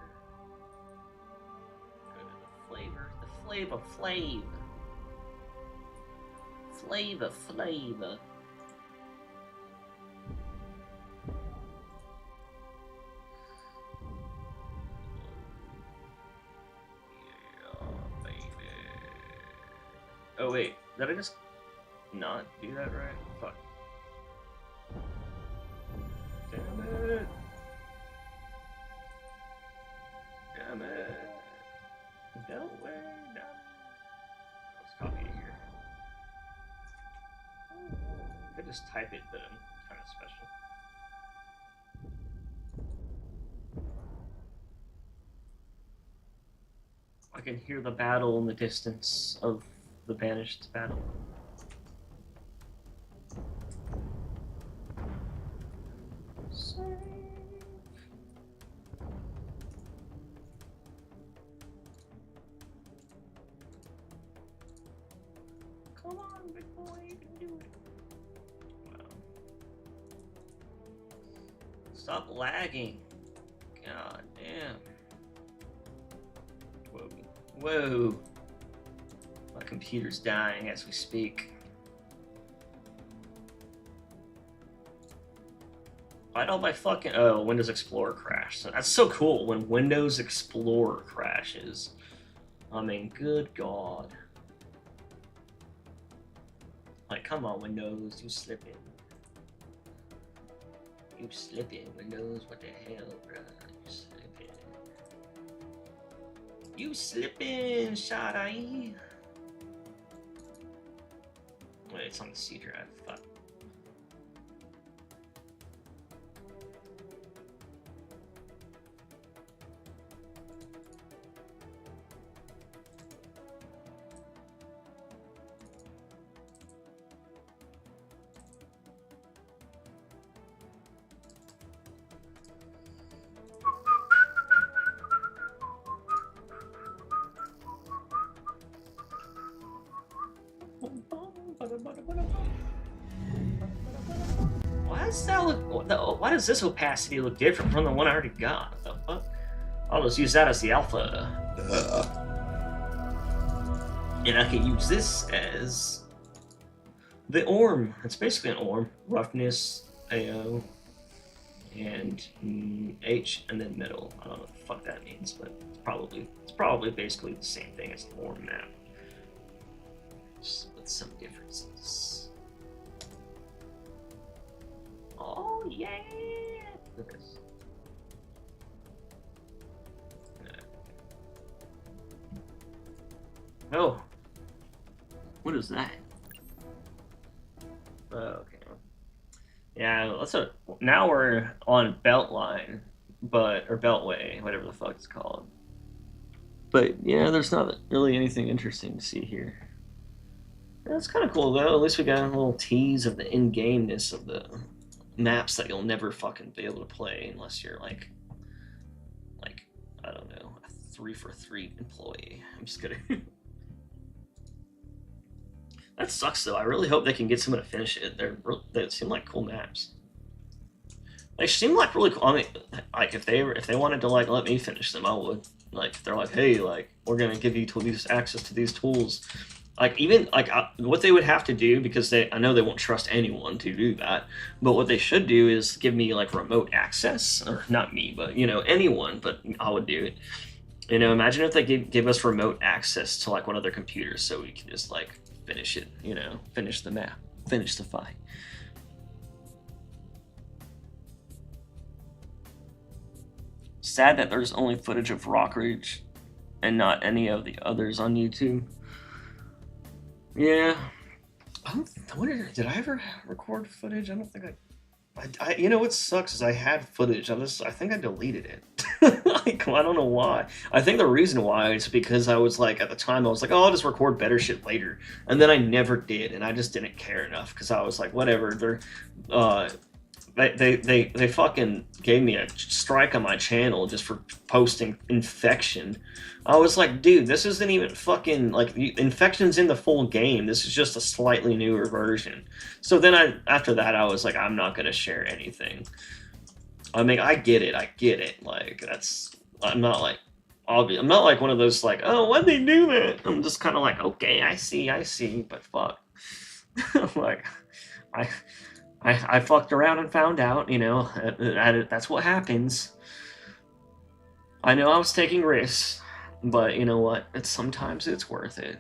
Go to the flavor. The flavor. Flavor. Oh wait, did I just not do that right? Fuck. Damn it. Beltway. Let's copy it here. I could just type it, but I'm kind of special. I can hear the battle in the distance of the Banished battle. Save. Come on, big boy, you can do it. Wow. Stop lagging. God damn. Whoa. My computer's dying as we speak. Why'd all my fucking... Oh, Windows Explorer crashed. That's so cool when Windows Explorer crashes. I mean, good God. Like, come on, Windows, you slipping. You slipping, Windows, what the hell, bruh? You slipping. You slipping, Shadai. Wait, it's on the C drive. Fuck. Why does this opacity look different from the one I already got? What the fuck? I'll just use that as the alpha. And I can use this as the ORM. It's basically an ORM. Roughness, AO, and H, and then middle. I don't know what the fuck that means, but it's probably basically the same thing as the ORM map. Just with some differences. Oh yeah! Look at this. Oh, what is that? Oh, okay. Yeah, now we're on Beltline, or Beltway, whatever the fuck it's called. But yeah, there's not really anything interesting to see here. That's kind of cool though. At least we got a little tease of the in-gameness of the maps that you'll never fucking be able to play unless you're like I don't know, a 3-for-3 employee. I'm just kidding. That sucks though. I really hope they can get someone to finish it. They seem like cool maps. They seem like really cool. I mean, like if they wanted to like let me finish them, I would. Like they're like, hey, like we're gonna give you access to these tools. Like even like what they would have to do, because I know they won't trust anyone to do that, but what they should do is give me like remote access, or not me, but you know, anyone, but I would do it. You know, imagine if they give us remote access to like one of their computers so we can just like finish it, you know, finish the map, finish the fight. Sad that there's only footage of Rock Ridge and not any of the others on YouTube. Yeah. I wonder, did I ever record footage? I don't think I You know what sucks is I had footage. I think I deleted it. Like, I don't know why. I think the reason why is because I was like, at the time, I was like, oh, I'll just record better shit later, and then I never did, and I just didn't care enough because I was like, whatever. Uh, they fucking gave me a strike on my channel just for posting Infection. I was like, dude, this isn't even fucking like Infection's in the full game. This is just a slightly newer version. So then after that I was like, I'm not gonna share anything. I mean, I get it. Like I'm not like obvious. I'm not like one of those like, oh, why'd they do that? I'm just kind of like, okay, I see, but fuck, like I. I fucked around and found out, you know, that's what happens. I know I was taking risks, but you know what? Sometimes it's worth it.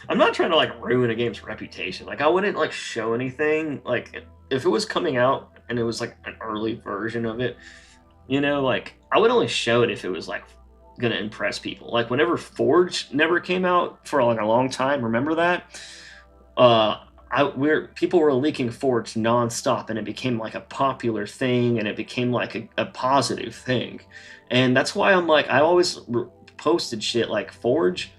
I'm not trying to like ruin a game's reputation. Like I wouldn't like show anything. Like if it was coming out and it was like an early version of it, you know, like I would only show it if it was like gonna impress people. Like whenever Forge never came out for like a long time, remember that? People were leaking Forge nonstop, and it became like a popular thing, and it became like a positive thing, and that's why I'm like I always posted shit like Forge.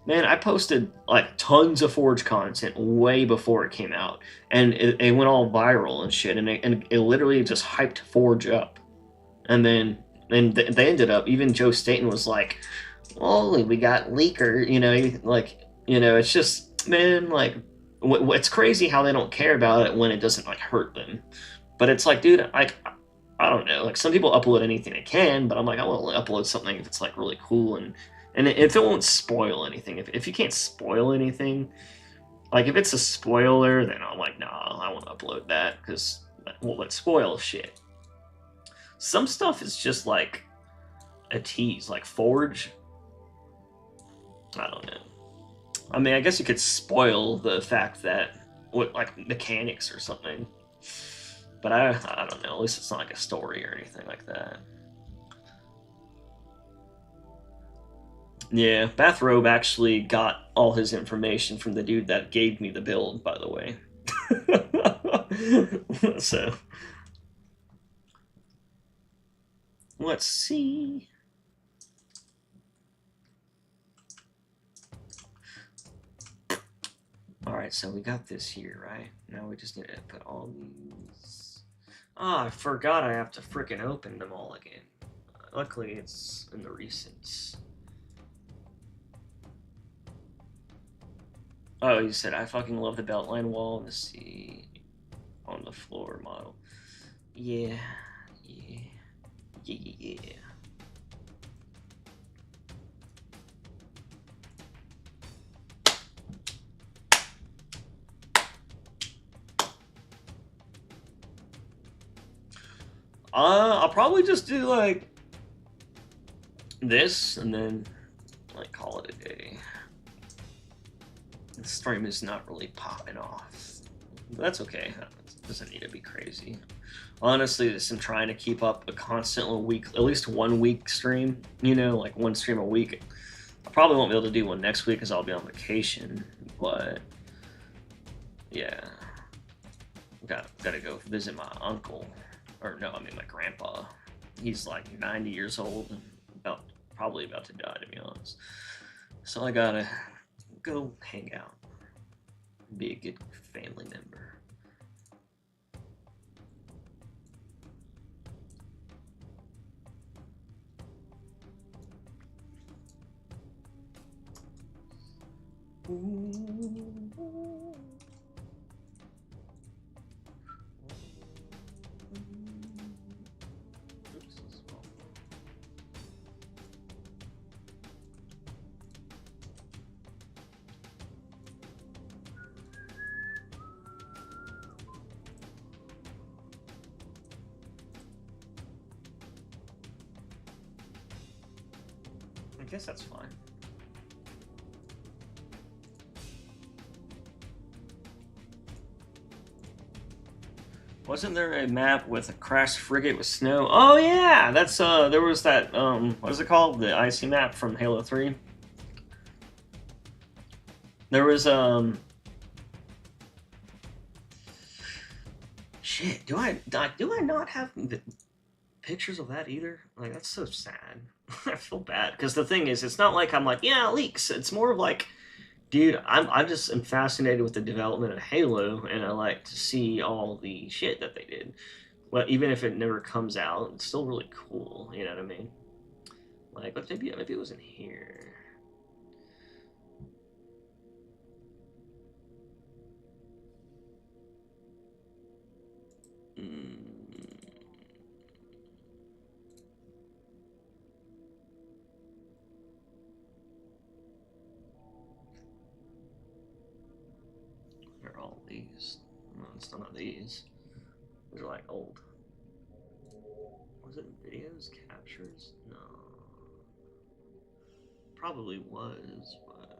Man, I posted like tons of Forge content way before it came out, and it went all viral and shit, and it literally just hyped Forge up, and then they ended up even Joe Staten was like, "Oh, we got leaker," you know, like you know, it's just man like. It's crazy how they don't care about it when it doesn't like hurt them, but it's like, dude, like I don't know, like some people upload anything they can, but I'm like I want to upload something if it's like really cool and if it won't spoil anything, if you can't spoil anything, like if it's a spoiler, then I'm like, nah, I won't upload that because well, let's spoil shit. Some stuff is just like a tease, like Forge. I don't know. I mean, I guess you could spoil the fact that what like mechanics or something, but I don't know. At least it's not like a story or anything like that. Yeah, Bathrobe actually got all his information from the dude that gave me the build, by the way. So let's see. Alright, so we got this here, right? Now we just need to put all these... Ah, I forgot I have to frickin' open them all again. Luckily, it's in the recents. Oh, you said, I fucking love the Beltline wall and the sea on the floor model. Yeah. I'll probably just do like this and then like call it a day. The stream is not really popping off, but that's okay. It doesn't need to be crazy. Honestly, I'm trying to keep up a constant week, at least 1 week stream. You know, like one stream a week. I probably won't be able to do one next week because I'll be on vacation. But yeah, gotta go visit my uncle. Or no, I mean my grandpa. He's like 90 years old and probably about to die, to be honest. So I gotta go hang out, be a good family member. I guess that's fine. Wasn't there a map with a crashed frigate with snow? Oh yeah, that's there was that what is it called? The icy map from Halo 3. There was shit, do I not have pictures of that either? Like, that's so sad. I feel bad because the thing is, it's not like I'm like, yeah, leaks. It's more of like, dude, I just am fascinated with the development of Halo, and I like to see all the shit that they did. Well, even if it never comes out, it's still really cool. You know what I mean? Like, but maybe it was in here. Where are all these? No, it's none of these. These are like old. Was it videos, captures? No. Probably was, but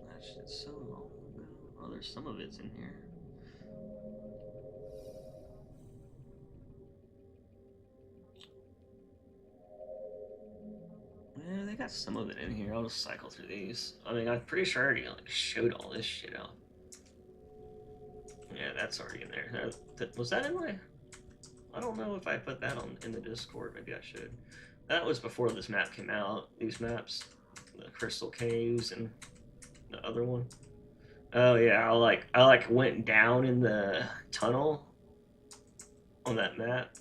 that shit's so long ago. Oh, there's some of it's in here. Yeah, they got some of it in here. I'll just cycle through these. I mean, I'm pretty sure I already like showed all this shit out. Yeah, that's already in there. Was that in my? I don't know if I put that on in the Discord. Maybe I should. That was before this map came out. These maps, the Crystal Caves and the other one. Oh yeah, I like went down in the tunnel on that map.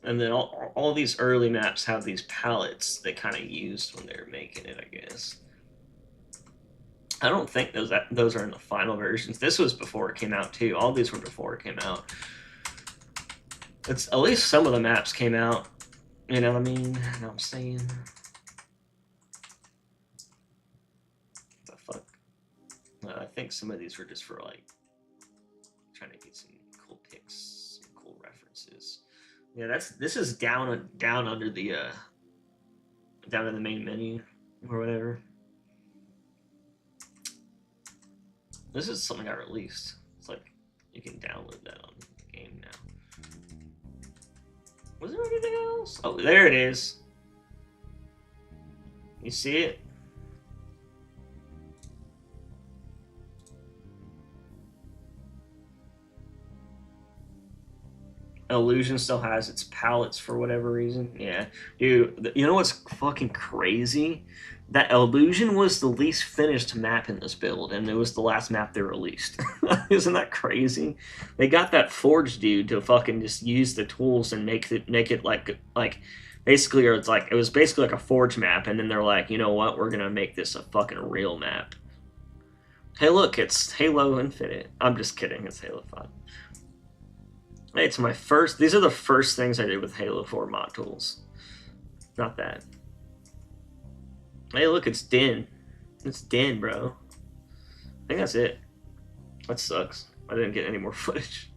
And then all these early maps have these palettes they kind of used when they were making it, I guess. I don't think those are in the final versions. This was before it came out too. All these were before it came out. It's at least some of the maps came out. You know what I mean? You know what I'm saying? What the fuck? I think some of these were just for like trying to get some cool pics, some cool references. Yeah, this is down under the down in the main menu or whatever. This is something I released. It's like you can download that on the game now. Was there anything else? Oh, there it is. You see it? Illusion still has its palettes for whatever reason. Yeah, dude. You know what's fucking crazy? That Illusion was the least finished map in this build, and it was the last map they released. Isn't that crazy? They got that Forge dude to fucking just use the tools and make it like basically, or it was basically like a Forge map, and then they're like, you know what? We're gonna make this a fucking real map. Hey, look, it's Halo Infinite. I'm just kidding. It's Halo 5. Hey, it's my first. These are the first things I did with Halo 4 mod tools. Not that. Hey, look, it's Din. It's Din, bro. I think that's it. That sucks. I didn't get any more footage,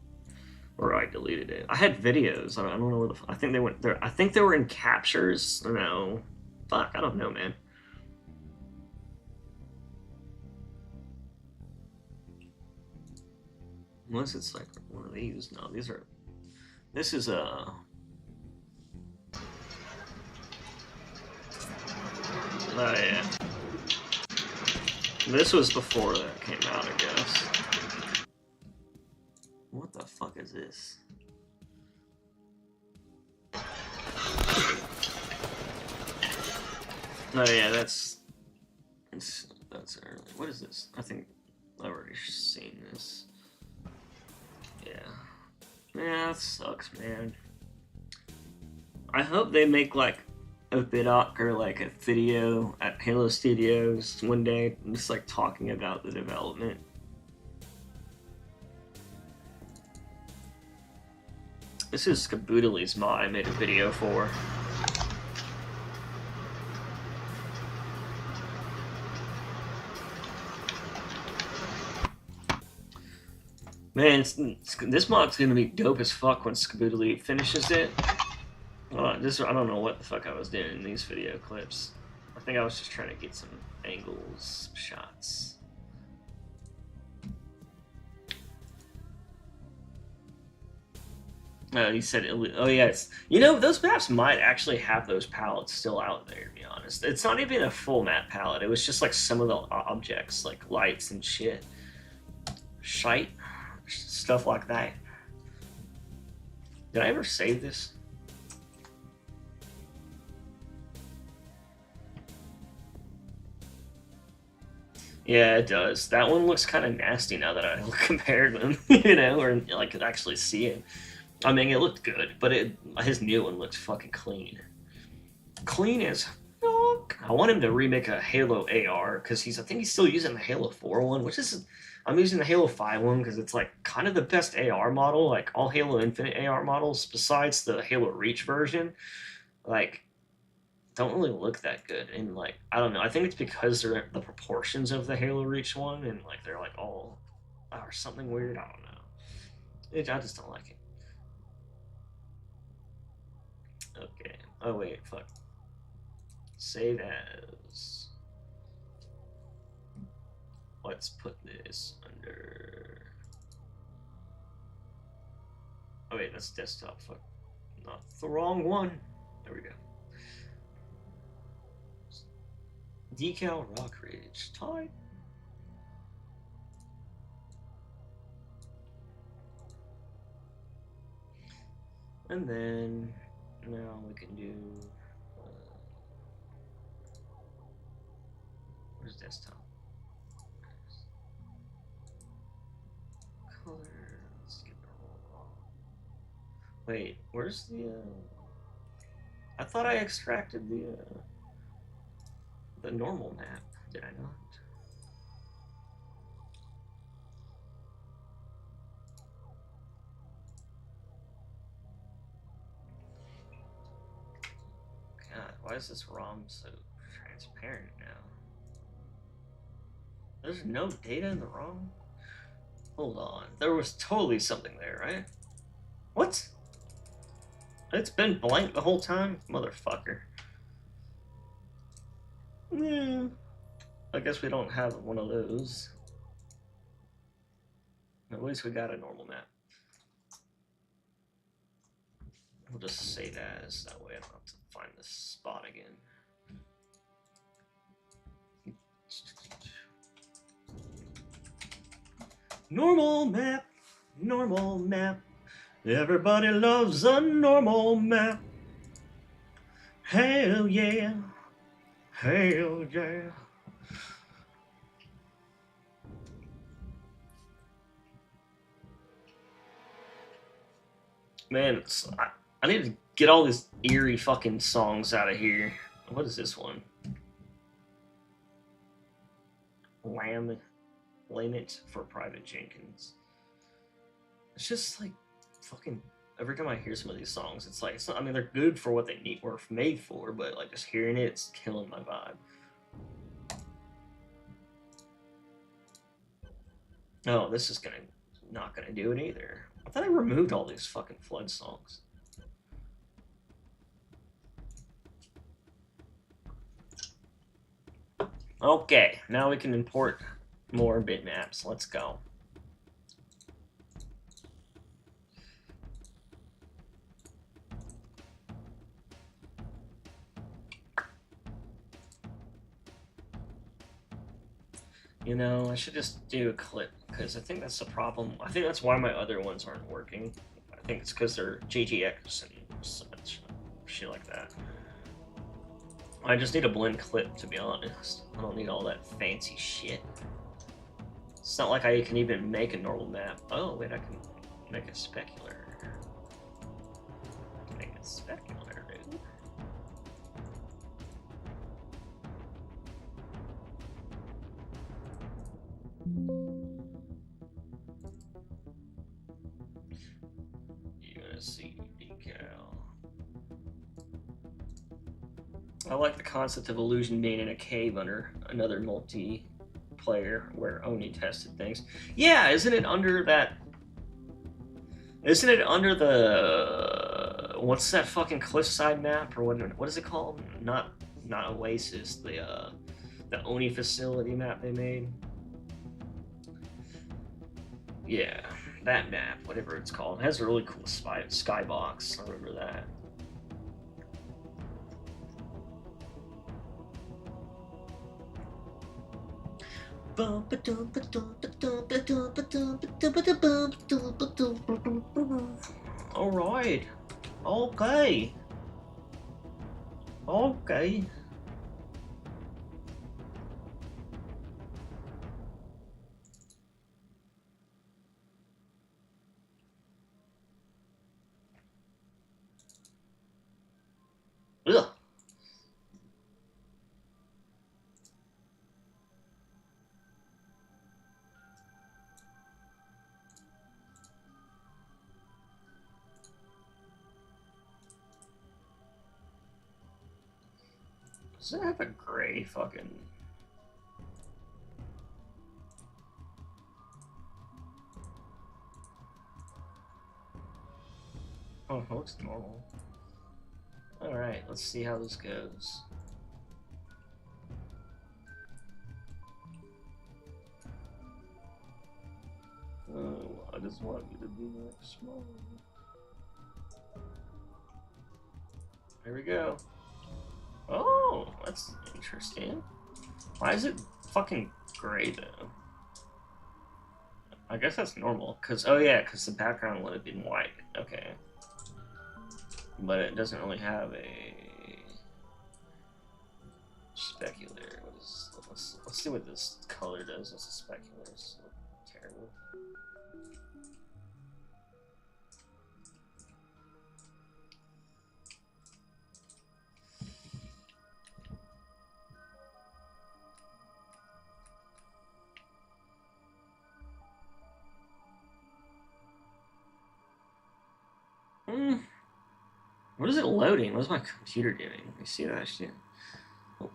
or I deleted it. I had videos. I don't know where the. I think they went there. I think they were in captures. No, fuck. I don't know, man. Unless it's like one of these. No, these are. This is a. Oh yeah. This was before that came out, I guess. What the fuck is this? Oh yeah, that's early. What is this? I think I've already seen this. Yeah. Yeah, that sucks, man. I hope they make like a vidoc or like a video at Halo Studios one day, just like talking about the development. This is Skaboodly's mod I made a video for. Man, this mod's gonna be dope as fuck when Skaboodly finishes it. I don't know what the fuck I was doing in these video clips. I think I was just trying to get some angles, shots. He said, oh yeah, you know, those maps might actually have those palettes still out there, to be honest. It's not even a full map palette. It was just like some of the objects, like lights and shit. Shite. stuff like that. Did I ever save this? Yeah, it does. That one looks kind of nasty now that I compared them, you know, or I could actually see it. I mean, it looked good, but his new one looks fucking clean. Clean as fuck. I want him to remake a Halo AR because I think he's still using the Halo 4 one, which is I'm using the Halo 5 one because it's like kind of the best AR model. Like all Halo Infinite AR models, besides the Halo Reach version, like don't really look that good. And like I don't know, I think it's because they're the proportions of the Halo Reach one, and like they're like all or something weird. I don't know. I just don't like it. Okay. Oh wait, fuck. Save as. Let's put this under. Oh wait, that's desktop. Fuck. Not the wrong one. There we go. Decal Rock Ridge. Type. And then now we can do. Where's desktop? Color. Let's get the roll. Wait, where's the? I thought I extracted the normal map. Did I not? God, why is this ROM so transparent now? There's no data in the ROM? Hold on. There was totally something there, right? What? It's been blank the whole time? Motherfucker. Yeah. I guess we don't have one of those. At least we got a normal map. We'll just save as, that way I don't have to find this spot again. Normal map, normal map. Everybody loves a normal map. Hell yeah, hell yeah. Man, I need to get all these eerie fucking songs out of here. What is this one? Blame It for Private Jenkins. It's just like fucking every time I hear some of these songs, it's like I mean they're good for what they were made for, but like just hearing it, it's killing my vibe. No, this is not gonna do it either. I thought I removed all these fucking Flood songs. Okay, now we can import more bitmaps. Let's go. You know, I should just do a clip, because I think that's the problem. I think that's why my other ones aren't working. I think it's because they're JGX and such shit like that. I just need a blend clip, to be honest. I don't need all that fancy shit. It's not like I can even make a normal map. Oh, wait, I can make a specular. Make a specular, dude. You're gonna see decal. I like the concept of Illusion being in a cave under another multiplayer where Oni tested things. Yeah, isn't it under that? Isn't it under the what's that fucking cliffside map or what is it called? Not Oasis, the Oni facility map they made. Yeah, that map, whatever it's called, it has a really cool skybox. I remember that. Alright. Okay. Okay. Ugh. Does it have a gray fucking... Oh, it looks normal. Alright, let's see how this goes. Oh, I just want you to be like small. There we go. Oh, that's interesting. Why is it fucking gray though? I guess that's normal, cause oh yeah, cause the background would have been white. Okay, but it doesn't really have a specular. What is? Let's see what this color does as a specular. It's terrible. What is it loading? What's my computer doing? You see that shit? Oh.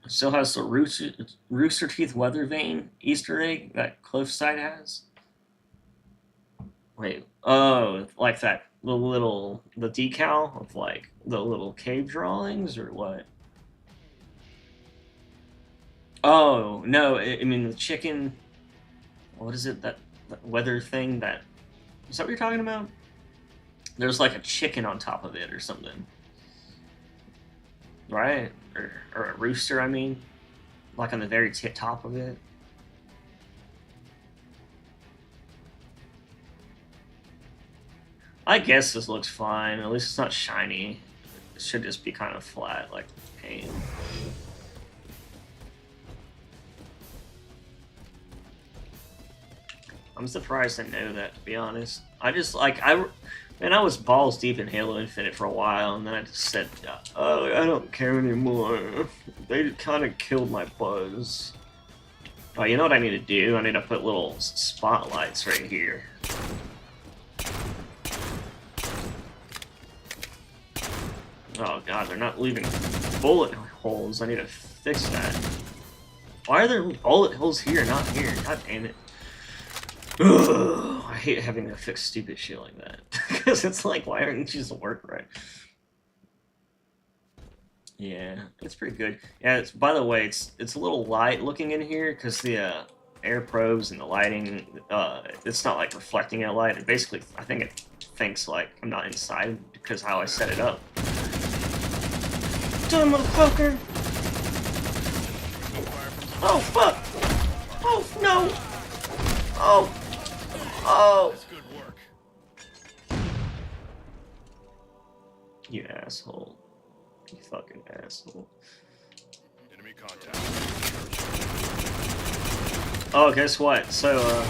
It still has the Rooster Teeth weather vane Easter egg that Cliffside has. Wait, oh, like that the decal of like the little cave drawings or what? Oh no, I mean the chicken. What is it that weather thing that? Is that what you're talking about? There's like a chicken on top of it or something. Right? Or a rooster, I mean. Like on the very top of it. I guess this looks fine. At least it's not shiny. It should just be kind of flat, like paint. I'm surprised I know that, to be honest. I just, like, I was balls deep in Halo Infinite for a while, and then I just said, oh, I don't care anymore. They kind of killed my buzz. Oh, you know what I need to do? I need to put little spotlights right here. Oh god, they're not leaving bullet holes. I need to fix that. Why are there bullet holes here, not here? God damn it. Ugh, I hate having to fix stupid shit like that. Because it's like, why aren't you just work right? Yeah, it's pretty good. Yeah, it's, by the way, it's a little light looking in here because the air probes and the lighting, it's not like reflecting at light. It basically, I think it thinks like I'm not inside because how I set it up. Dumb motherfucker! Oh fuck! Oh no! Oh! Oh! Good work. You asshole. You fucking asshole. Enemy contact. Oh, guess what? So,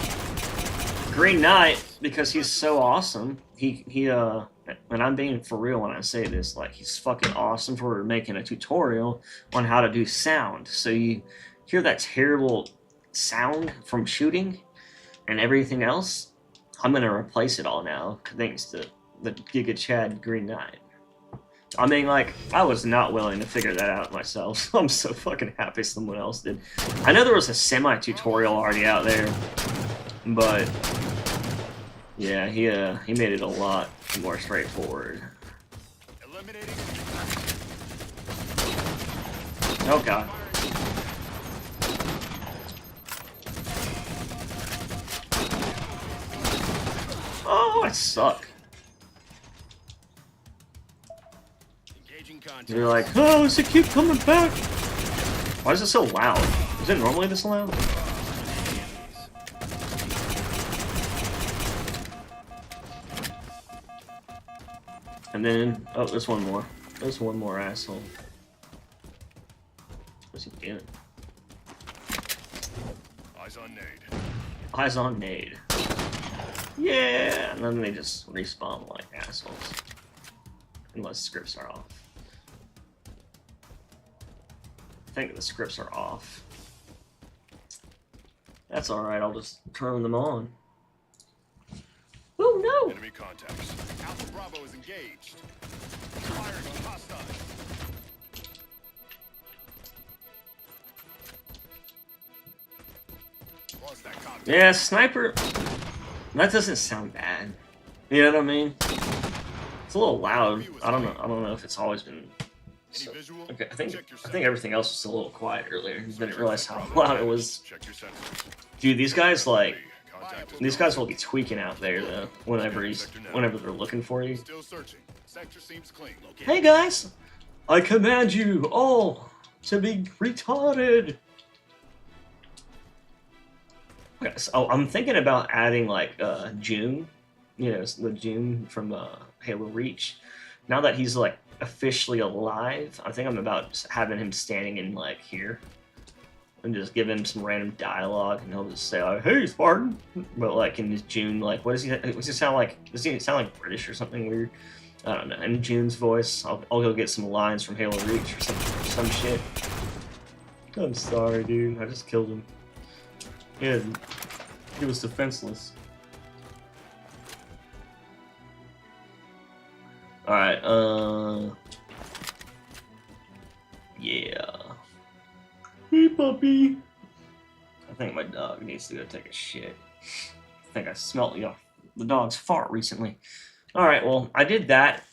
Green Knight, because he's so awesome, and I'm being for real when I say this, like, he's fucking awesome for making a tutorial on how to do sound. So you hear that terrible sound from shooting and everything else? I'm gonna replace it all now, thanks to the Giga Chad Green Knight. I mean, like, I was not willing to figure that out myself, so I'm so fucking happy someone else did. I know there was a semi-tutorial already out there, but yeah, he made it a lot more straightforward. Eliminating. Oh god. Oh, I suck. Engaging contact. You're like, oh, is the kid coming back? Why is it so loud? Is it normally this loud? And then, oh, there's one more. There's one more asshole. What's he doing? Eyes on nade. Eyes on nade. Yeah! And then they just respawn like assholes. Unless scripts are off. I think the scripts are off. That's alright, I'll just turn them on. Oh no! Enemy contacts. Alpha Bravo is engaged. Firing on hostile. Lost that contact. Yeah, sniper. That doesn't sound bad. You know what I mean? It's a little loud. I don't know if it's always been. Any So, visual? okay, I Check your think everything else was a little quiet earlier. Didn't realize how loud it was. Check your sensors. Dude, these guys like Contact is these guys will be tweaking out there though. Whenever they're looking for you. still searching. Sector seems clean. Hey guys, I command you all to be retarded. Okay, so I'm thinking about adding like June, you know, the June from Halo Reach. Now that he's like officially alive, I think I'm about just having him standing in like here and just give him some random dialogue, and he'll just say like, "Hey, Spartan," but like in his June, like what does he sound like? Does he sound like British or something weird? I don't know. In June's voice, I'll go get some lines from Halo Reach or some shit. I'm sorry, dude. I just killed him. Yeah, he was defenseless. Alright, yeah. Hey, puppy. I think my dog needs to go take a shit. I think I smelled the dog's fart recently. Alright, well, I did that,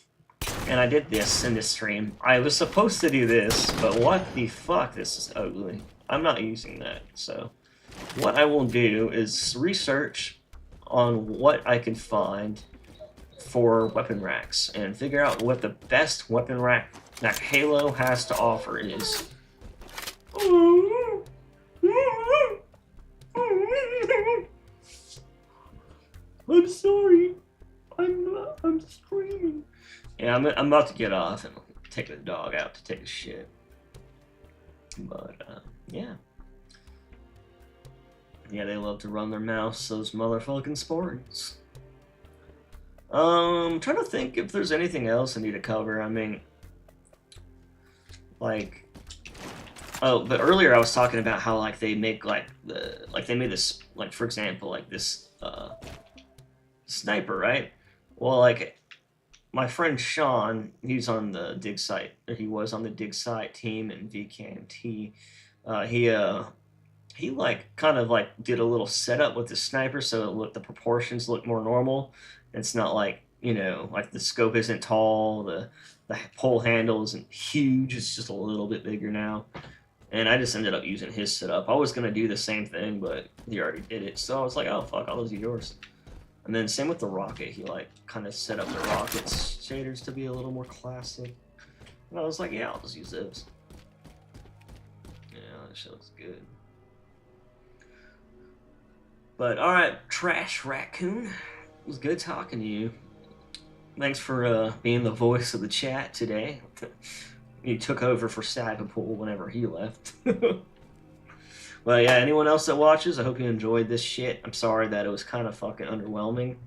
and I did this in this stream. I was supposed to do this, but what the fuck? This is ugly. I'm not using that, so what I will do is research on what I can find for weapon racks and figure out what the best weapon rack that Halo has to offer is. I'm sorry. I'm screaming. Yeah, I'm about to get off and take the dog out to take a shit. But yeah. Yeah, they love to run their mouths, those motherfucking Spartans. Trying to think if there's anything else I need to cover. I mean, like, oh, but earlier I was talking about how like they make they made this, like, for example, like this sniper, right? Well, like my friend Sean, he's on the dig site, or he was on the dig site team in VKMT. He like kind of like did a little setup with the sniper so the proportions look more normal. It's not like, you know, like the scope isn't tall, the pole handle isn't huge, it's just a little bit bigger now. And I just ended up using his setup. I was gonna do the same thing, but he already did it, so I was like, oh fuck, I'll just use yours. And then same with the rocket, he like kind of set up the rocket's shaders to be a little more classic. And I was like, yeah, I'll just use those. Yeah, that shit looks good. But alright, Trash Raccoon, it was good talking to you. Thanks for being the voice of the chat today. You took over for Sagapool whenever he left. Well, yeah, anyone else that watches, I hope you enjoyed this shit. I'm sorry that it was kind of fucking underwhelming.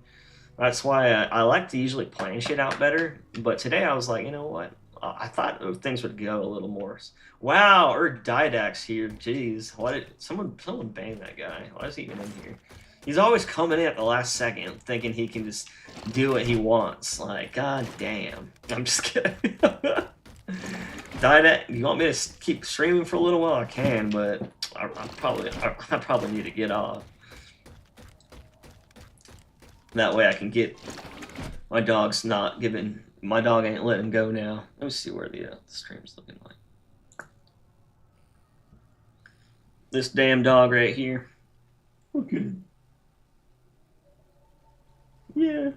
That's why I like to usually plan shit out better. But today I was like, you know what? I thought things would go a little more. Wow, Didax here. Jeez, why did someone ban that guy? Why is he even in here? He's always coming in at the last second, thinking he can just do what he wants. Like, god damn. I'm just kidding. Didax, you want me to keep streaming for a little while? I can, but I probably need to get off. That way I can get my dog's not giving. My dog ain't letting go now. Let me see where the stream's looking like. This damn dog right here. Okay. Yeah.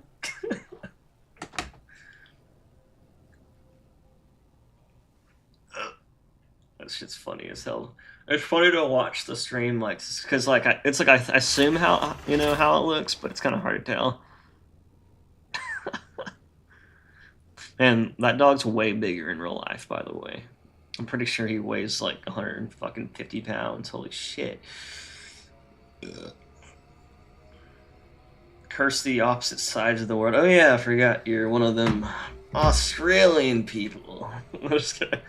That shit's funny as hell. It's funny to watch the stream, like, because like it's like I assume how how it looks, but it's kind of hard to tell. And that dog's way bigger in real life, by the way. I'm pretty sure he weighs like 150 pounds. Holy shit. Ugh. Curse the opposite sides of the world. Oh yeah, I forgot you're one of them Australian people. I'm just kidding.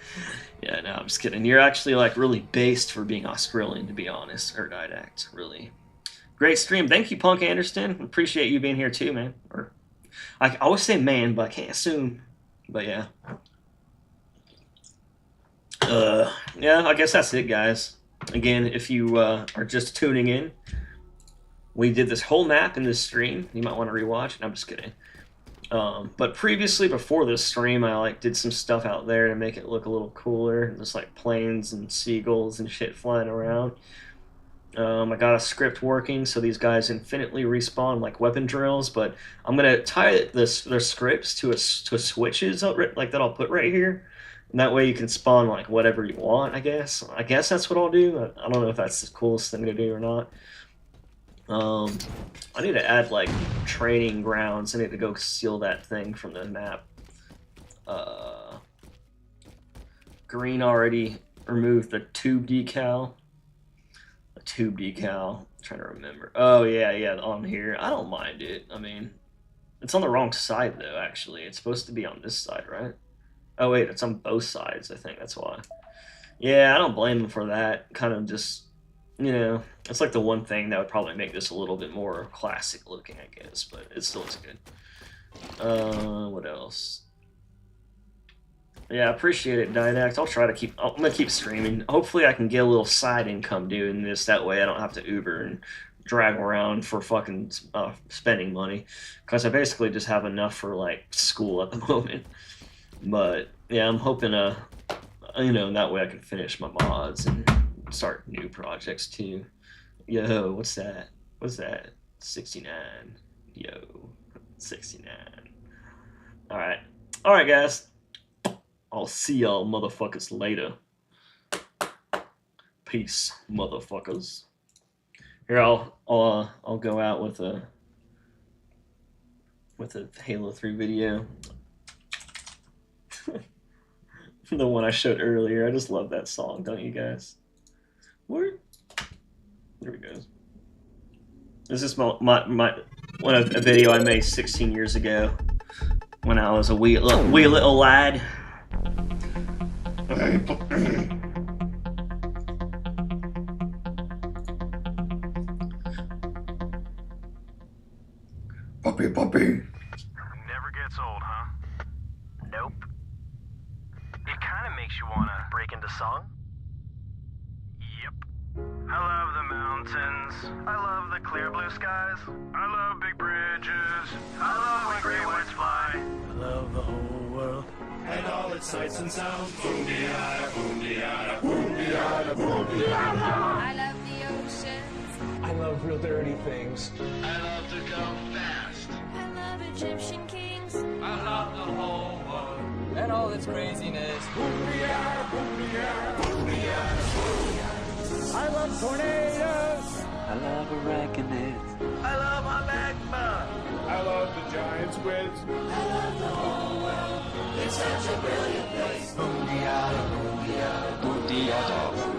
Yeah, no, I'm just kidding. You're actually like really based for being Australian, to be honest. Or Didact, really. Great stream. Thank you, Punk Anderson. Appreciate you being here too, man. Or I always say man, but I can't assume. But yeah. Yeah, I guess that's it, guys. Again, if you are just tuning in, we did this whole map in this stream. You might want to rewatch it. I'm just kidding. But previously, before this stream, I like did some stuff out there to make it look a little cooler. Just like planes and seagulls and shit flying around. I got a script working, so these guys infinitely respawn like weapon drills. But I'm gonna tie their scripts to switches like that I'll put right here. And that way you can spawn like whatever you want, I guess. I guess that's what I'll do. I don't know if that's the coolest thing to do or not. I need to add like training grounds. I need to go steal that thing from the map. Green already removed the tube decal. A tube decal. I'm trying to remember. Oh yeah, on here. I don't mind it. I mean, it's on the wrong side though. Actually, it's supposed to be on this side, right? Oh wait, it's on both sides. I think that's why. Yeah, I don't blame them for that. Kind of just, it's like the one thing that would probably make this a little bit more classic looking, I guess, but it still looks good. What else? Yeah, I appreciate it, Didact. I'm gonna keep streaming. Hopefully I can get a little side income doing this. That way I don't have to Uber and drag around for fucking spending money. Because I basically just have enough for, like, school at the moment. But, yeah, I'm hoping, that way I can finish my mods and start new projects too. Yo, what's that? 69. Yo, 69. Alright, guys. I'll see y'all motherfuckers later. Peace, motherfuckers. Here, I'll go out with a Halo 3 video. The one I showed earlier. I just love that song, don't you guys? Where? There we go. This is a video I made 16 years ago when I was a wee little lad. Puppy. Never gets old, huh? Nope. It kind of makes you want to break into song. Yep. I love the mountains. I love the clear blue skies. I love big bridges. I love when great whites fly. I love the whole world and all its sights and sounds. Boom-de-yada, boom-de-yada, boom-de-yada, boom-de-yada. I love the oceans. I love real dirty things. I love to go fast. I love Egyptian kings. I love the whole world. And all its craziness. I love tornadoes. I love arachnids. I love my magma. I love the giant squids. Boom-de-yada, boom-de-yada, boom-de-yada.